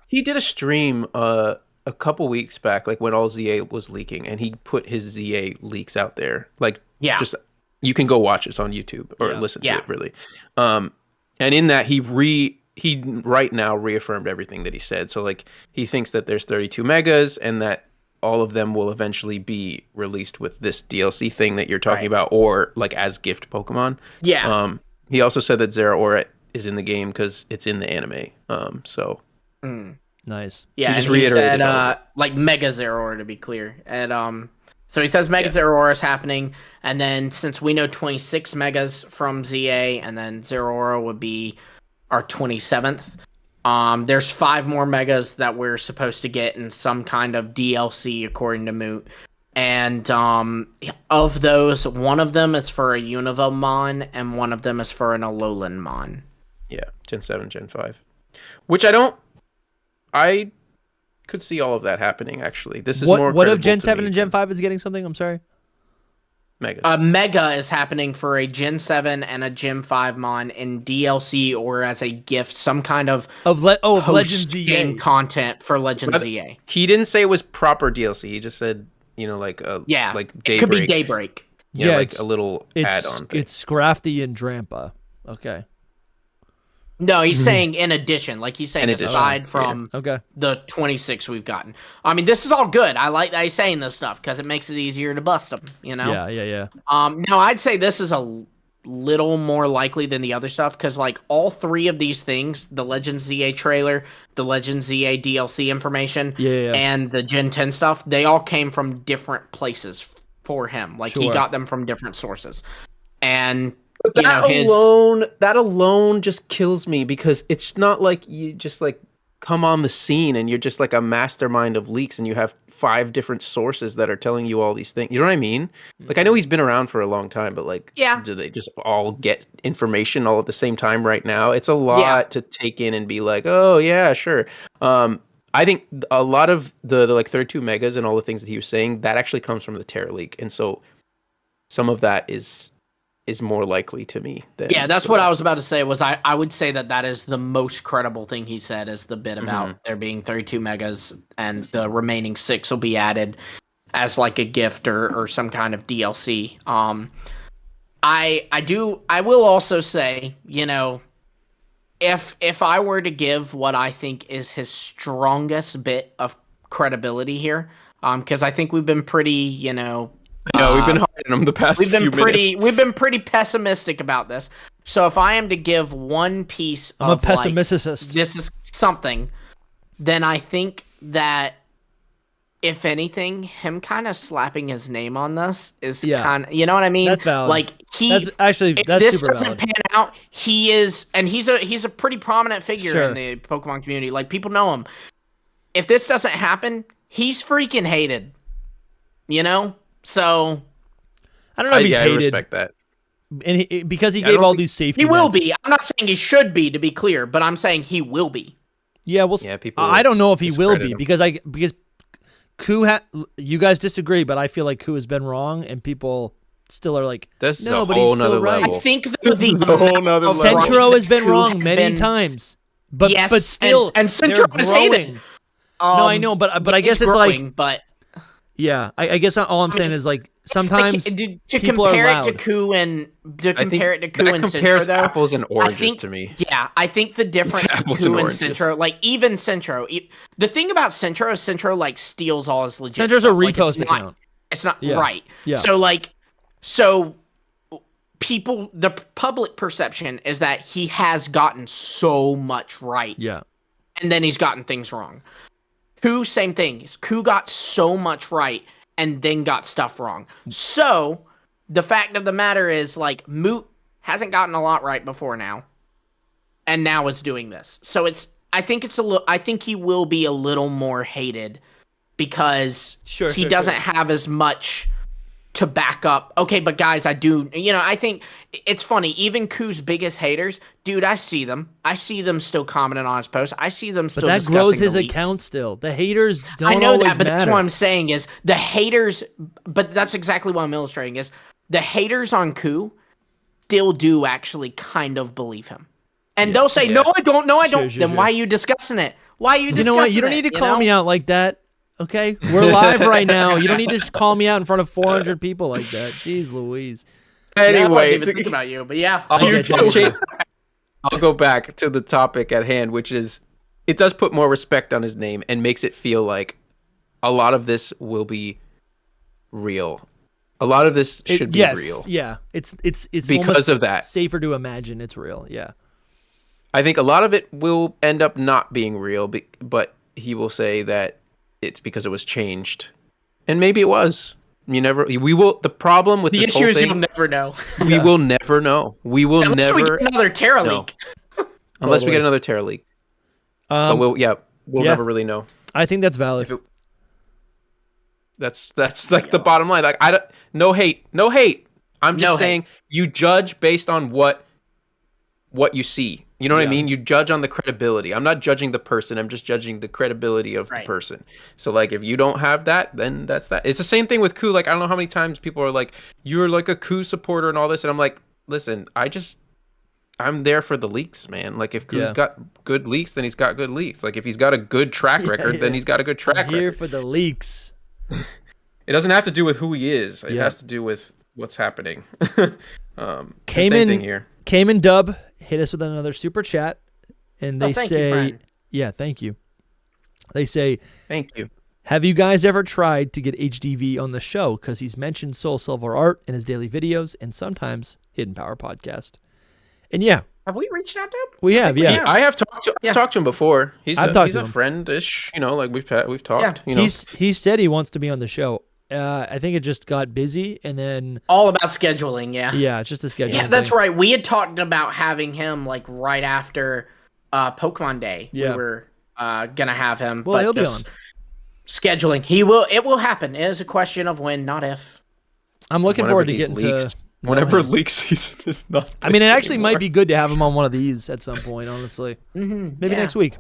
He did a stream a couple weeks back, like when all ZA was leaking, and he put his ZA leaks out there. Like, just you can go watch it on YouTube or listen to it, really. And in that, he right now reaffirmed everything that he said. So like he thinks that there's 32 megas and that all of them will eventually be released with this DLC thing that you're talking about, or like as gift Pokemon. Yeah. He also said that Zeraora is in the game because it's in the anime. Nice. Yeah, he said like Mega Zeraora to be clear. And so he says Mega Zeraora is happening, and then since we know 26 megas from ZA, and then Zeraora would be our 27th. There's 5 more megas that we're supposed to get in some kind of DLC, according to Moot. And of those, one of them is for a Unova Mon, and one of them is for an Alolan Mon. Yeah, Gen 7, Gen 5. Which I could see all of that happening, actually. This is more what if Gen credible to 7 me. and Gen 5 is getting something? I'm sorry. Mega. Mega is happening for a Gen 7 and a Gen 5 Mon in DLC or as a gift, some kind of Legends game EA content for Legends EA. He didn't say it was proper DLC. He just said, like it Daybreak. could be Daybreak. Yeah, like a little it's add-on thing. It's Scrafty and Drampa. Okay. No, he's saying in addition, like he's saying aside from the 26 we've gotten. I mean, this is all good. I like that he's saying this stuff because it makes it easier to bust them, Yeah. Now I'd say this is a little more likely than the other stuff because like all 3 of these things, the Legends ZA trailer, the Legends ZA DLC information, and the Gen 10 stuff, they all came from different places for him. Like he got them from different sources. And but that alone just kills me because it's not like you just like come on the scene and you're just like a mastermind of leaks and you have 5 different sources that are telling you all these things. You know what I mean? Like I know he's been around for a long time, but like, do they just all get information all at the same time right now? It's a lot to take in and be like, oh yeah, sure. I think a lot of the like 32 megas and all the things that he was saying, that actually comes from the Terra leak. And so some of that is more likely to me than that's what I was about to say was I would say that is the most credible thing he said is the bit about there being 32 megas and the remaining 6 will be added as like a gift or some kind of DLC. I will also say, if I were to give what I think is his strongest bit of credibility here, because I think we've been pretty, we've been hard on him the past few minutes. We've been pretty pessimistic about this. So if I am to give one piece I'm of a pessimist. this is something, then I think that if anything, him kind of slapping his name on this is kind of, you know what I mean? That's valid. Like that's if this super doesn't valid. pan out, he is, and he's a pretty prominent figure in the Pokemon community. Like people know him. If this doesn't happen, he's freaking hated. So I don't know if he's hated. I respect that. And because he gave all these safety he will nets. be. I'm not saying he should be, to be clear, but I'm saying he will be. Yeah, people. I don't know if he will be because Koo you guys disagree, but I feel like Koo has been wrong, and people still are like, this no, is but he's still right. I think Centro has been wrong many times, but still, and Centro is hated. No, I know, but I guess it's growing, like, but yeah, I guess all I'm saying is like sometimes to people compare are loud. it to Koo and Centro, though, apples and oranges to me. Yeah, I think the difference with Koo and Centro, like even Centro, the thing about Centro is Centro like steals all his legit Centro's stuff. a repost account. It's not right. Yeah. So people, the public perception is that he has gotten so much right. Yeah. And then he's gotten things wrong. Koo, same thing. Koo got so much right and then got stuff wrong. So the fact of the matter is, like, Moot hasn't gotten a lot right before now, and now is doing this. So I think he will be a little more hated because he doesn't have as much to back up. Okay, but guys, I think it's funny. Even Koo's biggest haters, dude, I see them. I see them still commenting on his posts. I see them still discussing that grows his the leaks. account still. The haters don't I know always that, but matter. that's what I'm saying is the haters, but that's exactly what I'm illustrating is the haters on Koo still do actually kind of believe him. And they'll say, no, I don't, Then why are you discussing it? Why are you discussing it? You know what? You don't need to call me out like that. Okay, we're live right now. You don't need to call me out in front of 400 people like that. Jeez Louise. Anyway, I wasn't even think about you, but yeah. I'll go back to the topic at hand, which is it does put more respect on his name and makes it feel like a lot of this will be real. A lot of this should be real. Yeah, it's because of that. Safer to imagine it's real. Yeah, I think a lot of it will end up not being real, but he will say that it's because it was changed, and maybe it was. We will. The problem with the this issue whole is thing, you'll never know. We will never know. We will never. We get another Terra leak. Unless we get another Terra leak. But we'll never really know. I think that's valid. That's like the bottom line. Like no hate. I'm just saying you judge based on what you see. You know what I mean? You judge on the credibility. I'm not judging the person. I'm just judging the credibility of the person. So, like, if you don't have that, then that's that. It's the same thing with Koo. Like, I don't know how many times people are like, you're like a Koo supporter and all this. And I'm like, listen, I'm there for the leaks, man. Like, if Koo's got good leaks, then he's got good leaks. Like, if he's got a good track record, then he's got a good track record. Here for the leaks. It doesn't have to do with who he is. It has to do with what's happening. Same thing here. Cayman Dub hit us with another super chat, and they say, thank you. They say, thank you. Have you guys ever tried to get HDV on the show? Because he's mentioned SoulSilverArt in his daily videos and sometimes Hidden Power podcast. And have we reached out to him? We have, yeah. I have talked to him before. He's a friend-ish. Like we've talked. Yeah. He said he wants to be on the show. I think it just got busy, and then all about scheduling. Yeah, it's just a scheduling. Yeah, that's right. We had talked about having him like right after Pokemon Day. Yeah. We were gonna have him. Well, he'll be on. Scheduling. It will happen. It is a question of when, not if. I'm looking forward to getting to whenever leak season is not. I mean, it actually might be good to have him on one of these at some point. Honestly, maybe next week.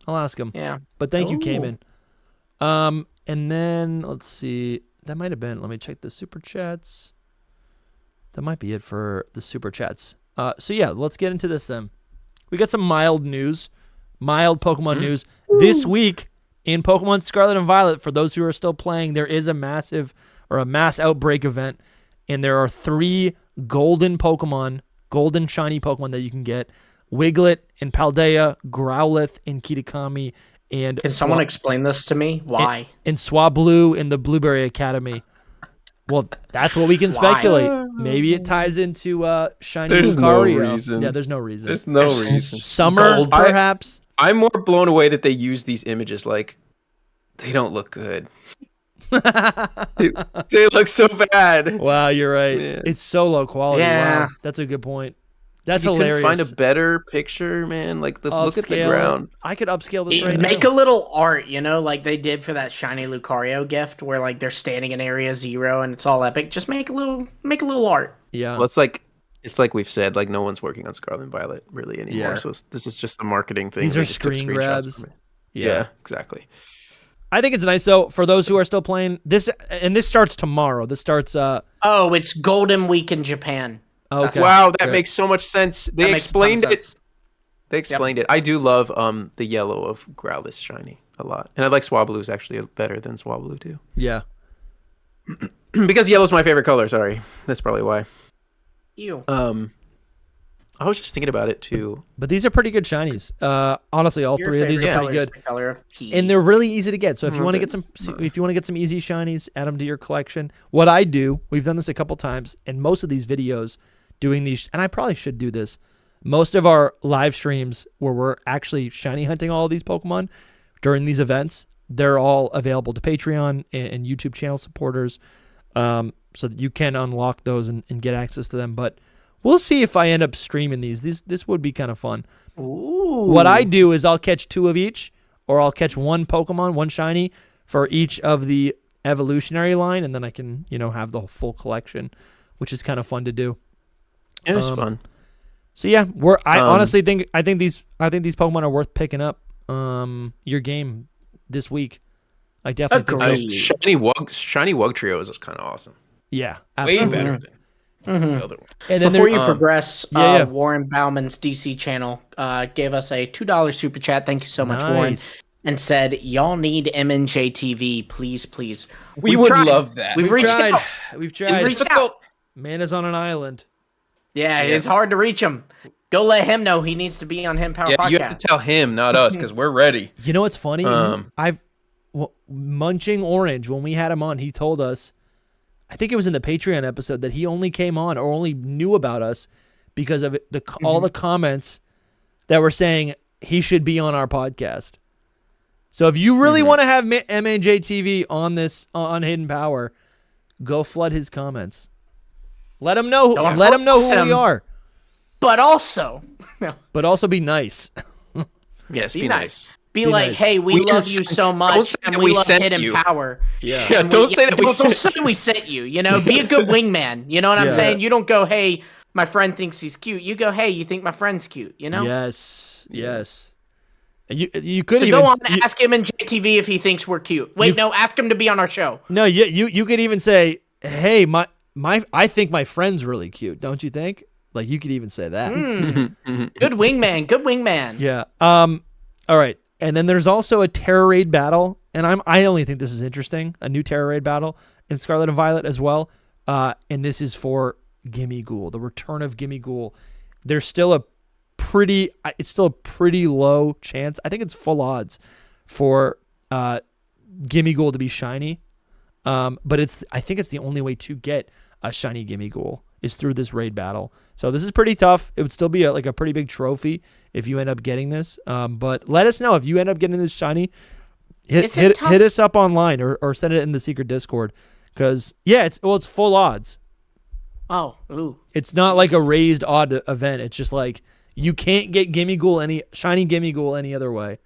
I'll ask him. Yeah. But thank you, Cayman. And then let's see. That might have been. Let me check the super chats. That might be it for the super chats. So yeah, let's get into this then. We got some mild Pokemon news this week in Pokemon Scarlet and Violet. For those who are still playing, there is a mass outbreak event, and there are 3 golden shiny Pokemon that you can get. Wiglet in Paldea, Growlithe in Kitakami, and Can someone explain this to me? Why? And Swablu in the Blueberry Academy. Well, that's what we can Why? speculate. Maybe it ties into Shiny There's Lucario. no reason. Yeah, there's no reason. There's no reason. Summer, Gold. perhaps. I'm more blown away that they use these images. Like, they don't look good. they look so bad. Wow, you're right. Yeah. It's so low quality. Yeah. Wow, that's a good point. That's You couldn't hilarious. find a better picture, man. Like, look at the Upscale ground. it. I could upscale this right Make now. a little art, like they did for that shiny Lucario gift, where like they're standing in Area 0 and it's all epic. Just make a little art. Yeah. Well, it's like we've said, like no one's working on Scarlet and Violet really anymore. Yeah. So this is just a marketing thing. These They are just took screen screenshots grabs. from it. Yeah. Yeah, exactly. I think it's nice though for those who are still playing this, and this starts tomorrow. This starts. Oh, it's Golden Week in Japan. Okay. Wow, that Good. makes so much sense. They That makes a ton of explained it. sense. They explained it. I do love the yellow of Growlithe shiny a lot, and I like Swablu's actually better than Swablu too. Yeah. Because yellow's my favorite color. Sorry, that's probably why. Ew. I was just thinking about it too. But these are pretty good shinies. Honestly, all Your three of these favorite are color pretty is good. the color of pea. And they're really easy to get. So if you want to Okay. get some easy shinies, add them to your collection. What I do, we've done this a couple times, and most of these videos doing these, and I probably should do this. Most of our live streams where we're actually shiny hunting all of these Pokemon during these events, they're all available to Patreon and YouTube channel supporters, so that you can unlock those and get access to them. But we'll see if I end up streaming these. This would be kind of fun. Ooh. What I do is I'll catch 2 of each, or I'll catch one Pokemon, one shiny, for each of the evolutionary line, and then I can, have the full collection, which is kind of fun to do. It was fun. So yeah, I honestly think these Pokemon are worth picking up. Your game this week, I definitely think so. Agreed. Shiny Wug Trio is kind of awesome. Yeah, Way absolutely. better than the other one. And then Before there, you progress, yeah. Warren Bauman's DC channel gave us a $2 super chat. Thank you so much, Warren. Nice. And said, y'all need MNJ TV, please, please. We We've would tried. love that. We've reached tried. out. We've We've tried. reached out. Man is on an island. Yeah, it's hard to reach him. Go let him know he needs to be on Him Power Yeah, Podcast. you have to tell him, not us, because we're ready. You know what's funny? Munching Orange, when we had him on, he told us, I think it was in the Patreon episode, that he only came on or only knew about us because of all the comments that were saying he should be on our podcast. So if you really want to have MNJ TV on Hidden Power, go flood his comments. Let him know. Don't Let him know who harass we him. are. But also, no, But also be nice. Yes, be be nice. nice. Be Be like, nice. hey, we We love didn't you say- so don't much, say and that we we love sent Hidden you. Power. Yeah. Yeah, don't say that we Don't sent say we sent you. Be a good wingman. You know what I'm Yeah. saying? You don't go, hey, my friend thinks he's cute. You go, hey, you think my friend's cute. Yes. Yes. And you could So even go on and ask him in JTV if he thinks we're cute. Wait, no, ask him to be on our show. No, you could even say, "Hey, I think my friend's really cute, don't you think?" Like you could even say that. Good wingman. Good wingman. Yeah. All right. And then there's also a Terror Raid battle, and I only think this is interesting. A new Terror Raid battle in Scarlet and Violet as well. And this is for Gimmighoul, the return of Gimmighoul. There's still it's still a pretty low chance. I think it's full odds for Gimmighoul to be shiny. But I think it's the only way to get a shiny Gimmighoul is through this raid battle. So this is pretty tough. It would still be a pretty big trophy if you end up getting this. But let us know if you end up getting this shiny. Hit us up online or send it in the secret Discord. Because it's full odds. Oh, ooh. It's not like a raised odd event. It's just like you can't get shiny Gimmighoul any other way.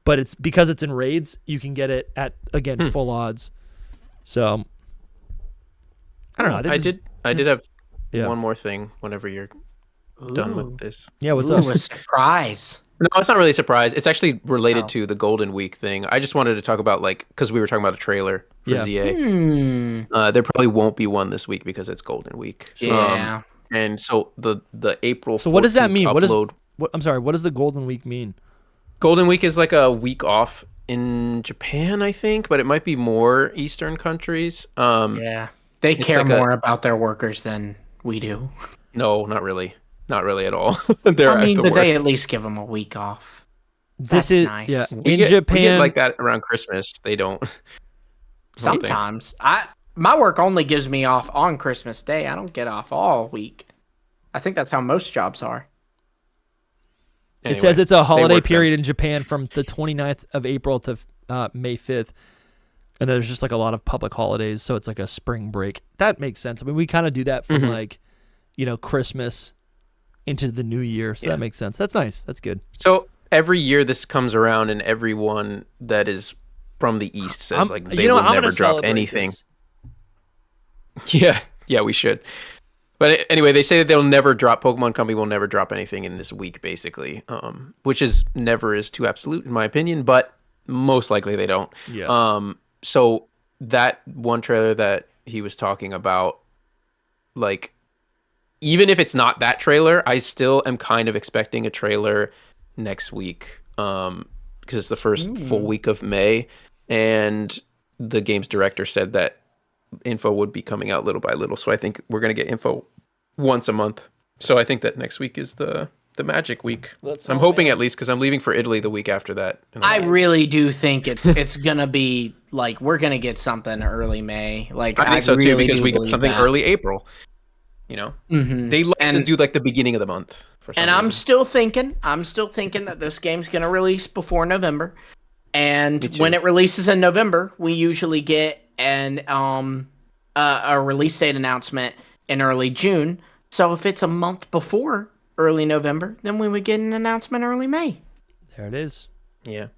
But it's because it's in raids, you can get it at full odds. So I don't know. I did have Yeah. one more thing whenever you're done with this. Yeah, what's Ooh, up? a surprise. No, it's not really a surprise. It's actually related to the Golden Week thing. I just wanted to talk about because we were talking about a trailer for Yeah. ZA. There probably won't be one this week because it's Golden Week. Yeah. And so the April. So what does that 14th mean? Upload, I'm sorry. What does the Golden Week mean? Golden Week is like a week off in Japan, I think, but it might be more Eastern countries. Yeah. They care like more about their workers than we do. No, not really. Not really at all. They're I mean, at the but they worst. at least give them a week off. This That's is nice. yeah. We In get Japan, like that around Christmas. They don't. Sometimes my work only gives me off on Christmas Day. I don't get off all week. I think that's how most jobs are. it says it's a holiday work them. period in Japan from the 29th of April to May 5th. And there's just like a lot of public holidays, so it's like a spring break. That makes sense. I mean, we kind of do that from like, Christmas into the new year, so that makes sense. That's nice. That's good. So every year this comes around, and everyone that is from the East says like they will I'm never gonna drop celebrate anything. this. Yeah, we should. But anyway, they say that they'll never drop. Pokemon Company will never drop anything in this week, basically, which is never is too absolute in my opinion, but most likely they don't. Yeah. So that one trailer that he was talking about, like, even if it's not that trailer, I still am kind of expecting a trailer next week, because it's the first full week of May, and the game's director said that info would be coming out little by little. So I think we're gonna get info once a month. So I think that next week is the magic week. I'm hoping at least, because I'm leaving for Italy the week after that. I really do think it's gonna be like we're gonna get something early May. Like I think so too, really because do we got believe something that. early April. They like to do like the beginning of the month. For some And I'm reason. still thinking that this game's gonna release before November. And when it releases in November, we usually get a release date announcement in early June. So if it's a month before early November, then we would get an announcement early May. There it is. Yeah.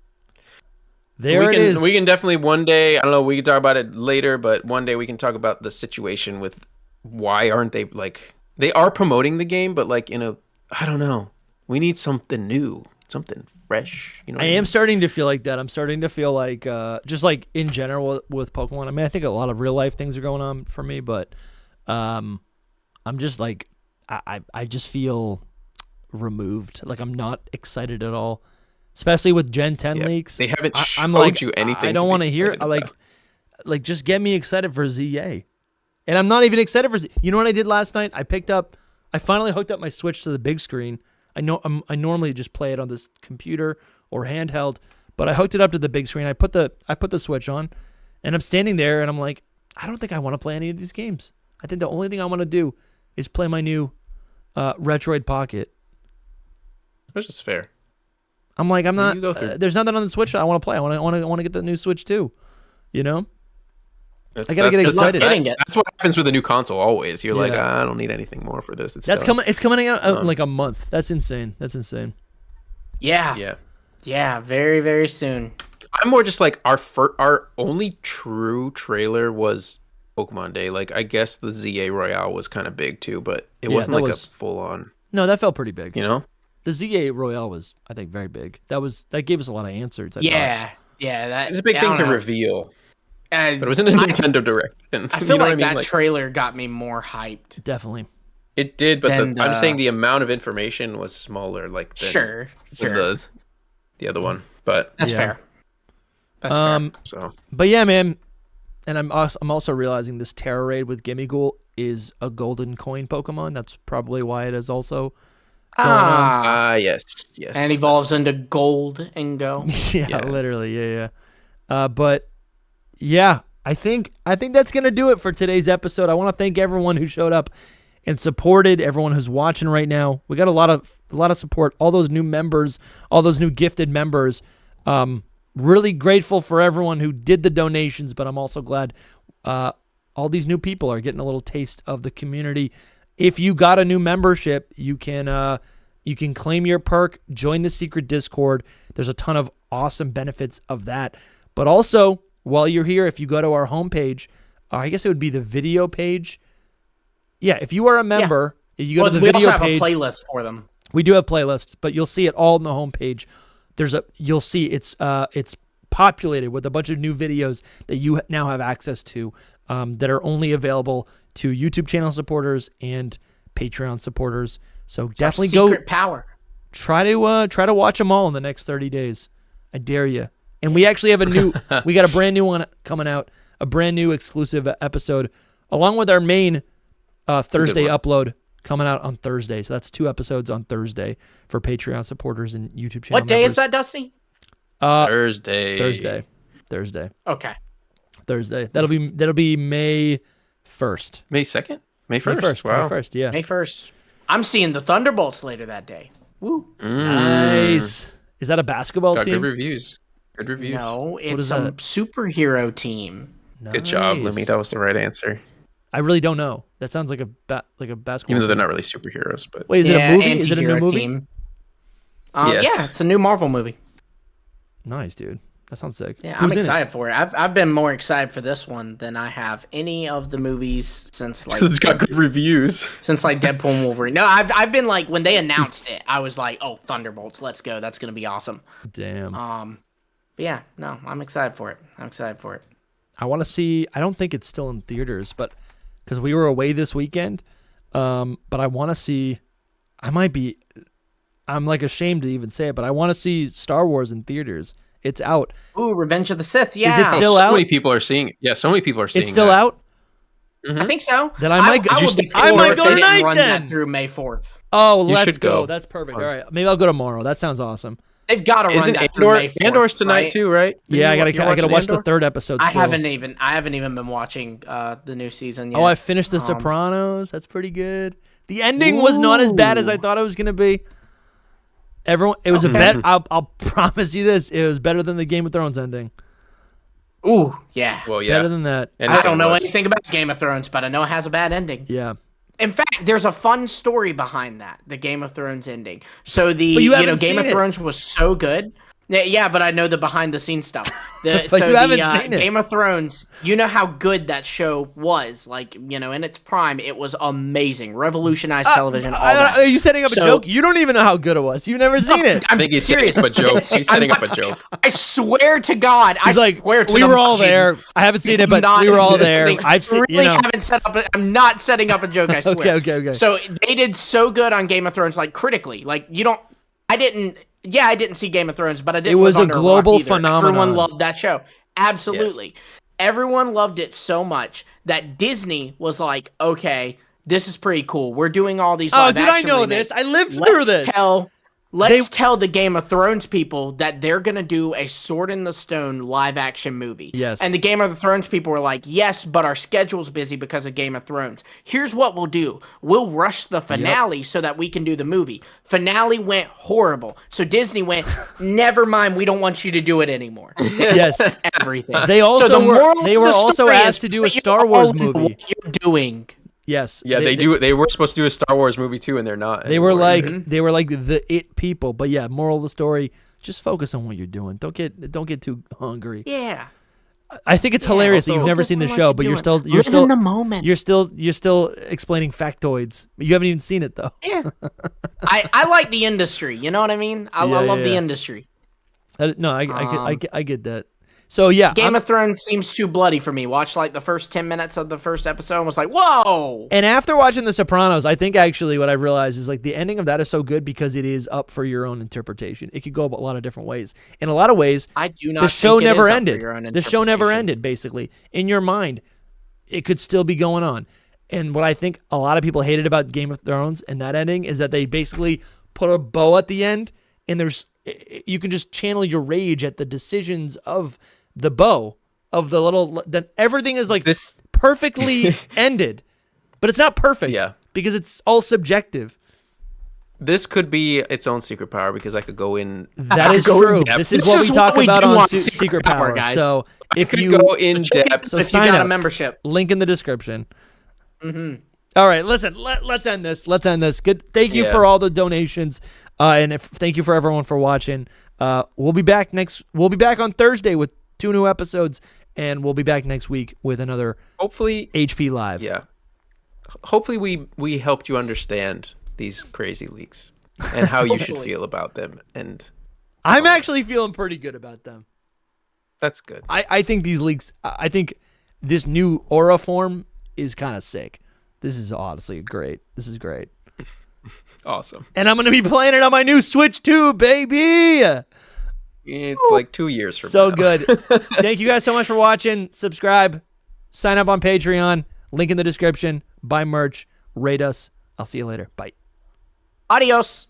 It is. We can definitely one day, I don't know, we can talk about it later, but one day we can talk about the situation with why aren't they, like, they are promoting the game, but like I don't know. We need something new, something fresh. I am starting to feel like that. I'm starting to feel like, just like in general with Pokemon. I mean, I think a lot of real life things are going on for me, but I'm just like, I just feel removed. Like I'm not excited at all, especially with Gen 10 leaks. They haven't I'm showed like, you anything. I don't want to hear. Like just get me excited for ZA, and I'm not even excited for. You know what I did last night? I finally hooked up my Switch to the big screen. I normally just play it on this computer or handheld, but I hooked it up to the big screen. I put the Switch on, and I'm standing there, and I'm like, I don't think I want to play any of these games. I think the only thing I want to do is play my new Retroid Pocket. Which is fair. I'm like, I'm not. You go through. There's nothing on the Switch that I want to play. I want to get the new Switch too. You know, I gotta get excited. That's what happens with a new console. Always, you're like, Yeah. I don't need anything more for this. that's coming. It's coming out in like a month. That's insane. Yeah. Yeah, very, very soon. I'm more just like our only true trailer was Pokemon Day. Like, I guess the ZA Royale was kind of big too, but it wasn't like a full on. No, that felt pretty big. You know, the ZA Royale was, I think, very big. That gave us a lot of answers. Yeah, that it's a big thing to reveal. But it was in a Nintendo Direct. I feel like that trailer got me more hyped. Definitely. It did, but I'm saying the amount of information was smaller. Like sure. The other one, but that's fair. That's fair. So, but yeah, man, and I'm also realizing this Terror Raid with Gimmighoul is a golden coin Pokemon. That's probably why it is also. Yes. And evolves into gold and go. yeah, literally, yeah. But yeah, I think that's gonna do it for today's episode. I want to thank everyone who showed up and supported, everyone who's watching right now. We got a lot of support. All those new members, all those new gifted members. Really grateful for everyone who did the donations, but I'm also glad all these new people are getting a little taste of the community. If you got a new membership, you can claim your perk, join the secret Discord. There's a ton of awesome benefits of that. But also, while you're here, if you go to our homepage, I guess it would be the video page. Yeah, if you are a member, you go to the video page. We also have a playlist for them. We do have playlists, but you'll see it all on the homepage. You'll see it's populated with a bunch of new videos that you now have access to that are only available to YouTube channel supporters and Patreon supporters. So definitely go power. Try to watch them all in the next 30 days. I dare you. And we actually have we got a brand new one coming out, a brand new exclusive episode along with our main Thursday upload coming out on Thursday. So that's 2 episodes on Thursday for Patreon supporters and YouTube channel What day members. is that, Dusty? Thursday. Okay. Thursday. That'll be May 1st. May 2nd? May 1st. May 1st. Wow. May 1st, yeah. May 1st. I'm seeing the Thunderbolts later that day. Woo. Nice. Is that a basketball Got team? good reviews. Good reviews. No, is it's a that? superhero team. Good job, Nice. Lumi. That was the right answer. I really don't know. That sounds like a basketball Even though they're team. not really superheroes, but Wait, is it a movie? Is it a new anti-hero movie? team. Yes. Yeah, it's a new Marvel movie. Nice, dude. That sounds sick. Yeah, Who's I'm in it? excited for it. I've been more excited for this one than I have any of the movies since like it's got good reviews. since like Deadpool and Wolverine. No, I've been like when they announced it, I was like, oh, Thunderbolts, let's go. That's gonna be awesome. Damn. But yeah, no, I'm excited for it. I'm excited for it. I want to see. I don't think it's still in theaters, but because we were away this weekend. But I want to see. I'm like ashamed to even say it, but I want to see Star Wars in theaters. It's out. Ooh, Revenge of the Sith. Yeah, it still so out? many people are seeing it. Yeah, so many people are seeing It's still that. out. I think so. Then I might go- would be I floored might if go they didn't tonight run then. that through May 4th. Oh, You let's should go. go. That's perfect. All right, maybe I'll go tomorrow. That sounds awesome. They've got to run Isn't that through May 4th. Andor's tonight right? too, right? Yeah, I gotta You're watch the Andor? 3rd episode. I Still. haven't even been watching the new season yet. Oh, I finished The Sopranos. That's pretty good. The ending was not as bad as I thought it was gonna be. It was a bet. I'll promise you this. It was better than the Game of Thrones ending. Ooh, yeah. Well, yeah. Better than that. And I don't know was. anything about Game of Thrones, but I know it has a bad ending. Yeah. In fact, there's a fun story behind that, the Game of Thrones ending. So But you haven't Game of seen it. Thrones was so good. Yeah, but I know the behind the scenes stuff. But you haven't seen it. Game of Thrones, you know how good that show was. Like, in its prime, it was amazing. Revolutionized television, all that. Are you setting up a So- joke? You don't even know how good it was. You've never seen it. I'm I think he's serious. setting up a joke. He's setting I'm up a not- joke. I swear to God. He's like, swear to we the were all machine. there. I haven't seen it, but Not we were all there. listening. I've seen. Really haven't set up. I'm not setting up a joke. I swear. Okay. So they did so good on Game of Thrones, like critically. Like you don't. I didn't. Yeah, I didn't see Game of Thrones, but I didn't. It was live a under rock global either. phenomenon. Everyone loved that show. Absolutely, everyone loved it so much that Disney was like, "Okay, this is pretty cool. We're doing all these." Oh, live dude, I action know remakes. this. I lived through this. Let's tell the Game of Thrones people that they're going to do a Sword in the Stone live action movie. Yes. And the Game of Thrones people were like, yes, but our schedule's busy because of Game of Thrones. Here's what we'll do. We'll rush the finale so that we can do the movie. Finale went horrible. So Disney went, never mind, we don't want you to do it anymore. Yes. Everything. They also So the were. moral They of were the also story asked is to do a put your Star Wars all into movie. What you're doing. Yes. Yeah, they do. They were supposed to do a Star Wars movie too, and they're not. They were anymore. like the it people. But yeah, moral of the story: just focus on what you're doing. Don't get too hungry. Yeah. I think it's hilarious that also you've never focus seen the on what show, you're but you're doing. still Live in the moment. You're still explaining factoids. You haven't even seen it though. Yeah. I like the industry. You know what I mean? I love the industry. No, I get that. So yeah, Game of Thrones seems too bloody for me. Watched like the first 10 minutes of the first episode and was like, whoa! and after watching The Sopranos, I think actually what I've realized is like the ending of that is so good because it is up for your own interpretation. It could go a lot of different ways. In a lot of ways, I do not the show think it never is up for ended. your own The show never interpretation. ended, basically. In your mind, it could still be going on. And what I think a lot of people hated about Game of Thrones and that ending is that they basically put a bow at the end, and you can just channel your rage at the decisions of the bow. Of the little, then everything is like This- perfectly ended, but it's not perfect. Yeah. Because it's all subjective. This could be its own secret power because I could go in. That is go in true. depth. This is This what we is talk what we about do on on Secret Power, guys. So if could you go in depth. so if sign you got up. a membership. Link in the description. All right, listen. Let's end this. Let's end this. Good. Thank you Yeah. for all the donations, and thank you for everyone for watching. We'll be back on Thursday with 2 new episodes, and we'll be back next week with another Hopefully, HP Live. yeah. Hopefully, we helped you understand these crazy leaks and how you should feel about them, and I'm actually feeling pretty good about them. that's good. I think these leaks. I think this new aura form is kind of sick. This is honestly great. This is great. Awesome. And I'm going to be playing it on my new Switch too, baby. It's like 2 years from So now. good. Thank you guys so much for watching. Subscribe. Sign up on Patreon. Link in the description. Buy merch. Rate us. I'll see you later. Bye. Adios.